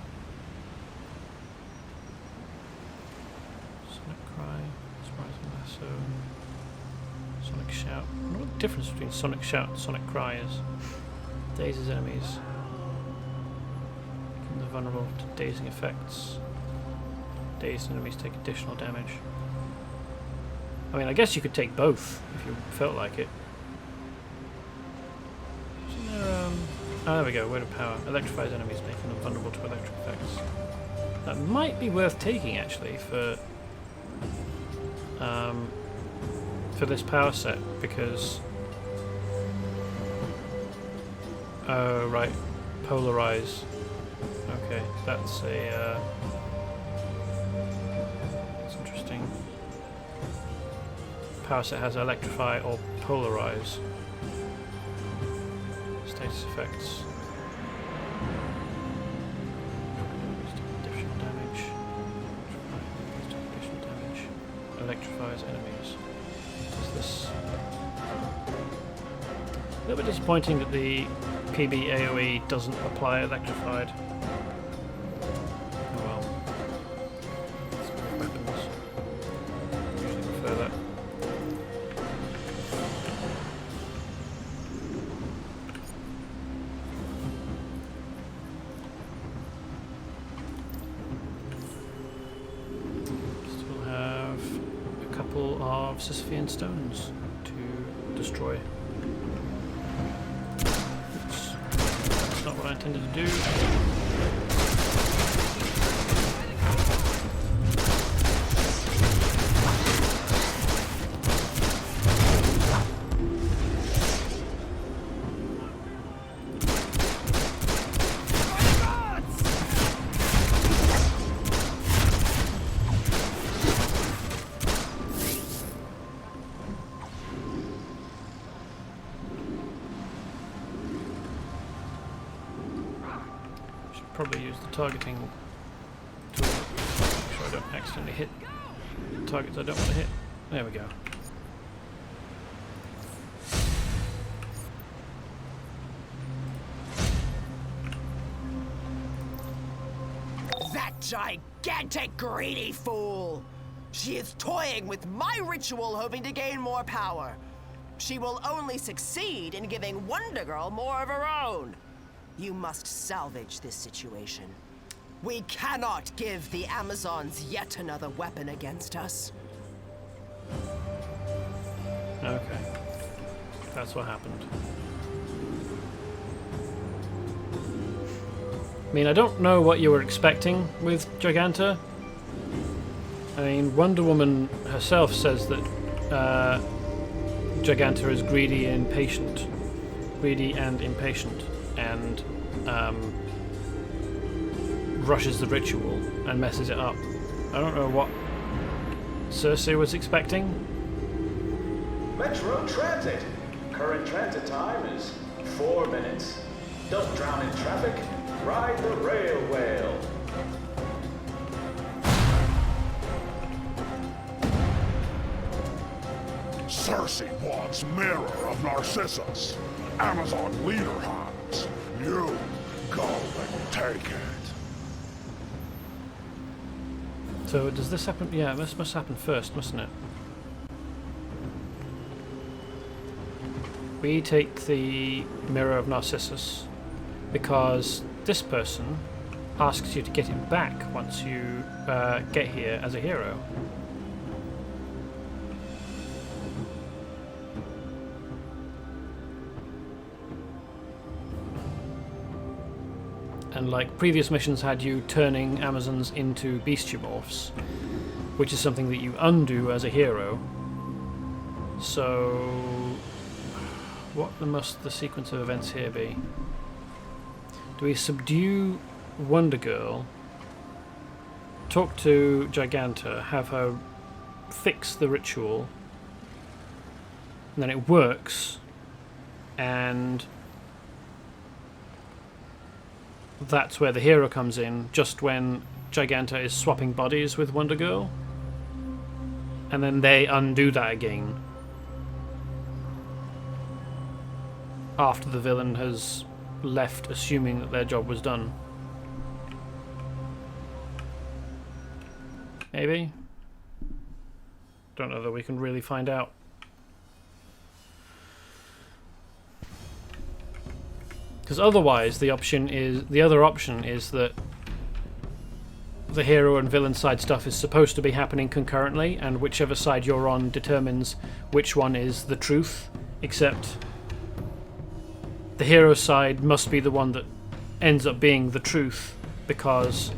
S1: Sonic Cry, Surprising Lasso, Sonic Shout. I wonder what the difference between Sonic Shout and Sonic Cry is. Dazes enemies. Making them vulnerable to dazing effects. Dazed enemies take additional damage. I mean, I guess you could take both if you felt like it. Isn't there, oh, there we go. Word of power. Electrifies enemies, making them vulnerable to electric effects. That might be worth taking, actually, for this power set, because... Oh, right. Polarize. Okay, that's a... that's interesting. Power set has electrify or polarize. Status effects. Additional damage. Additional damage. Electrifies enemies. Does this? A little bit disappointing that the PB AoE doesn't apply electrified. Oh well. Weapons. Usually prefer that. Sisyphean stones to destroy. Oops. That's not what I intended to do. Probably use the targeting tool to make sure I don't accidentally hit targets I don't want to hit. There we go.
S20: That gigantic greedy fool! She is toying with my ritual, hoping to gain more power. She will only succeed in giving Wonder Girl more of her own. You must salvage this situation. We cannot give the Amazons yet another weapon against us.
S1: Okay. That's what happened. I mean, I don't know what you were expecting with Giganta. I mean, Wonder Woman herself says that Giganta is greedy and impatient. Greedy and impatient. And rushes the ritual and messes it up. I don't know what Circe was expecting.
S6: Metro Transit. Current transit time is 4 minutes. Don't drown in traffic. Ride the rail whale.
S21: Circe wants Mirror of Narcissus. Amazon leader hands. You go and take it.
S1: So does this happen? Yeah, this must happen first, mustn't it? We take the Mirror of Narcissus because this person asks you to get it back once you get here as a hero. And like previous missions had you turning Amazons into bestiamorphs, which is something that you undo as a hero. So what must the sequence of events here be? Do we subdue Wonder Girl, talk to Giganta, have her fix the ritual, and then it works, and that's where the hero comes in, just when Giganta is swapping bodies with Wonder Girl, and then they undo that again after the villain has left, assuming that their job was done. Maybe? Don't know that we can really find out. Because otherwise the other option is that the hero and villain side stuff is supposed to be happening concurrently, and whichever side you're on determines which one is the truth, except the hero side must be the one that ends up being the truth, because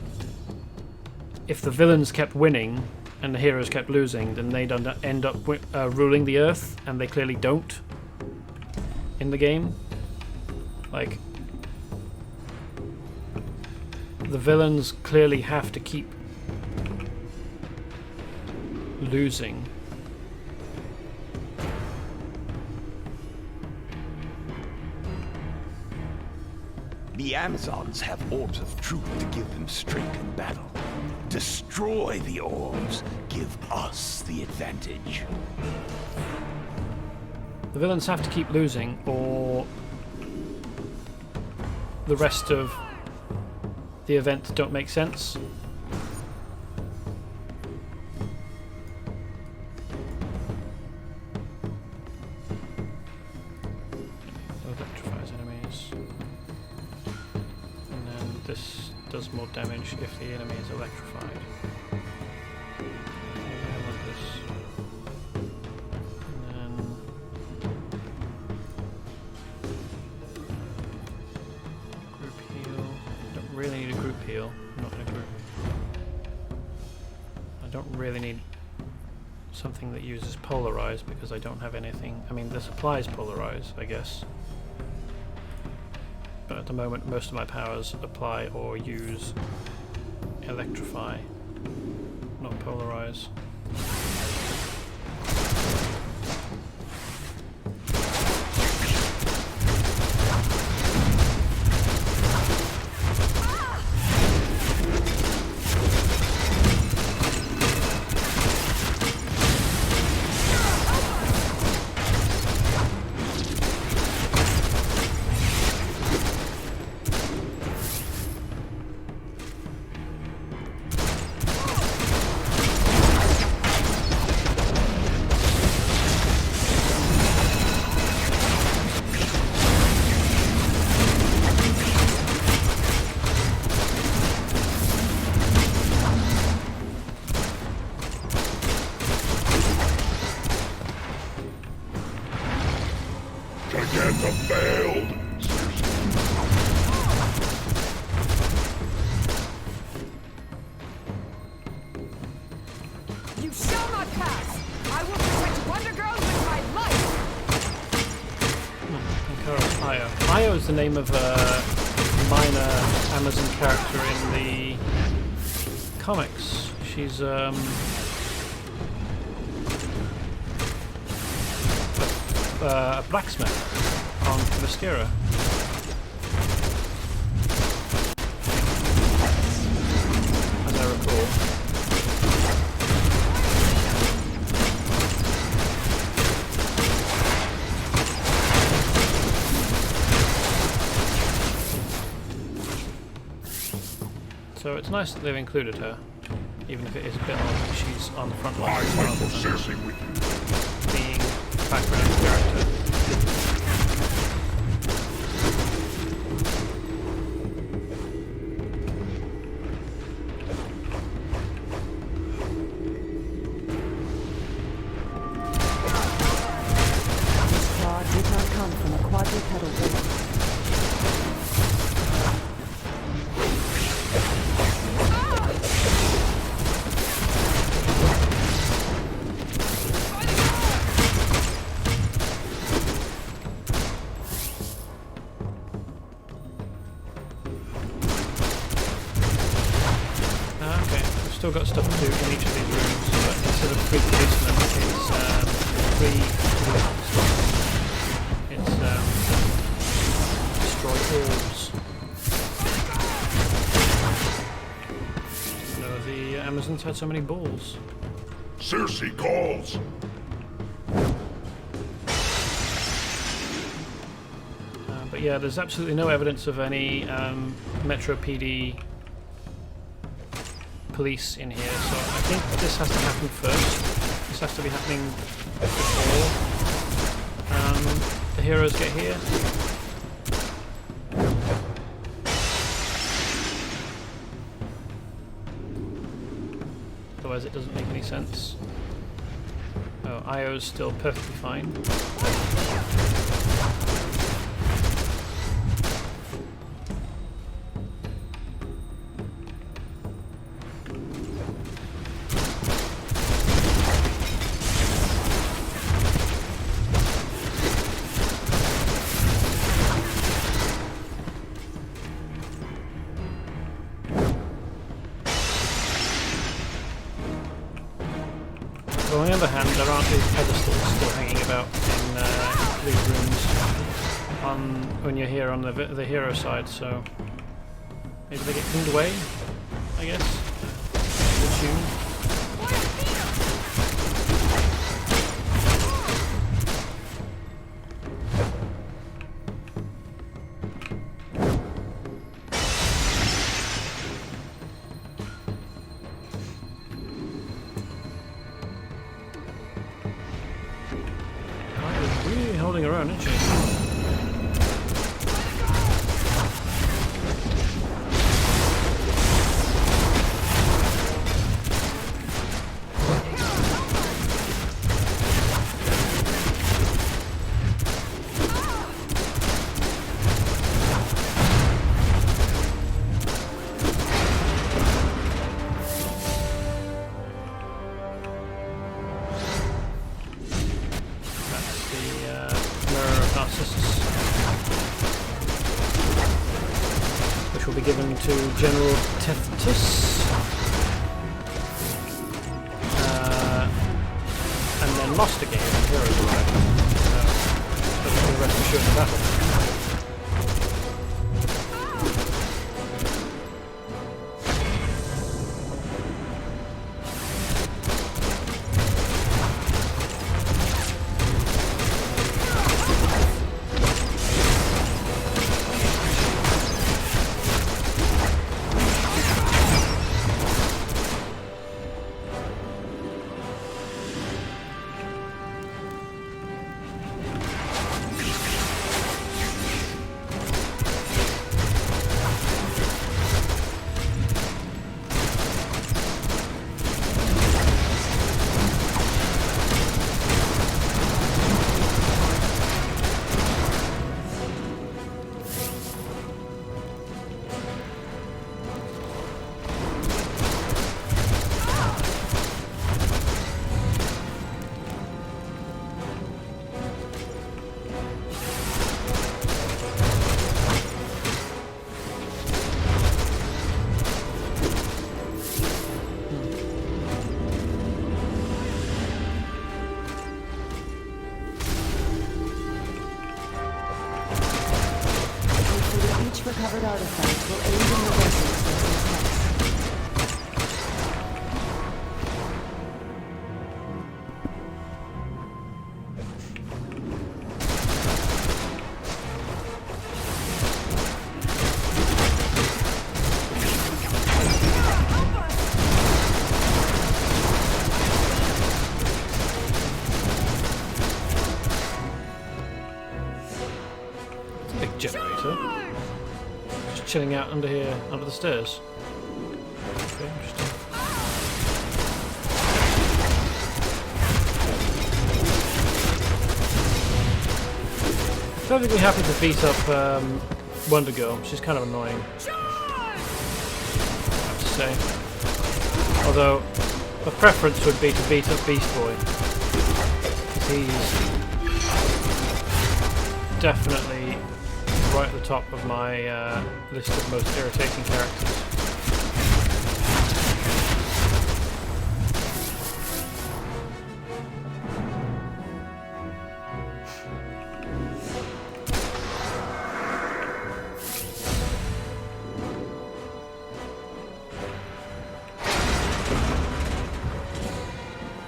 S1: if the villains kept winning and the heroes kept losing, then they'd end up ruling the Earth, and they clearly don't in the game. Like, the villains clearly have to keep losing.
S7: The Amazons have orbs of truth to give them strength in battle. Destroy the orbs, give us the advantage.
S1: The villains have to keep losing, or the rest of the events don't make sense. Electrifies enemies. And then this does more damage if the enemy is electrified. I want this. And then really need a group heal. I'm not in a group. I don't really need something that uses polarize because I don't have anything. I mean, this applies polarize, I guess. But at the moment, most of my powers apply or use electrify, not polarize. name of a minor Amazon character in the comics. She's a blacksmith on Themyscira. As I recall. So it's nice that they've included her, even if it is a bit odd that she's on the front line as well, being a background character.
S22: This claw did not come from a quadrupedal villain.
S1: Still got stuff to do in each of these rooms, but instead of 3 policemen, it's 3 it's destroy orbs. Didn't know the Amazons had so many balls.
S21: Circe calls.
S1: But yeah, there's absolutely no evidence of any Metro PD police in here, so I think this has to happen first. This has to be happening before the heroes get here. Otherwise it doesn't make any sense. Oh, IO's still perfectly fine. On the other hand, there aren't these pedestals still hanging about in these rooms when you're here on the hero side, so maybe they get cleaned away, I guess. Assume. Holding her own, isn't she? Given to General Tethtus, and then lost again when heroes arrived. So the rest assured the battle.
S22: fight will aid in reversing Circe's hex.
S1: Generator. Just chilling out under here, under the stairs. Okay, interesting. Perfectly happy to beat up Wonder Girl. She's kind of annoying, I have to say. Although, a preference would be to beat up Beast Boy. He's definitely right at the top of my list of most irritating characters.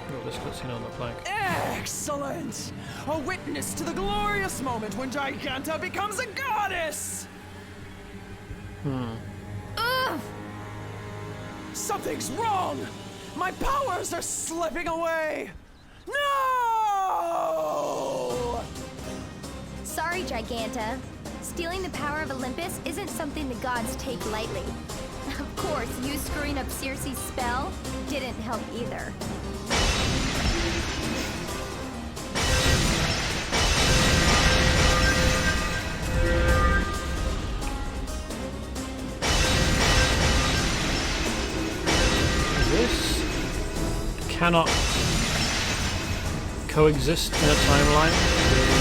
S1: Oh, this cutscene on the plank.
S5: Excellent! A witness to the glorious moment when Giganta becomes a goddess! Ugh! Something's wrong! My powers are slipping away! No!
S9: Sorry, Giganta. Stealing the power of Olympus isn't something the gods take lightly. Of course, you screwing up Circe's spell didn't help either.
S1: This cannot coexist in a timeline with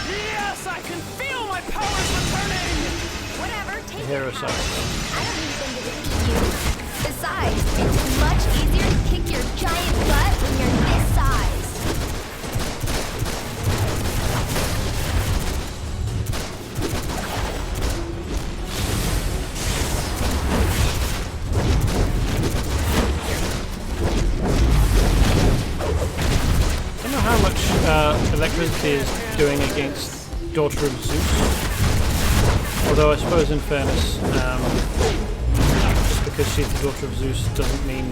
S5: Yes, I can feel my powers returning!
S9: Whatever,
S1: the
S9: take
S1: hero
S9: your
S1: side.
S9: power. I don't need them to defeat you. Besides, it's much easier to kick your giant butt when you're this size.
S1: I don't know how much electricity is doing against Daughter of Zeus. Although I suppose in fairness, just because she's the Daughter of Zeus doesn't mean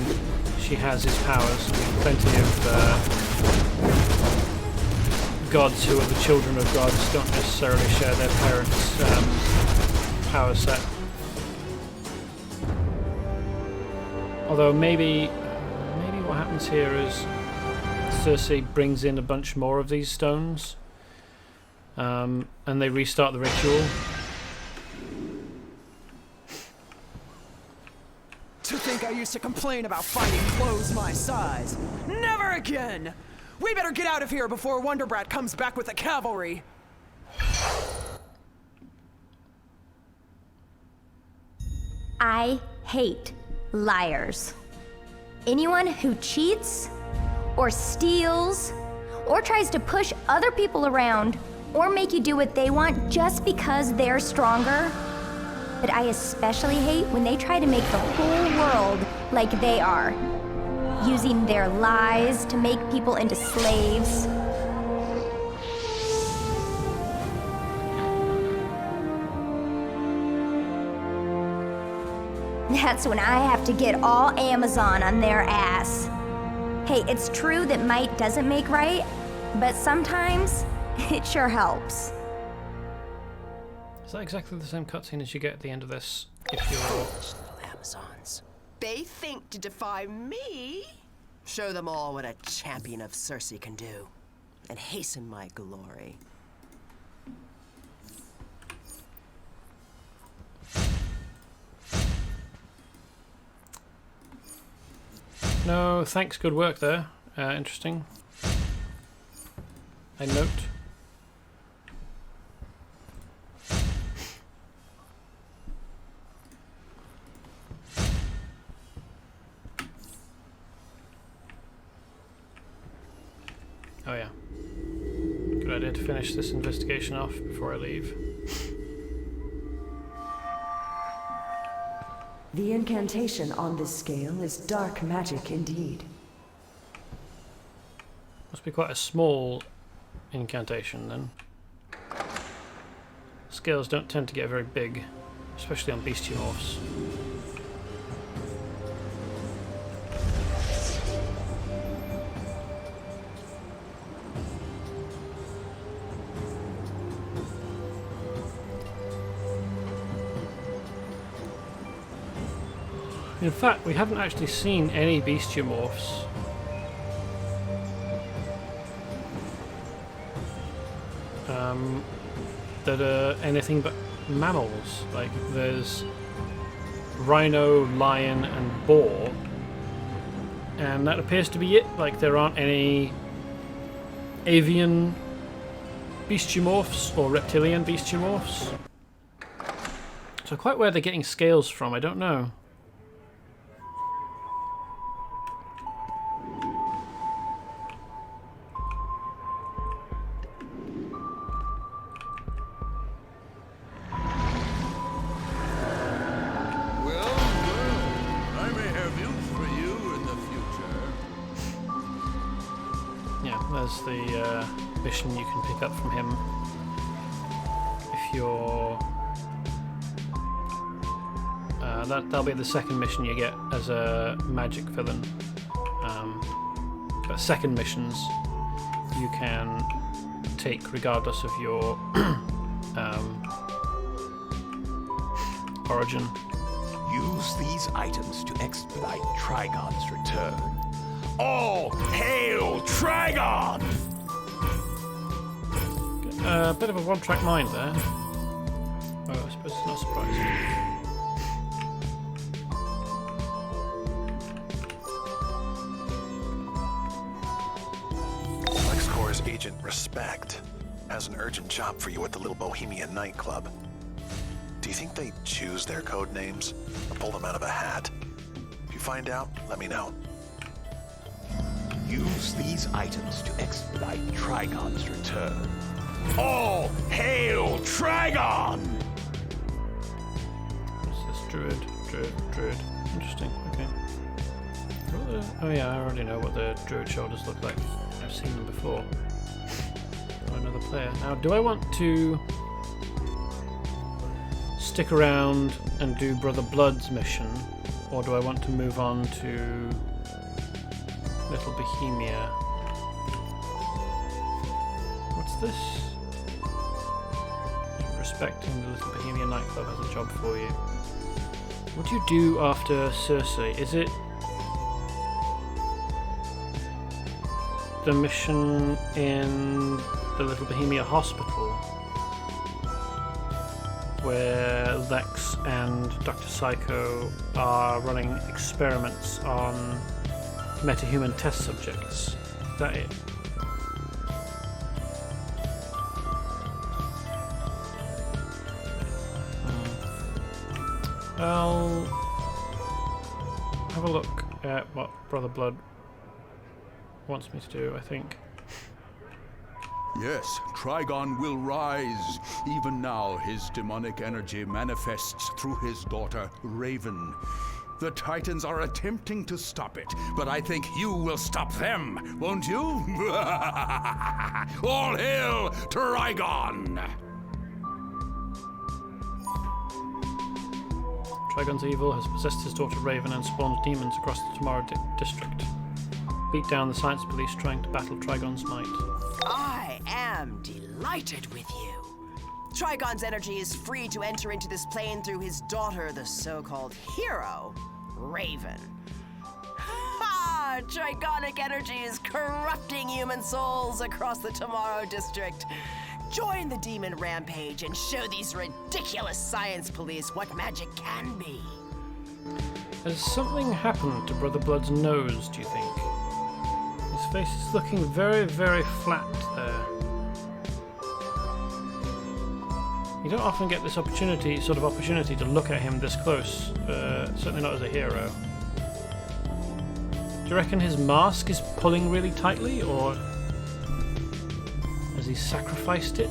S1: she has his powers. Plenty of gods who are the children of gods don't necessarily share their parents' power set. Although maybe what happens here is Circe brings in a bunch more of these stones, and they restart the ritual.
S5: To think I used to complain about finding clothes my size. Never again! We better get out of here before Wonderbrat comes back with the cavalry.
S9: I hate liars. Anyone who cheats, or steals, or tries to push other people around, or make you do what they want just because they're stronger. But I especially hate when they try to make the whole world like they are, using their lies to make people into slaves. That's when I have to get all Amazon on their ass. Hey, it's true that might doesn't make right, but sometimes it sure helps.
S1: Is that exactly the same cutscene as you get at the end of this? If you're
S20: Foolish little Amazons. They think to defy me? Show them all what a champion of Circe can do, and hasten my glory.
S1: no, thanks, good work there. Interesting. A note. Oh yeah. Good idea to finish this investigation off before I leave.
S22: The incantation on this scale is dark magic indeed.
S1: Must be quite a small incantation then. Scales don't tend to get very big, especially on bestiamorphs. In fact, we haven't actually seen any bestiamorphs that are anything but mammals. Like, there's rhino, lion, and boar, and that appears to be it. Like, there aren't any avian bestiamorphs or reptilian bestiamorphs. So quite where they're getting scales from, I don't know. The mission you can pick up from him if you're that'll be the second mission you get as a magic villain, but second missions you can take regardless of your origin.
S7: Use these items to expedite Trigon's return. All hail Trigon!
S1: A bit of a one-track mind there. Oh, I suppose it's not surprising.
S2: LexCorp's Agent Respect has an urgent job for you at the Little Bohemian nightclub. Do you think they choose their code names or pull them out of a hat? If you find out, let me know.
S7: Use these items to expedite Trigon's return. All hail Trigon!
S1: What's this? Druid. Interesting, okay. Oh yeah, I already know what the Druid shoulders look like. I've seen them before. Oh, another player. Now, do I want to stick around and do Brother Blood's mission, or do I want to move on to Little Bohemia? What's this? Respecting the Little Bohemia nightclub has a job for you. What do you do after Circe? Is it the mission in the Little Bohemia hospital where Lex and Dr. Psycho are running experiments on metahuman test subjects? Is that it? I'll have a look at what Brother Blood wants me to do, I think.
S19: Yes, Trigon will rise. Even now, his demonic energy manifests through his daughter, Raven. The Titans are attempting to stop it, but I think you will stop them, won't you? All hail Trigon!
S1: Trigon's evil has possessed his daughter Raven and spawned demons across the Tomorrow District. Beat down the science police trying to battle Trigon's might.
S20: I am delighted with you. Trigon's energy is free to enter into this plane through his daughter, the so-called hero, Raven. Ha! Trigonic energy is corrupting human souls across the Tomorrow District. Join the demon rampage and show these ridiculous science police what magic can be.
S1: Has something happened to Brother Blood's nose, do you think? His face is looking very, very flat there. You don't often get this opportunity to look at him this close, certainly not as a hero. Do you reckon his mask is pulling really tightly, or has he sacrificed it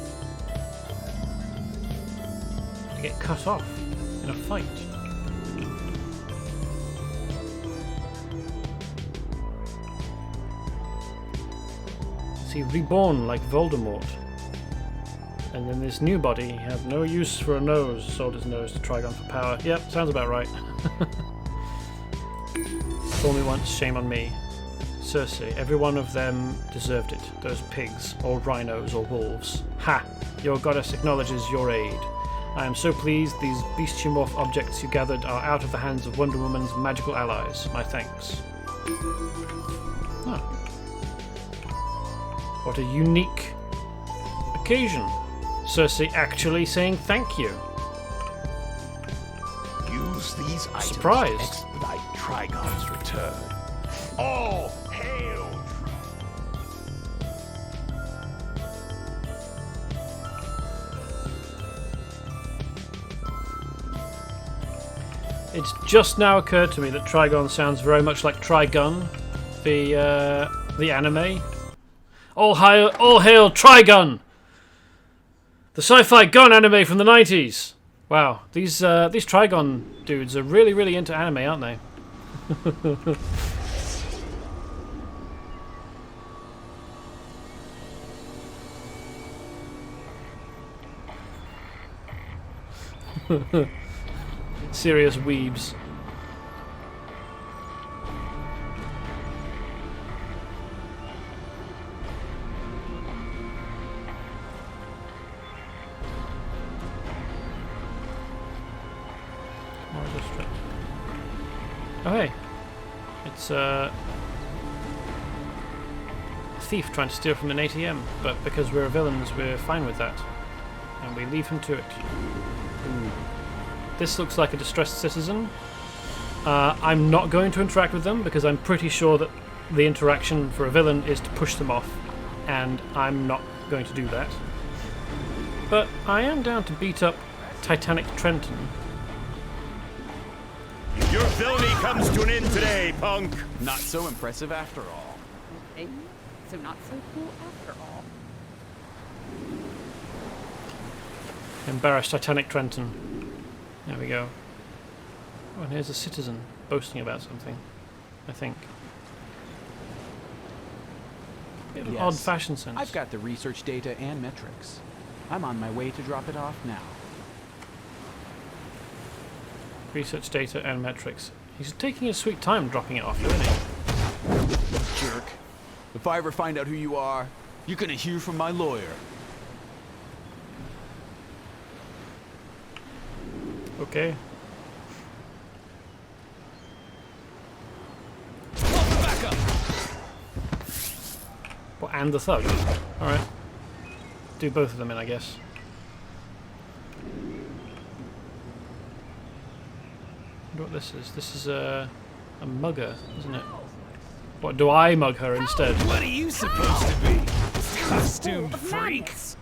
S1: to get cut off in a fight? Is he reborn like Voldemort? And in this new body, he had no use for a nose, sold his nose to Trigon for power. Yep, sounds about right. Fool me once, shame on me. Circe, every one of them deserved it. Those pigs, or rhinos, or wolves. Ha! Your goddess acknowledges your aid. I am so pleased these bestiomorph objects you gathered are out of the hands of Wonder Woman's magical allies. My thanks. Oh. What a unique occasion. Circe actually saying thank you.
S7: Use these items
S1: Surprised.
S7: to expedite Trigon's return. All hail!
S1: It's just now occurred to me that Trigon sounds very much like Trigon, the anime. All hail Trigon! The sci-fi gun anime from the 90s. Wow, these Trigon dudes are really, really into anime, aren't they? Serious weebs. Oh hey, it's a thief trying to steal from an ATM, but because we're villains we're fine with that, and we leave him to it. Ooh. This looks like a distressed citizen. I'm not going to interact with them because I'm pretty sure that the interaction for a villain is to push them off, and I'm not going to do that. But I am down to beat up Titanic Trenton.
S7: Your villainy comes to an end today, punk!
S8: Not so impressive after all.
S16: Okay, so not so cool after all.
S1: Embarrass Titanic Trenton. There we go. Oh, and here's a citizen boasting about something, I think. Bit of odd fashion sense.
S8: I've got the research data and metrics. I'm on my way to drop it off now.
S1: Research data and metrics. He's taking his sweet time dropping it off, isn't he?
S8: Jerk. If I ever find out who you are, you're gonna hear from my lawyer.
S1: Okay.
S8: Back up.
S1: Well, and the thug. Alright. Do both of them in, I guess. I wonder what this is. This is a mugger, isn't it? What, do I mug her instead?
S7: What are you supposed to be? Costume freaks?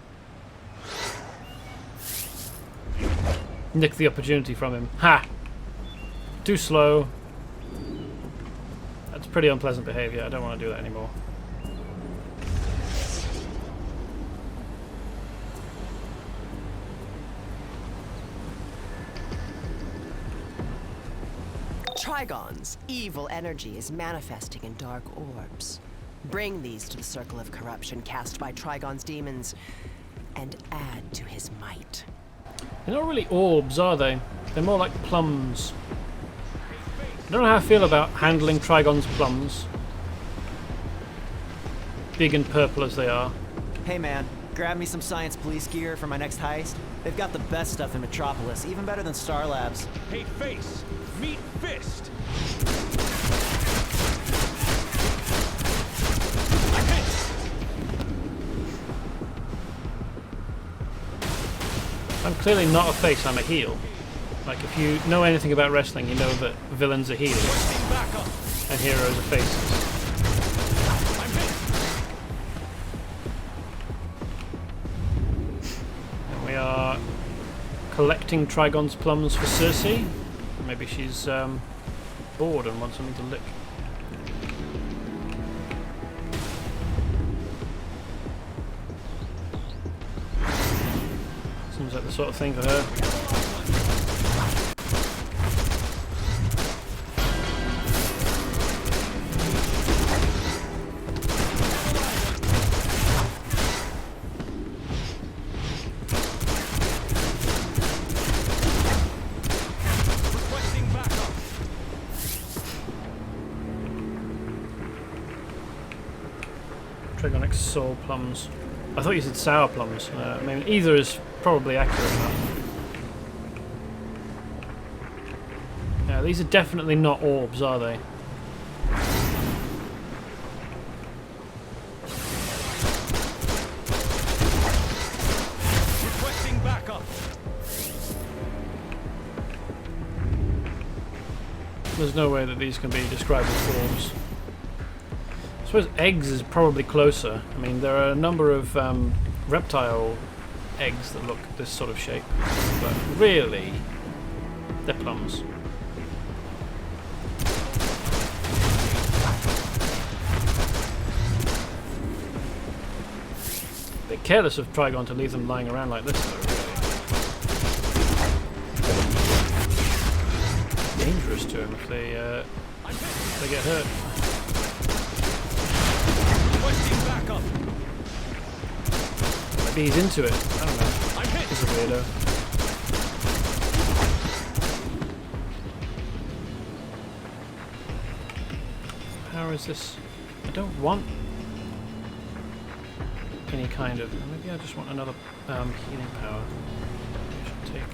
S1: Nick the opportunity from him. Ha! Too slow. That's pretty unpleasant behaviour. I don't want to do that anymore.
S23: Trigon's evil energy is manifesting in dark orbs. Bring these to the circle of corruption cast by Trigon's demons, and add to his might.
S1: They're not really orbs, are they? They're more like plums. I don't know how I feel about handling Trigon's plums. Big and purple as they are.
S15: Hey man, grab me some science police gear for my next heist. They've got the best stuff in Metropolis, even better than Star Labs.
S7: Hey, face! Meet fist!
S1: I'm clearly not a face, I'm a heel. Like, if you know anything about wrestling, you know that villains are heels and heroes are faces. And we are collecting Trigon's plums for Circe. Maybe she's bored and wants something to lick. Seems like the sort of thing for her. Trigonic soul plums. I thought you said sour plums. I mean, either is probably accurate enough. Yeah, these are definitely not orbs, are they?
S11: Requesting backup.
S1: There's no way that these can be described as orbs. I suppose eggs is probably closer. I mean, there are a number of reptile eggs that look this sort of shape, but really, they're plums. A bit careless of Trigon to leave them lying around like this, though, really. Dangerous to him if they get hurt.
S11: Backup.
S1: Maybe he's into it. I don't know. He's a weirdo. How is this? I don't want any kind of. Maybe I just want another healing power. I should take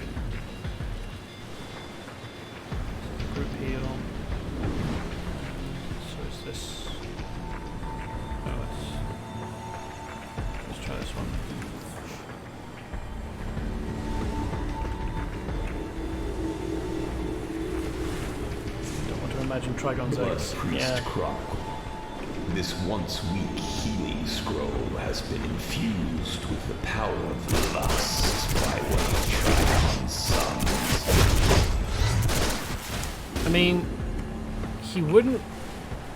S1: group heal. So is this? Let's try this one. Don't want to imagine Trigon's eggs.
S7: Yeah. Chronicle. This once weak healing scroll has been infused with the power of lust by one of Trigon's sons.
S1: I mean, he wouldn't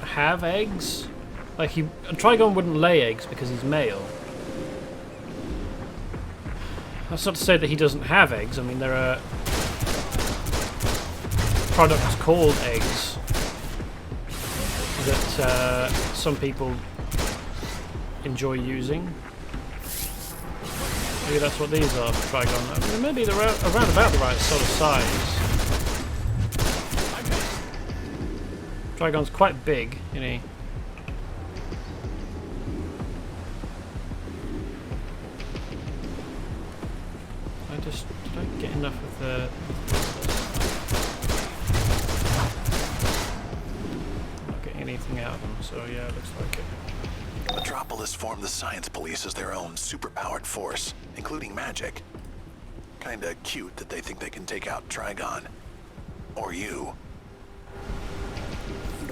S1: have eggs. Like Trigon wouldn't lay eggs because he's male. That's not to say that he doesn't have eggs. I mean, there are products called eggs that some people enjoy using. Maybe that's what these are for Trigon. I mean, maybe they're around about the right sort of size. Trigon's quite big, isn't he? Did I get enough of the... I'm not getting anything out of them, so yeah, it looks like it.
S2: Metropolis formed the Science Police as their own superpowered force, including magic. Kinda cute that they think they can take out Trigon. Or you.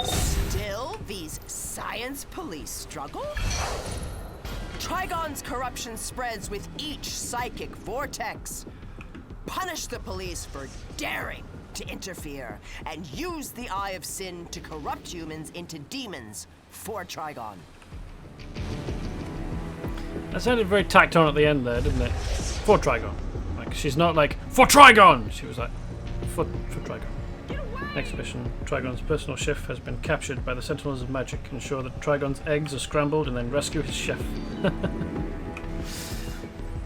S23: Still, these Science Police struggle? Trigon's corruption spreads with each psychic vortex. Punish the police for daring to interfere and use the Eye of Sin to corrupt humans into demons for Trigon.
S1: That sounded very tacked on at the end there, didn't it? For Trigon. Like, she's not like, for Trigon! She was like, for Trigon. Next mission, Trigon's personal chef has been captured by the Sentinels of Magic. Ensure that Trigon's eggs are scrambled and then rescue his chef.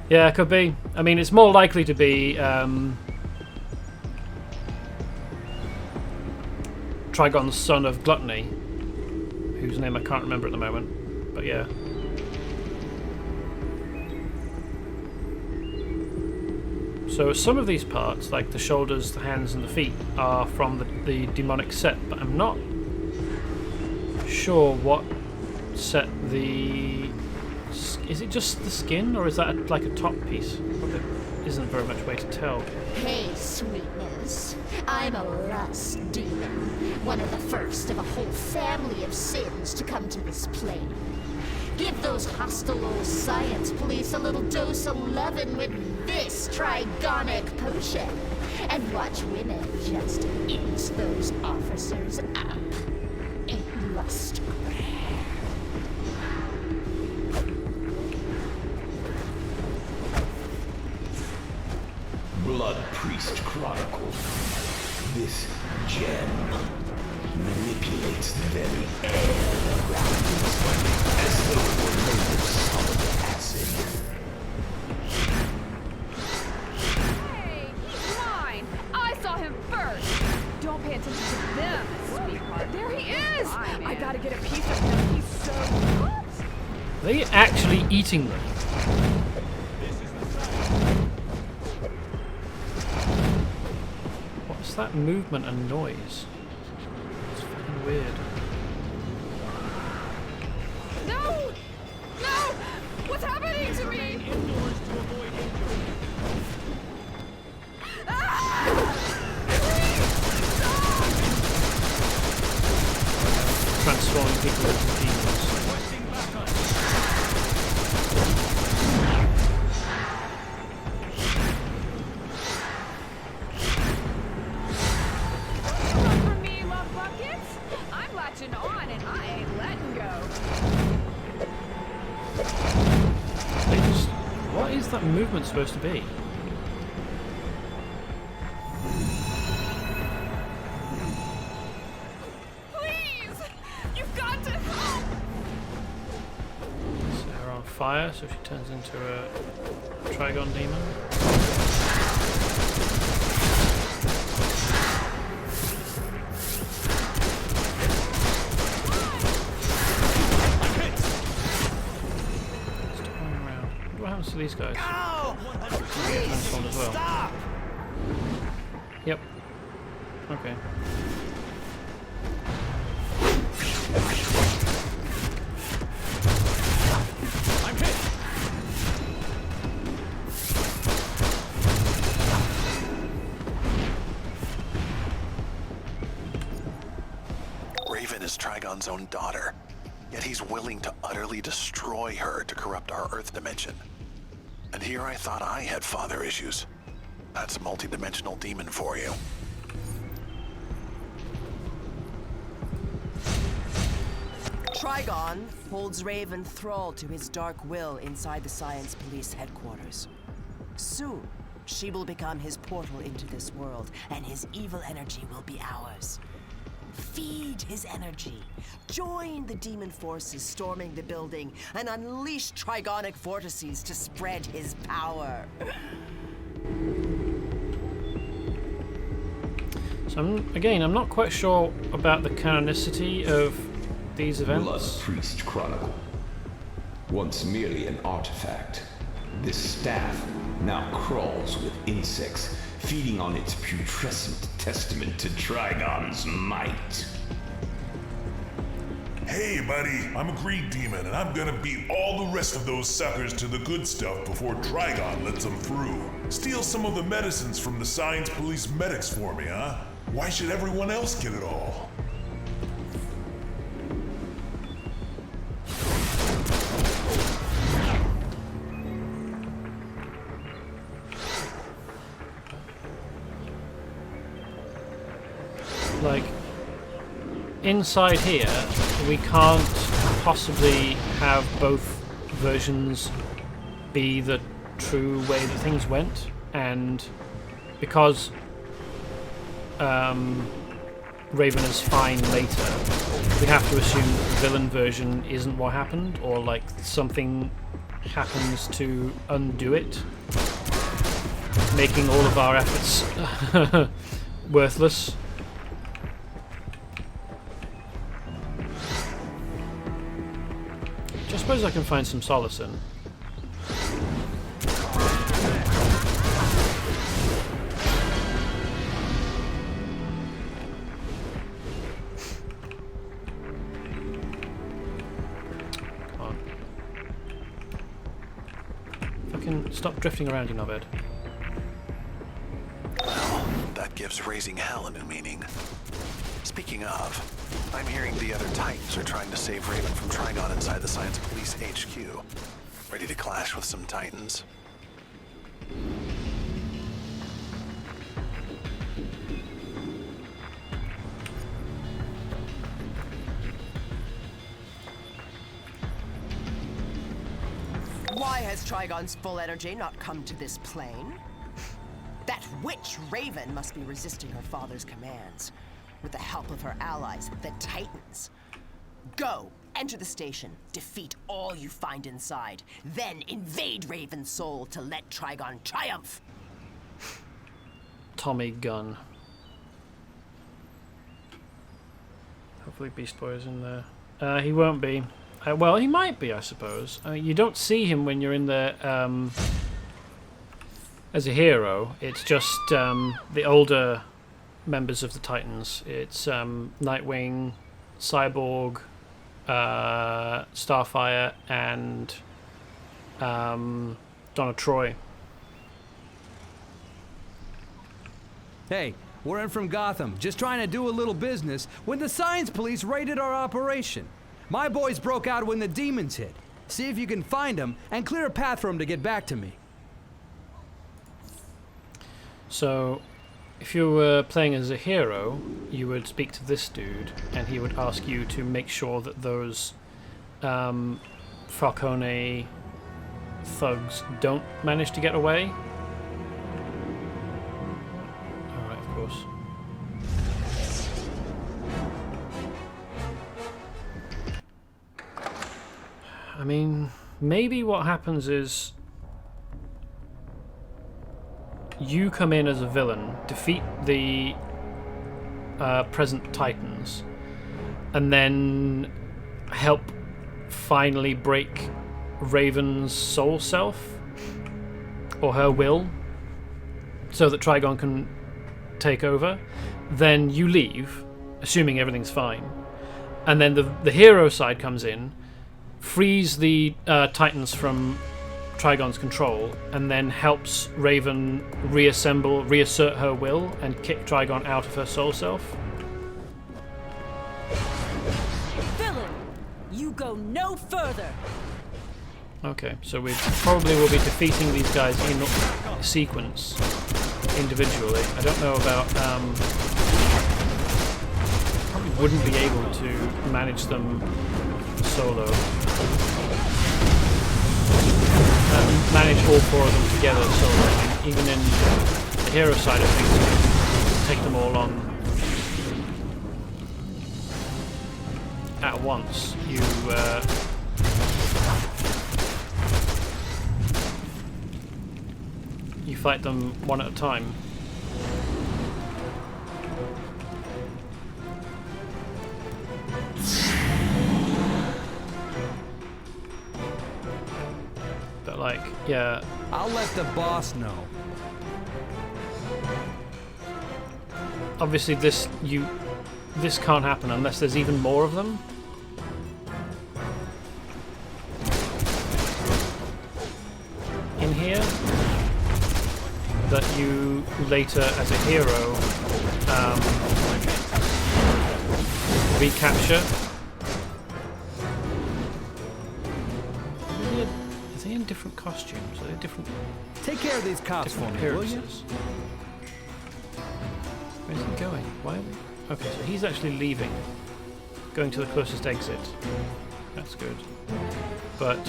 S1: Yeah, it could be. I mean, it's more likely to be Trigon's son of Gluttony, whose name I can't remember at the moment, but yeah. So some of these parts, like the shoulders, the hands and the feet, are from the demonic set, but I'm not sure what set the... Is it just the skin, or is that like a top piece? There isn't very much way to tell.
S12: Hey, sweetness. I'm a lust demon, one of the first of a whole family of sins to come to this plane. Give those hostile old Science Police a little dose of lovin' with this Trigonic potion, and watch women just eat those officers up in lust.
S7: Blood Priest Chronicle. This gem manipulates the very air around us as though it were made of solid acid.
S16: Hey, he's mine! I saw him first! Don't pay attention to them, sweetheart. There he is! I gotta get a piece of him. He's so hot!
S1: Are they actually eating them? What's that movement and noise? It's fucking weird.
S16: No! No! What's happening to me?
S1: Transforming people into demons.
S16: Run from me, love buckets! I'm latching on and I ain't letting go.
S1: What is that movement supposed to be? Fire, so she turns into a Trigon demon. Still going around. What happens to these guys? They get transformed as well.
S15: Stop!
S1: Yep. Okay.
S2: Trigon's own daughter, yet he's willing to utterly destroy her to corrupt our Earth dimension. And here I thought I had father issues. That's a multi-dimensional demon for you.
S23: Trigon holds Raven thrall to his dark will inside the Science Police headquarters. Soon, she will become his portal into this world, and his evil energy will be ours. Feed his energy. Join the demon forces storming the building and unleash Trigonic vortices to spread his power.
S1: So I'm not quite sure about the canonicity of these events.
S7: Blood Priest Chronicle. Once merely an artifact, this staff now crawls with insects, feeding on its putrescent testament to Trigon's might.
S21: Hey, buddy, I'm a greed demon, and I'm gonna beat all the rest of those suckers to the good stuff before Trigon lets them through. Steal some of the medicines from the Science Police medics for me, huh? Why should everyone else get it all?
S1: Like, inside here, we can't possibly have both versions be the true way that things went, and because Raven is fine later, we have to assume that the villain version isn't what happened, or like something happens to undo it, making all of our efforts worthless. I suppose I can find some solace in. Come on. Fucking stop drifting around, you knobhead.
S2: Well, that gives raising hell a new meaning. Speaking of, I'm hearing the other Titans are trying to save Raven from Trigon inside the Science Police HQ. Ready to clash with some Titans?
S23: Why has Trigon's full energy not come to this plane? That witch Raven must be resisting her father's commands. With the help of her allies, the Titans. Go, enter the station, defeat all you find inside, then invade Raven's soul to let Trigon triumph.
S1: Tommy gun. Hopefully Beast Boy is in there. He won't be. Well, he might be, I suppose. You don't see him when you're in there as a hero. It's just the older members of the Titans. It's Nightwing, Cyborg, Starfire, and Donna Troy.
S3: Hey, we're in from Gotham, just trying to do a little business when the Science Police raided our operation. My boys broke out when the demons hit. See if you can find them and clear a path for them to get back to me.
S1: So, if you were playing as a hero, you would speak to this dude, and he would ask you to make sure that those Falcone thugs don't manage to get away. Alright, of course. I mean, maybe what happens is you come in as a villain, defeat the present Titans, and then help finally break Raven's soul self, or her will, so that Trigon can take over. Then you leave, assuming everything's fine, and then the hero side comes in, frees the Titans from Trigon's control, and then helps Raven reassert her will, and kick Trigon out of her soul self.
S4: Villain, you go no further.
S1: Okay, so we probably will be defeating these guys in sequence, individually. I don't know about... probably wouldn't be able to manage them solo. Manage all four of them together solo. Even in the hero side of things, you can take them all on at once. You fight them one at a time. But like, yeah.
S3: I'll let the boss know.
S1: Obviously this can't happen unless there's even more of them. In here. That you later, as a hero, recapture. Are they in different costumes? Are they different?
S3: Take care of these cops for me, will you?
S1: Where's he going? Why are we... Okay, so he's actually leaving. Going to the closest exit. That's good. But...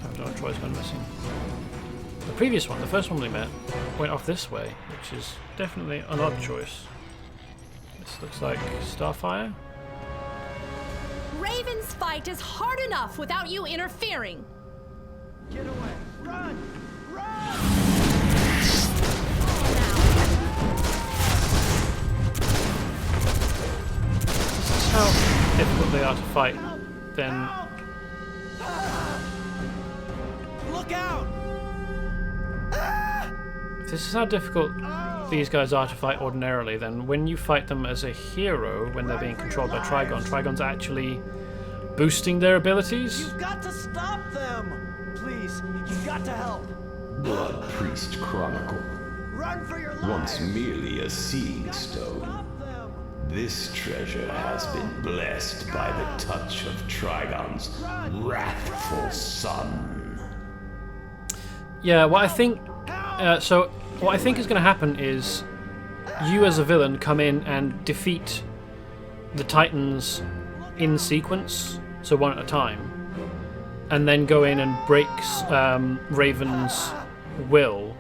S1: oh, Donna Troy's gone missing. The previous one, the first one we met, went off this way, which is definitely an odd choice. This looks like Starfire.
S13: Raven's fight is hard enough without you interfering.
S15: Get away! Run! Run!
S1: This is how difficult they are to fight. Then
S15: Look out!
S1: if this is how difficult these guys are to fight ordinarily, then when you fight them as a hero, when they're being controlled by Trigon, Trigon's actually boosting their abilities.
S15: You've got to stop them! Please, you've got to help!
S7: Blood Priest Chronicle.
S15: Run for your lives!
S7: Once merely a seeing stone, this treasure has been blessed by the touch of Trigon's wrathful son.
S1: Yeah, what I think... so, what I think is going to happen is you as a villain come in and defeat the Titans in sequence, so one at a time, and then go in and break Raven's will,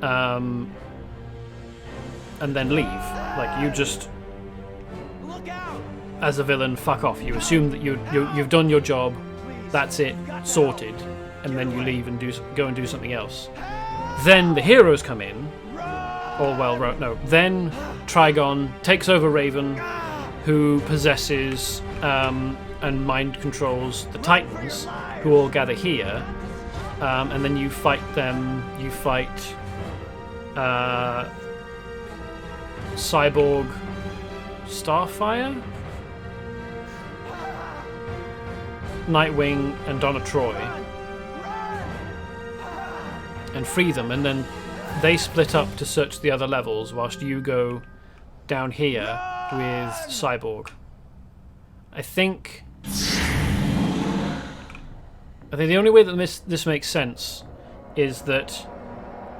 S1: and then leave. Like, you just, as a villain, fuck off. You assume that you've done your job, that's it, sorted, and then you leave and go and do something else. Then the heroes come in, then Trigon takes over Raven, who possesses and mind controls the Titans, who all gather here, and then you fight them. You fight Cyborg, Starfire, Nightwing, and Donna Troy, and free them, and then they split up to search the other levels, whilst you go down here with Cyborg. I think the only way that this makes sense is that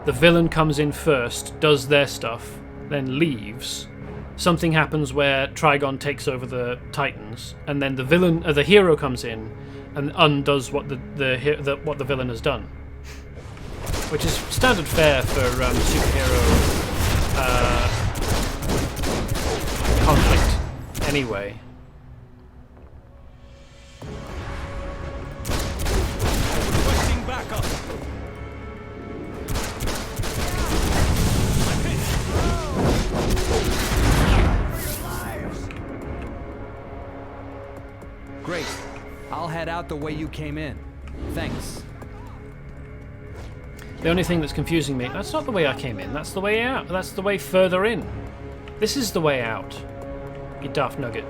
S1: the villain comes in first, does their stuff, then leaves. Something happens where Trigon takes over the Titans, and then the hero comes in and undoes what what the villain has done, which is standard fare for superhero conflict, anyway.
S11: Requesting backup.
S3: Great. I'll head out the way you came in. Thanks.
S1: The only thing that's confusing me, that's not the way I came in, that's the way out. That's the way further in. This is the way out. You daft nugget.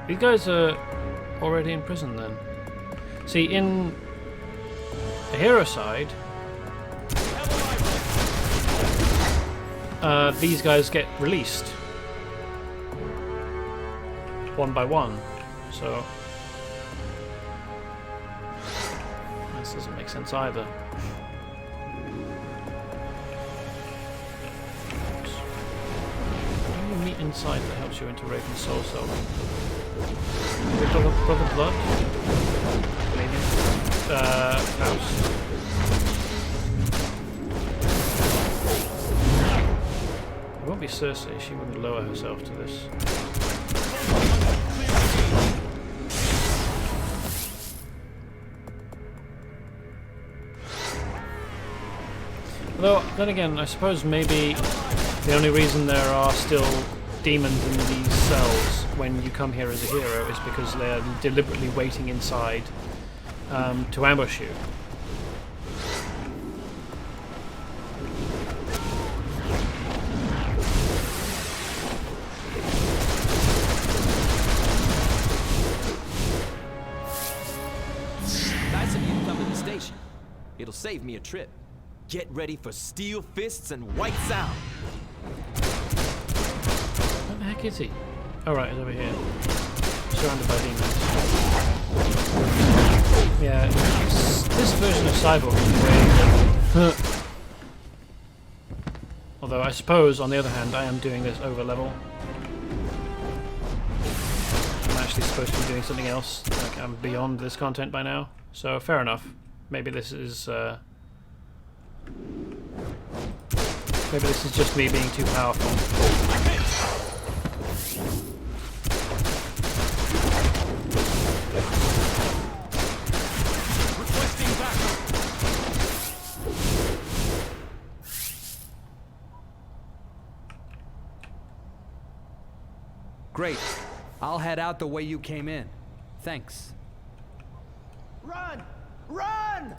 S1: These guys are already in prison then. See, in the hero side, these guys get released one by one, so this doesn't make sense either. What do you meet inside that helps you into Raven's soul cell? Brother Blood? Maybe. House. It won't be Circe, she wouldn't lower herself to this. Although, then again, I suppose maybe the only reason there are still demons in these cells when you come here as a hero is because they're deliberately waiting inside to ambush you.
S10: Nice of you to come to the station. It'll save me a trip. Get ready for steel fists and white sound.
S1: Where the heck is he? Oh right, he's over here. Surrounded by demons. Yeah, this version of Cyborg is way... Although I suppose, on the other hand, I am doing this over level. I'm actually supposed to be doing something else. Like, I'm beyond this content by now. So, fair enough. Maybe this is... maybe this is just me being too powerful.
S3: Great. I'll head out the way you came in. Thanks.
S15: Run! Run!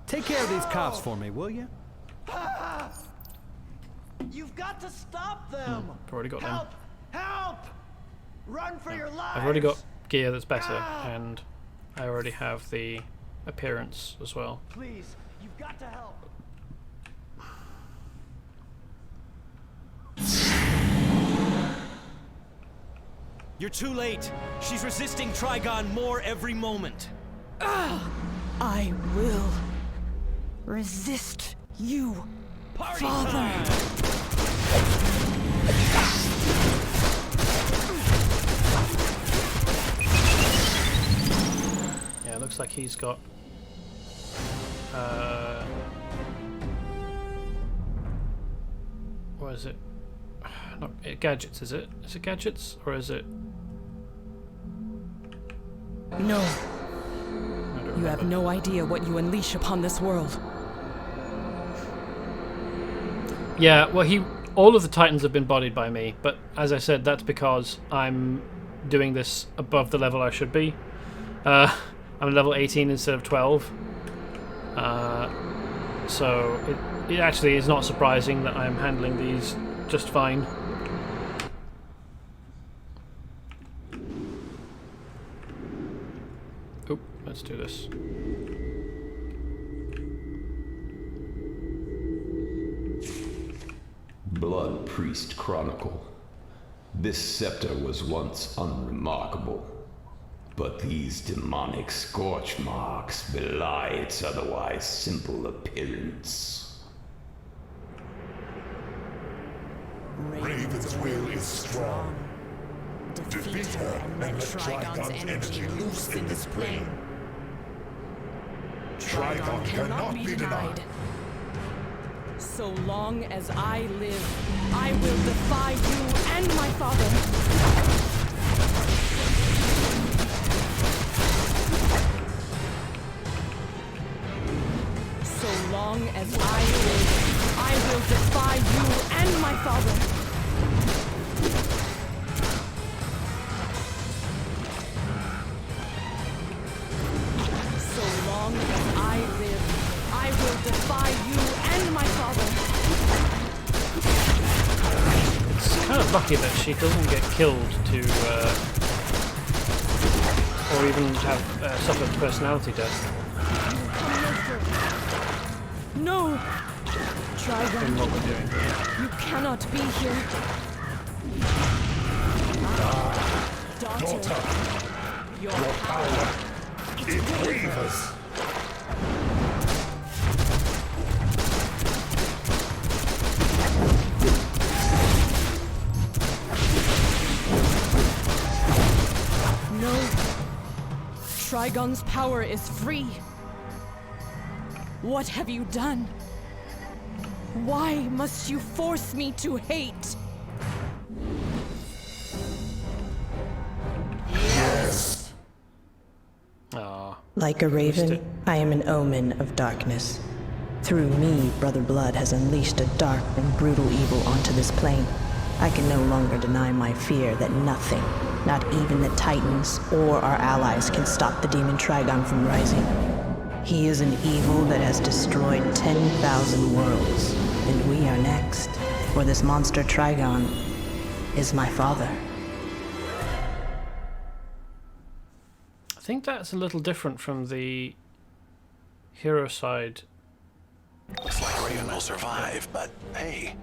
S3: Take care of these cops for me, will you?
S15: You've got to stop them!
S1: I've already got them.
S15: Help! Help! Run for your lives!
S1: I've already got gear that's better, and I already have the appearance as well.
S15: Please, you've got to help.
S11: You're too late. She's resisting Trigon more every moment.
S5: I will resist you,
S11: Party
S5: Father.
S11: time.
S1: Yeah, it looks like he's got what is it? Not gadgets, is it? Is it gadgets or is it?
S5: No. You have no idea what you unleash upon this world.
S1: Yeah, well, all of the Titans have been bodied by me, but as I said, that's because I'm doing this above the level I should be. I'm level 18 instead of 12. So it actually is not surprising that I'm handling these just fine. Oop, let's do this.
S7: Blood Priest Chronicle. This scepter was once unremarkable, but these demonic scorch marks belie its otherwise simple appearance.
S12: Raven's will is strong. Defeat her and let Trigon's energy loose in this plane.
S14: Trigon cannot be denied.
S5: So long as I live, I will defy you and my father. So long as I live, I will defy you and my father. So long as I live, I will defy you and my father.
S1: It's kind of lucky that she doesn't get killed to, or even have suffered personality death.
S5: No! Trigon,
S1: In what we're doing here.
S5: you cannot be here. Daughter, your power,
S14: It wavers.
S5: No. Trigon's power is free. What have you done? Why must you force me to hate?
S14: Yes.
S17: Like a raven, I am an omen of darkness. Through me, Brother Blood has unleashed a dark and brutal evil onto this plane. I can no longer deny my fear that nothing, not even the Titans or our allies, can stop the demon Trigon from rising. He is an evil that has destroyed 10,000 worlds, and we are next. For this monster Trigon is my father.
S1: I think that's a little different from the hero side.
S2: Looks like Raven will survive, but hey,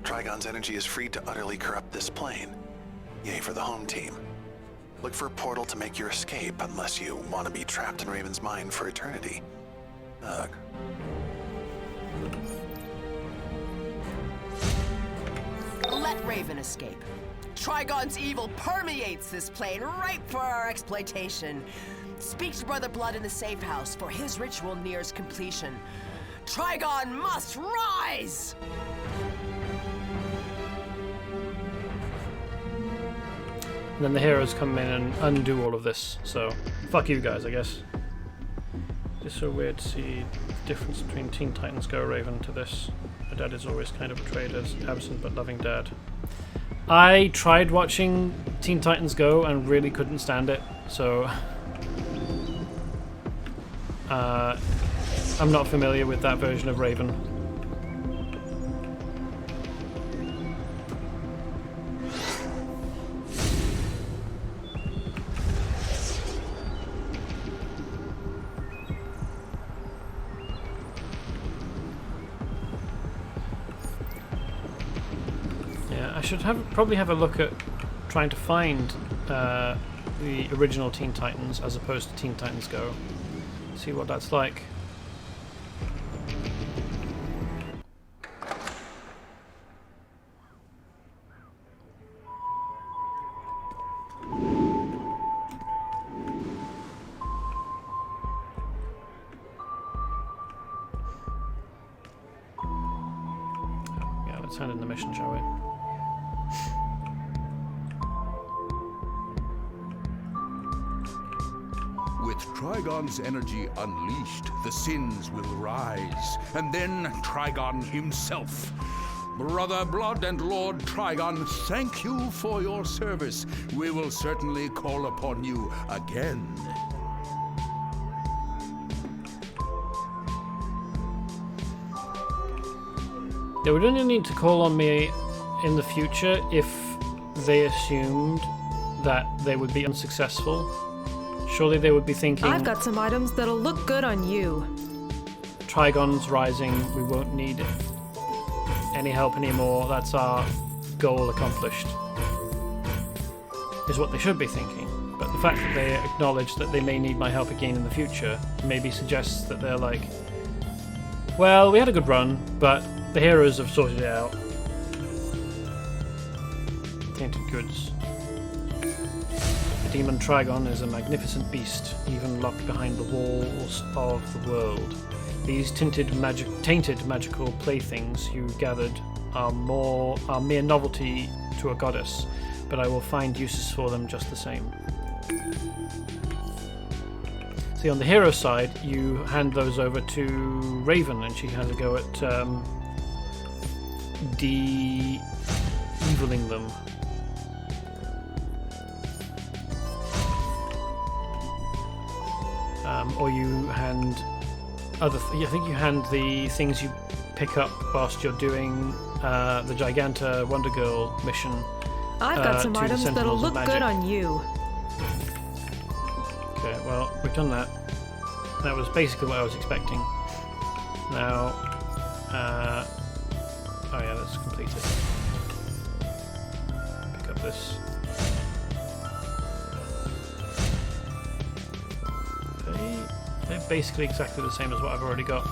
S2: Trigon's energy is free to utterly corrupt this plane. Yay for the home team. Look for a portal to make your escape unless you want to be trapped in Raven's mind for eternity. Ugh.
S23: Let Raven escape. Trigon's evil permeates this plane, ripe for our exploitation. Speak to Brother Blood in the safe house, for his ritual nears completion. Trigon must rise!
S1: And then the heroes come in and undo all of this, so fuck you guys, I guess. It's so weird to see the difference between Teen Titans Go Raven to this. My dad is always kind of portrayed as absent but loving dad. I tried watching Teen Titans Go and really couldn't stand it, so I'm not familiar with that version of Raven. I should probably have a look at trying to find the original Teen Titans as opposed to Teen Titans Go. See what that's like. Yeah, let's hand in the mission, shall we?
S19: Trigon's energy unleashed, the sins will rise, and then Trigon himself. Brother Blood and Lord Trigon, thank you for your service. We will certainly call upon you again.
S1: They would only need to call on me in the future if they assumed that they would be unsuccessful. Surely they would be thinking,
S6: I've got some items that'll look good on you.
S1: Trigon's rising, we won't need any help anymore, that's our goal accomplished. Is what they should be thinking. But the fact that they acknowledge that they may need my help again in the future maybe suggests that they're like, well, we had a good run, but the heroes have sorted it out. Tainted goods. The demon Trigon is a magnificent beast, even locked behind the walls of the world. These tainted magical playthings you gathered are mere novelty to a goddess, but I will find uses for them just the same. See, on the hero side, you hand those over to Raven, and she has a go at de-eviling them. Or you hand I think you hand the things you pick up whilst you're doing the Giganta Wonder Girl mission.
S6: I've got some items that'll look good on you.
S1: Okay, well, we've done that. That was basically what I was expecting. Now, oh yeah, that's completed. Pick up this. They're basically exactly the same as what I've already got.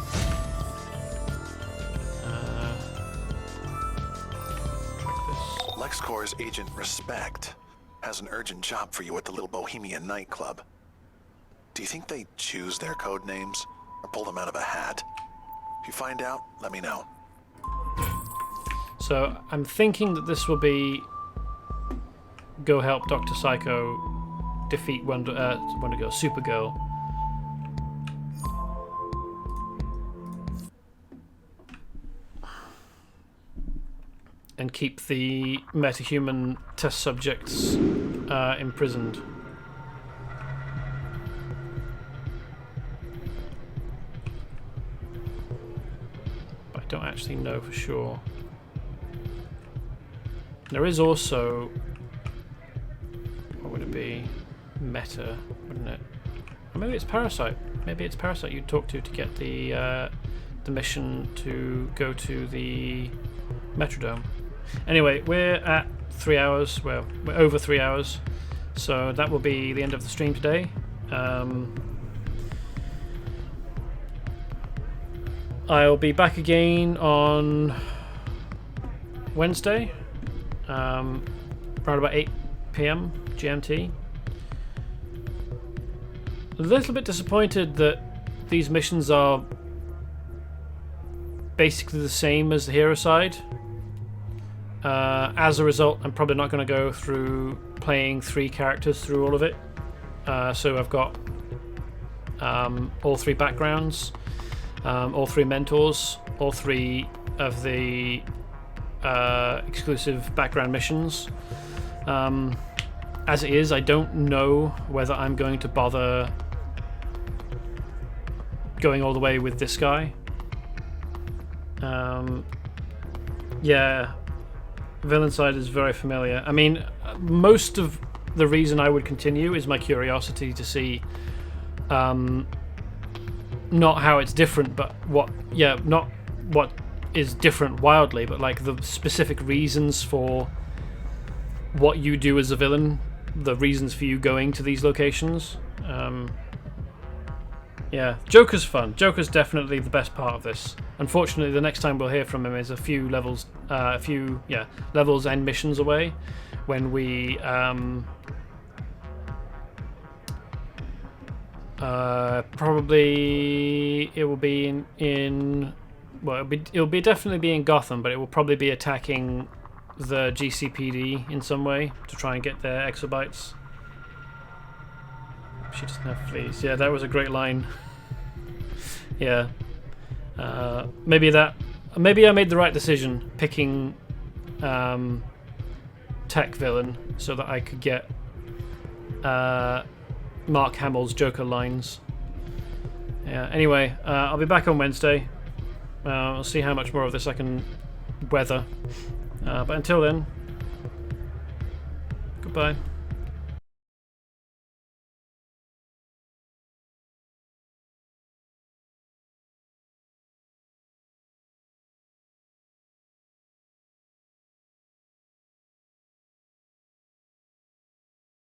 S1: Track this.
S2: LexCorp's Agent Respect has an urgent job for you at the Little Bohemian nightclub. Do you think they choose their code names or pull them out of a hat? If you find out, let me know.
S1: So I'm thinking that this will be go help Dr. Psycho defeat Wonder Girl, Supergirl. And keep the metahuman test subjects imprisoned. But I don't actually know for sure. There is also, what would it be? Meta, wouldn't it? Or maybe it's Parasite. Maybe it's Parasite you'd talk to get the mission to go to the Metrodome. Anyway, we're at 3 hours. Well, we're over 3 hours, so that will be the end of the stream today. I'll be back again on Wednesday, around about 8 PM GMT. A little bit disappointed that these missions are basically the same as the hero side. As a result, I'm probably not going to go through playing 3 characters through all of it. So I've got all 3 backgrounds, all 3 mentors, all 3 of the exclusive background missions. As it is, I don't know whether I'm going to bother going all the way with this guy. Yeah. Villain side is very familiar. I mean, most of the reason I would continue is my curiosity to see not how it's different, but not what is different wildly, but like the specific reasons for what you do as a villain, the reasons for you going to these locations. Yeah, Joker's fun. Joker's definitely the best part of this. Unfortunately, the next time we'll hear from him is a few levels and missions away, when we probably it will be it'll be definitely be in Gotham, but it will probably be attacking the GCPD in some way to try and get their exobytes. She doesn't have fleas. Yeah, that was a great line. Yeah. Maybe I made the right decision picking tech villain so that I could get Mark Hamill's Joker lines. Yeah. Anyway, I'll be back on Wednesday. I'll see how much more of this I can weather. But until then, goodbye.